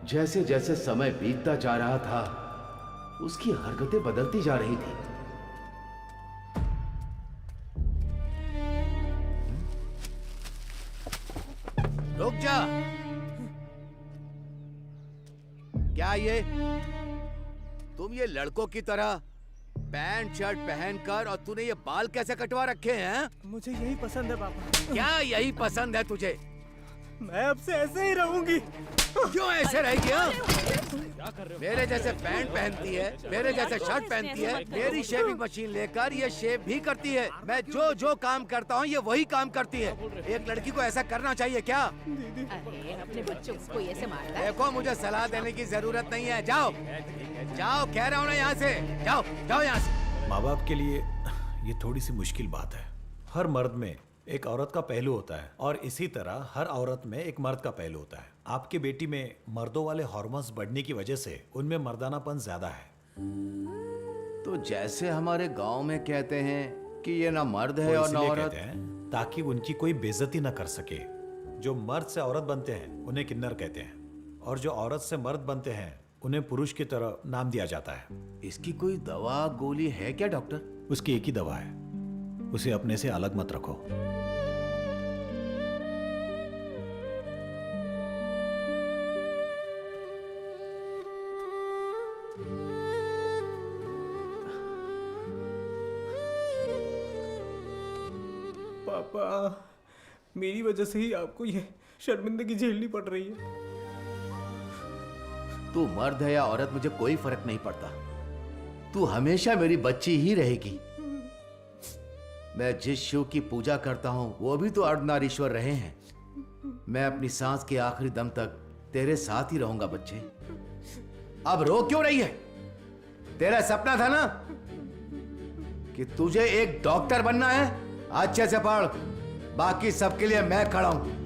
जैसे जैसे समय बीतता जा रहा था, उसकी हरकतें बदलती जा रही थी। रुक जा। क्या ये तुम ये लड़कों की तरह पैंट शर्ट पहनकर, और तूने ये बाल कैसे कटवा रखे हैं? मुझे यही पसंद है पापा। क्या यही पसंद है तुझे? मैं अब से ऐसे ही रहूंगी। क्यों ऐसे रहेगी? मेरे जैसे पैंट पहनती है, मेरे जैसे शर्ट पहनती है, मेरी शेविंग मशीन लेकर ये शेव भी करती है। मैं जो जो काम करता हूँ ये वही काम करती है। एक लड़की को ऐसा करना चाहिए क्या? अरे अपने बच्चों को ऐसे मारता है? देखो, मुझे सलाह देने की जरूरत नहीं है। जाओ जाओ, कह रहा हूँ ना, यहाँ से जाओ, जाओ यहाँ से। माँ बाप के लिए ये थोड़ी सी मुश्किल बात है। हर मर्द में एक औरत का पहलू होता है और इसी तरह हर औरत में एक मर्द का पहलू होता है। आपकी बेटी में मर्दों वाले हार्मोन्स बढ़ने की वजह से उनमें मर्दानापन ज्यादा है। तो जैसे हमारे गांव में कहते हैं कि ये ना मर्द है वो और ना इसलिए औरत। कहते हैं ताकि उनकी कोई बेइज्जती न कर सके। जो मर्द से औरत बनते हैं उन्हें किन्नर कहते हैं, और जो औरत से मर्द बनते हैं उन्हें पुरुष की तरह नाम दिया जाता है। इसकी कोई दवा गोली है क्या डॉक्टर? उसकी एक ही दवा है, उसे अपने से अलग मत रखो। पापा, मेरी वजह से ही आपको ये शर्मिंदगी झेलनी पड़ रही है। तू मर्द है या औरत, मुझे कोई फर्क नहीं पड़ता। तू हमेशा मेरी बच्ची ही रहेगी। मैं जिस शिव की पूजा करता हूं वो भी तो अर्धनारीश्वर रहे हैं। मैं अपनी सांस के आखिरी दम तक तेरे साथ ही रहूंगा बच्चे। अब रो क्यों रही है? तेरा सपना था ना कि तुझे एक डॉक्टर बनना है। अच्छे से पढ़, बाकी सबके लिए मैं खड़ा हूं।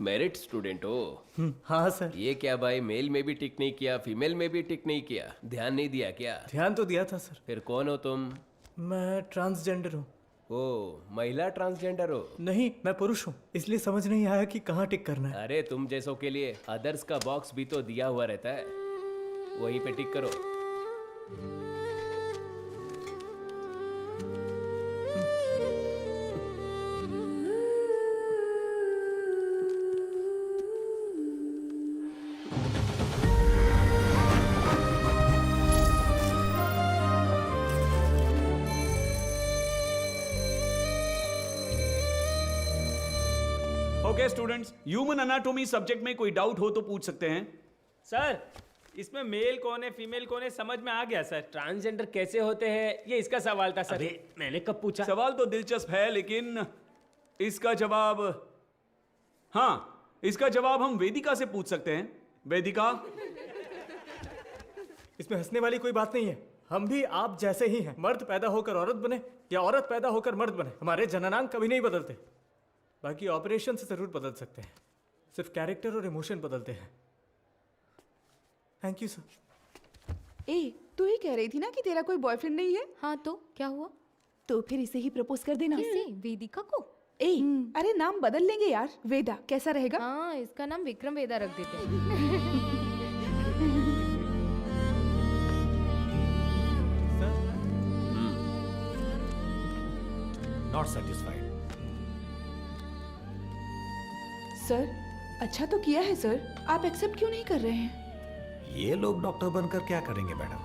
मेरिट स्टूडेंट हो? हाँ सर। ये क्या भाई, मेल में भी टिक नहीं किया, फीमेल में भी टिक नहीं किया, ध्यान नहीं दिया क्या? ध्यान तो दिया था सर। फिर कौन हो तुम? मैं ट्रांसजेंडर हूँ। ओ, महिला ट्रांसजेंडर हो? नहीं, मैं पुरुष हूँ, इसलिए समझ नहीं आया कि कहाँ टिक करना है। अरे तुम जैसों के लिए अदर्स का बॉक्स भी तो दिया हुआ रहता है, वहीं पे टिक करो। Okay students, human anatomy subject में कोई डाउट हो तो पूछ सकते हैं। सर, इसमें मेल कौन है फीमेल कौन है समझ में आ गया सर। ट्रांसजेंडर कैसे होते हैं ये इसका सवाल था सर। मैंने कब पूछा? सवाल तो दिलचस्प है, लेकिन इसका जवाब, हाँ, इसका जवाब हम वेदिका से पूछ सकते हैं। वेदिका, इसमें हंसने वाली कोई बात नहीं है। हम भी आप जैसे ही हैं। मर्द पैदा होकर औरत बने या औरत पैदा होकर मर्द बने, हमारे जननांग कभी नहीं बदलते। बाकी ऑपरेशन से जरूर बदल सकते हैं, सिर्फ कैरेक्टर और इमोशन बदलते हैं। Thank you sir. ए, तू ही कह रही थी ना कि तेरा कोई बॉयफ्रेंड नहीं है? हाँ तो क्या हुआ? तो फिर इसे ही प्रपोज कर देना। किसे? वेदिका को? ए, अरे नाम बदल लेंगे यार। वेदा कैसा रहेगा? हाँ, इसका नाम विक्रम वेदा रख देते हैं। Not satisfied. सर, अच्छा तो किया है सर। आप एक्सेप्ट क्यों नहीं कर रहे हैं? ये लोग डॉक्टर बनकर क्या करेंगे मैडम?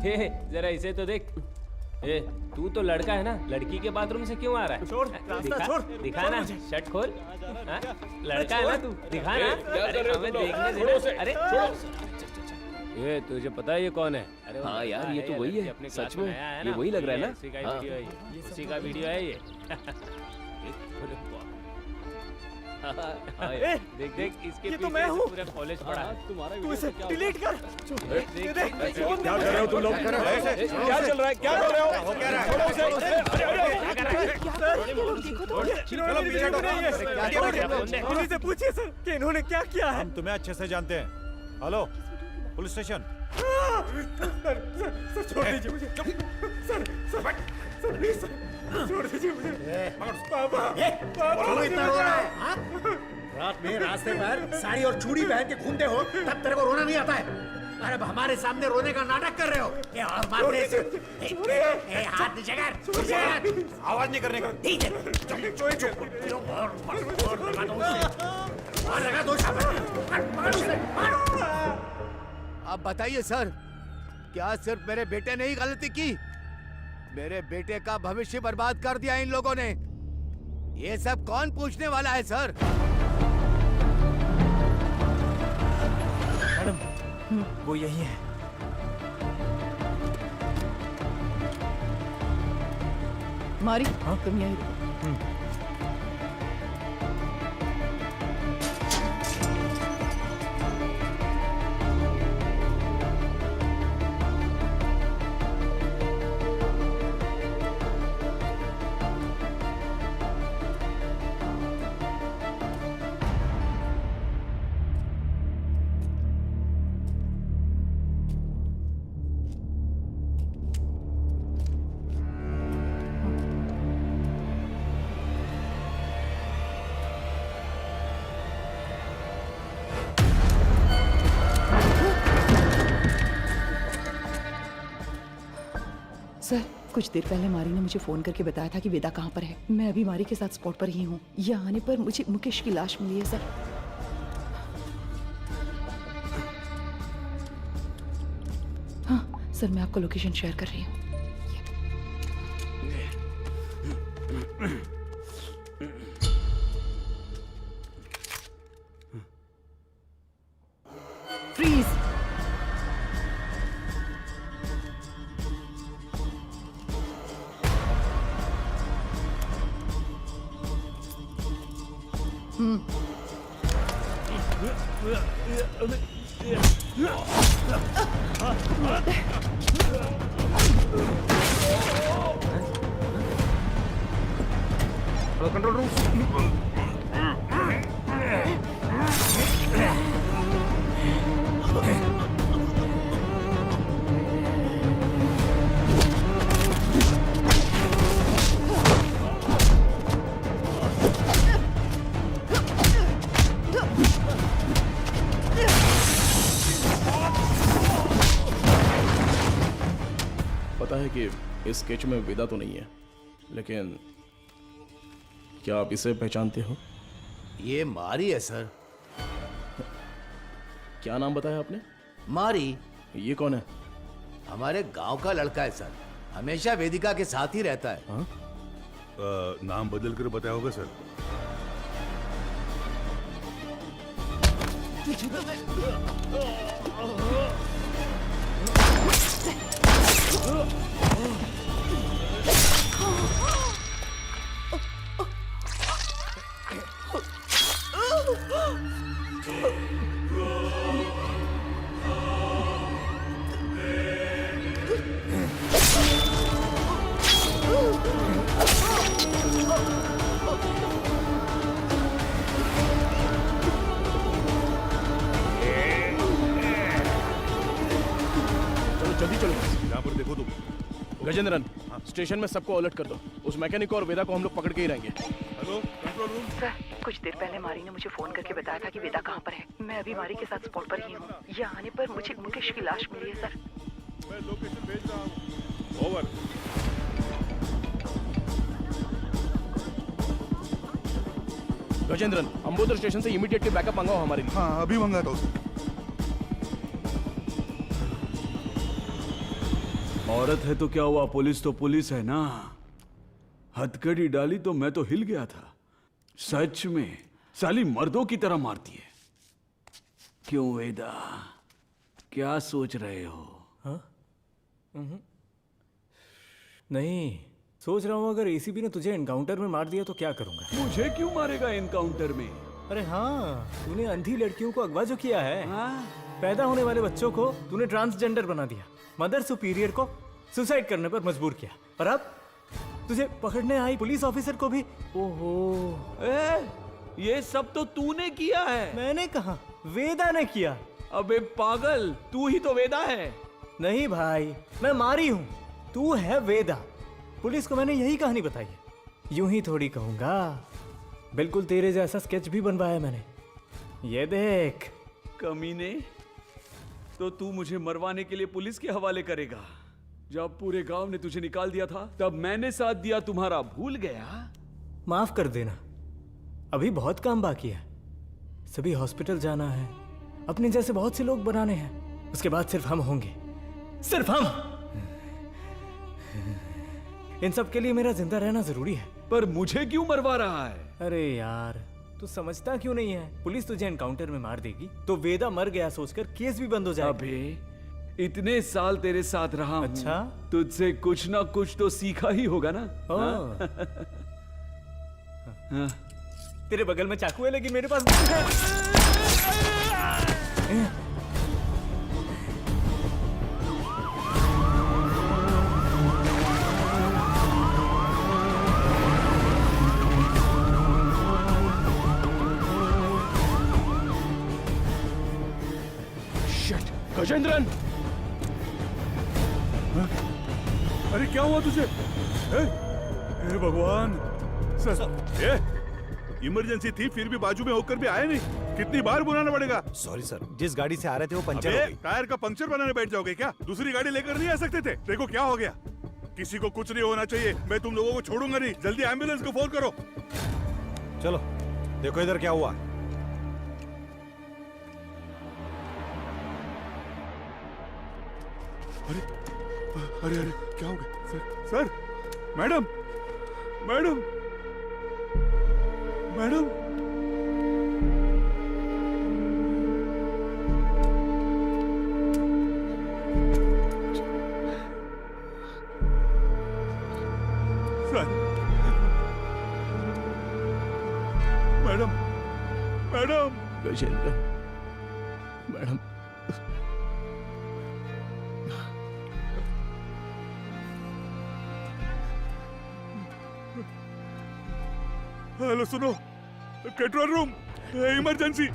हे जरा इसे तो देख। ए, तू तो लड़का है ना, लड़की के बाथरूम से क्यों आ रहा है? छोड़, रास्ता दिखा, छोड़। दिखा ना, शर्ट खोल। हाँ? लड़का है ना तू, दिखा ना। क्या कर अरे रहे हो हमें तुम लोग? देखने छोड़ो देना। उसे, अरे छोड़ो। ये तुझे पता है ये कौन है? अरे हाँ यार, ये तो वही है। अपने सच क्लास में, आया है ये ना, वही लग रहा है ना? उसी का हाँ। वीडियो है ये, उसी का वीडियो है ये। ए, देख देख इसके ये तो पीछे मैं से हूँ। पूरा कॉलेज पड़ा है। तुम्हारा तू इसे डिलीट कर। देख, देख, देख, क्या कर रहे हो तुम लोग? क्या चल रहा है? क्या कर रहे हो? छोड़ो उसे। चलो पीछे हटो। पुलिस से पूछिए सर कि इन्होंने क्या किया है। हम तुम्हें अच्छे से जानते हैं। Hello, police station. सर छोड़ दीजिए मुझे। सर प्लीज सर छोड़ दीजिए मुझे। पापा क्यों इतना रो रहा है? हाँ? रात में रास्ते पर साड़ी और चूड़ी पहन के घूमते हो, तब तेरे को रोना नहीं आता है? अरे अब हमारे सामने रोने का नाटक कर रहे हो? ये और मारने से हाथ नीचे कर, आवाज नहीं करने का। ठीक है, और लगा दो अब बताइए सर, क्या सिर्फ मेरे बेटे ने ही गलती की? मेरे बेटे का भविष्य बर्बाद कर दिया इन लोगों ने। ये सब कौन पूछने वाला है सर? मैडम, वो यही है। मारी, तुम यहीं रुको। सर, कुछ देर पहले मारी ने मुझे फोन करके बताया था कि वेदा कहाँ पर है। मैं अभी मारी के साथ स्पॉट पर ही हूँ। यहाँ आने पर मुझे मुकेश की लाश मिली है सर। हाँ सर, मैं आपको लोकेशन शेयर कर रही हूँ। फ्रीज। Control room. पता है कि इस स्केच में वेदा तो नहीं है, लेकिन क्या आप इसे पहचानते हो? ये मारी है सर। क्या नाम बताया आपने? मारी। ये कौन है? हमारे गांव का लड़का है सर, हमेशा वेदिका के साथ ही रहता है। हाँ? नाम बदल कर बताया होगा सर। गजेंद्रन, स्टेशन में सबको अलर्ट कर दो। उस मैकेनिक और वेदा को हम लोग पकड़ के ही रहेंगे। Hello control room. सर, कुछ देर पहले मारी ने मुझे फोन करके बताया था कि वेदा कहाँ पर है। मैं अभी मारी के साथ स्पॉट पर ही हूँ। यहाँ आने पर मुझे मुकेश की लाश मिली है सर। मैं लोकेशन भेज रहा हूँ। ओवर। गजेंद्रन, अंबोदर स्टेशन से इमीडिएटली बैकअप मंगाओ हमारे लिए। हाँ, अभी मंगाता हूँ। औरत है तो क्या हुआ, पुलिस तो पुलिस है ना। हथकड़ी डाली तो मैं तो हिल गया था। सच में साली मर्दों की तरह मारती है। क्यों वेदा, क्या सोच रहे हो? हाँ? नहीं, सोच रहा हूँ अगर एसीपी ने तुझे एनकाउंटर में मार दिया तो क्या करूंगा। मुझे क्यों मारेगा एनकाउंटर में? अरे हाँ, तूने अंधी लड़कियों को अगवा जो किया है। पैदा होने वाले बच्चों को तूने ट्रांसजेंडर बना दिया। मदर सुपीरियर को सुसाइड करने पर मजबूर किया। और अब तुझे पकड़ने आई पुलिस ऑफिसर को भी। ओहो, ये सब तो तूने किया है। मैंने कहा, वेदा ने किया। अबे पागल, तू ही तो वेदा है। नहीं भाई, मैं मारी हूँ, तू है वेदा। पुलिस को मैंने यही कहानी बताई है। यूं ही थोड़ी कहूंगा, बिल्कुल तेरे जैसा स्केच भी बनवाया मैंने। ये देख। कमीने, तो तू मुझे मरवाने के लिए पुलिस के हवाले करेगा? जब पूरे गांव ने तुझे निकाल दिया था तब मैंने साथ दिया तुम्हारा, भूल गया? माफ कर देना, अभी बहुत काम बाकी है। सभी हॉस्पिटल जाना है, अपने जैसे बहुत से लोग बनाने हैं। उसके बाद सिर्फ हम होंगे, सिर्फ हम। इन सब के लिए मेरा जिंदा रहना जरूरी है। पर मुझे क्यों मरवा रहा है? अरे यार, तू समझता क्यों नहीं है? पुलिस तुझे एनकाउंटर में मार देगी तो वेदा मर गया सोचकर केस भी बंद हो जाएगा। अबे इतने साल तेरे साथ रहा हूं, अच्छा, तुझसे कुछ ना कुछ तो सीखा ही होगा ना। हाँ? तेरे बगल में चाकू है लेकिन मेरे पास गजेंद्रन, अरे क्या हुआ तुझे? हे भगवान सर, इमरजेंसी थी फिर भी बाजू में होकर भी आए नहीं। कितनी बार बुलाना पड़ेगा? सॉरी सर, जिस गाड़ी से आ रहे थे वो पंचर हो गई। टायर का पंक्चर बनाने बैठ जाओगे क्या? दूसरी गाड़ी लेकर नहीं आ सकते थे? देखो क्या हो गया। किसी को कुछ नहीं होना चाहिए, मैं तुम लोगों को छोड़ूंगा नहीं। जल्दी एम्बुलेंस को फोन करो। चलो देखो इधर क्या हुआ। अरे अरे अरे क्या हो गया? Sir, madam, madam, madam, sir, madam, madam, Gajendra, madam, hello सुनो, कंट्रोल रूम, इमरजेंसी।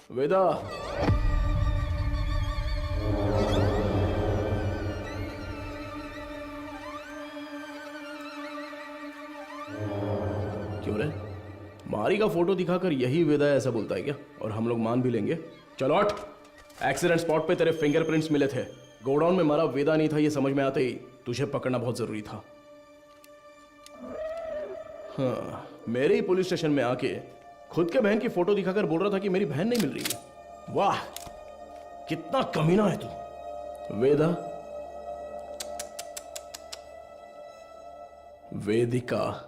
वेदा, क्यों रे? मारी का फोटो दिखाकर यही वेदा ऐसा बोलता है क्या? और हम लोग मान भी लेंगे? चलो हट। एक्सीडेंट स्पॉट पे तेरे फिंगरप्रिंट्स मिले थे। गोडाउन में मारा वेदा नहीं था, ये समझ में आते ही तुझे पकड़ना बहुत जरूरी था। हाँ, मेरे ही पुलिस स्टेशन में आके खुद के बहन की फोटो दिखाकर बोल रहा था कि मेरी बहन नहीं मिल रही है। वाह, कितना कमीना है तू। वेदा, वेदिका,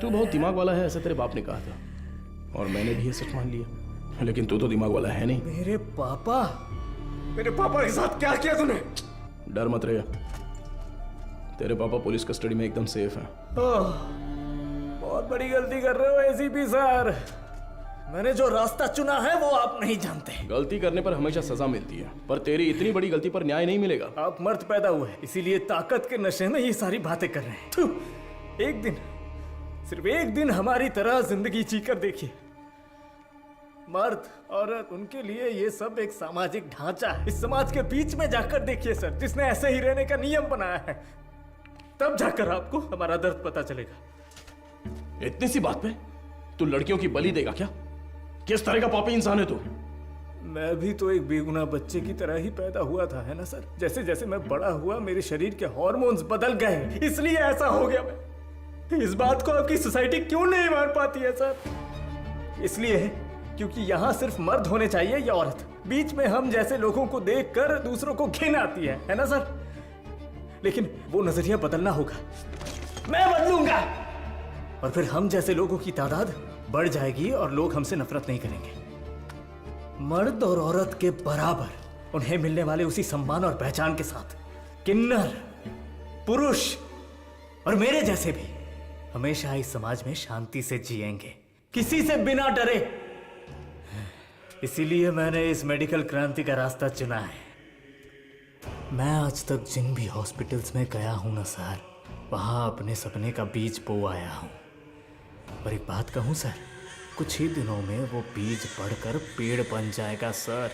तू बहुत दिमाग वाला है ऐसा तेरे बाप ने कहा था और मैंने भी ये सच मान लिया, लेकिन तू तो दिमाग वाला है नहीं। मेरे पापा के साथ क्या किया तूने? डर मत रहे, तेरे पापा पुलिस कस्टडी में एकदम सेफ हैं। बहुत बड़ी गलती कर रहे हो एसीपी सर। मैंने जो रास्ता चुना है वो आप नहीं जानते। गलती करने पर हमेशा सजा मिलती है, पर तेरी इतनी बड़ी गलती पर न्याय नहीं मिलेगा। आप मर्द पैदा हुए इसीलिए ताकत के नशे में ये सारी बातें कर रहे हैं। थू, एक दिन, सिर्फ एक दिन हमारी तरह जिंदगी जीकर देखिए। मर्द औरत उनके लिए ये सब एक सामाजिक ढांचा है। इस समाज के बीच में जाकर देखिए सर, जिसने ऐसे ही रहने का नियम बनाया है, तब जाकर आपको हमारा दर्द पता चलेगा। इतनी सी बात पे तू लड़कियों की बलि देगा क्या? किस तरह का पापी इंसान है तू? मैं भी तो एक बेगुनाह बच्चे की तरह ही पैदा हुआ था, है ना सर? जैसे जैसे मैं बड़ा हुआ मेरे शरीर के हार्मोन्स बदल गए, इसलिए ऐसा हो गया। मैं इस बात को आपकी सोसाइटी क्यों नहीं मान पाती है सर? इसलिए क्योंकि यहाँ सिर्फ मर्द होने चाहिए या औरत। बीच में हम जैसे लोगों को देखकर दूसरों को घिन आती है ना सर? लेकिन वो नजरिया बदलना होगा, मैं बदलूंगा, और फिर हम जैसे लोगों की तादाद बढ़ जाएगी और लोग हमसे नफरत नहीं करेंगे। मर्द और औरत के बराबर उन्हें मिलने वाले उसी सम्मान और पहचान के साथ किन्नर, पुरुष और मेरे जैसे भी हमेशा इस समाज में शांति से जिएंगे, किसी से बिना डरे। इसीलिए मैंने इस मेडिकल क्रांति का रास्ता चुना है। मैं आज तक जिन भी हॉस्पिटल्स में गया हूं ना सर, वहां अपने सपने का बीज बो आया हूं। और एक बात कहूं सर, कुछ ही दिनों में वो बीज बढ़कर पेड़ बन जाएगा सर।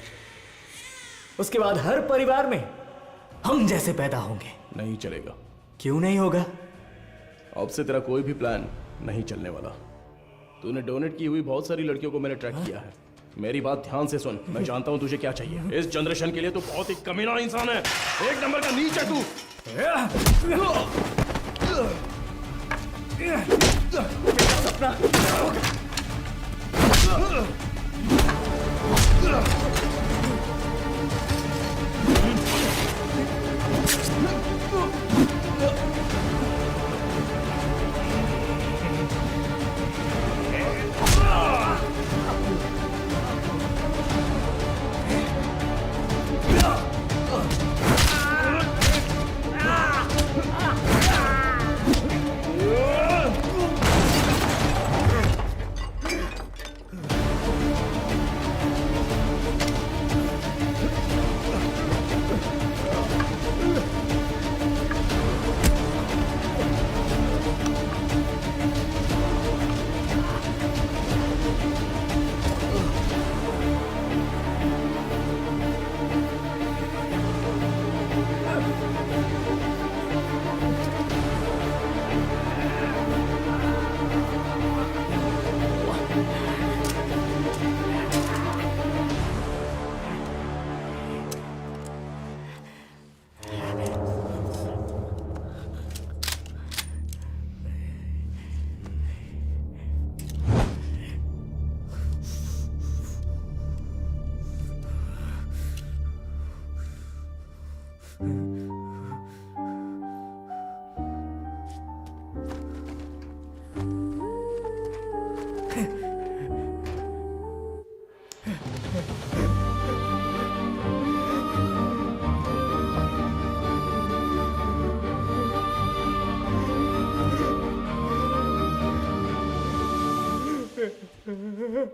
उसके बाद हर परिवार में हम जैसे पैदा होंगे। नहीं चलेगा। क्यों नहीं होगा? अब से तेरा कोई भी प्लान नहीं चलने वाला। तूने डोनेट की हुई बहुत सारी लड़कियों को मैंने ट्रैक किया है। मेरी बात ध्यान से सुन, मैं जानता हूं तुझे क्या चाहिए। इस जनरेशन के लिए तू बहुत ही कमीना इंसान है, एक नंबर का नीच है तू। मेरा सपना होगा। है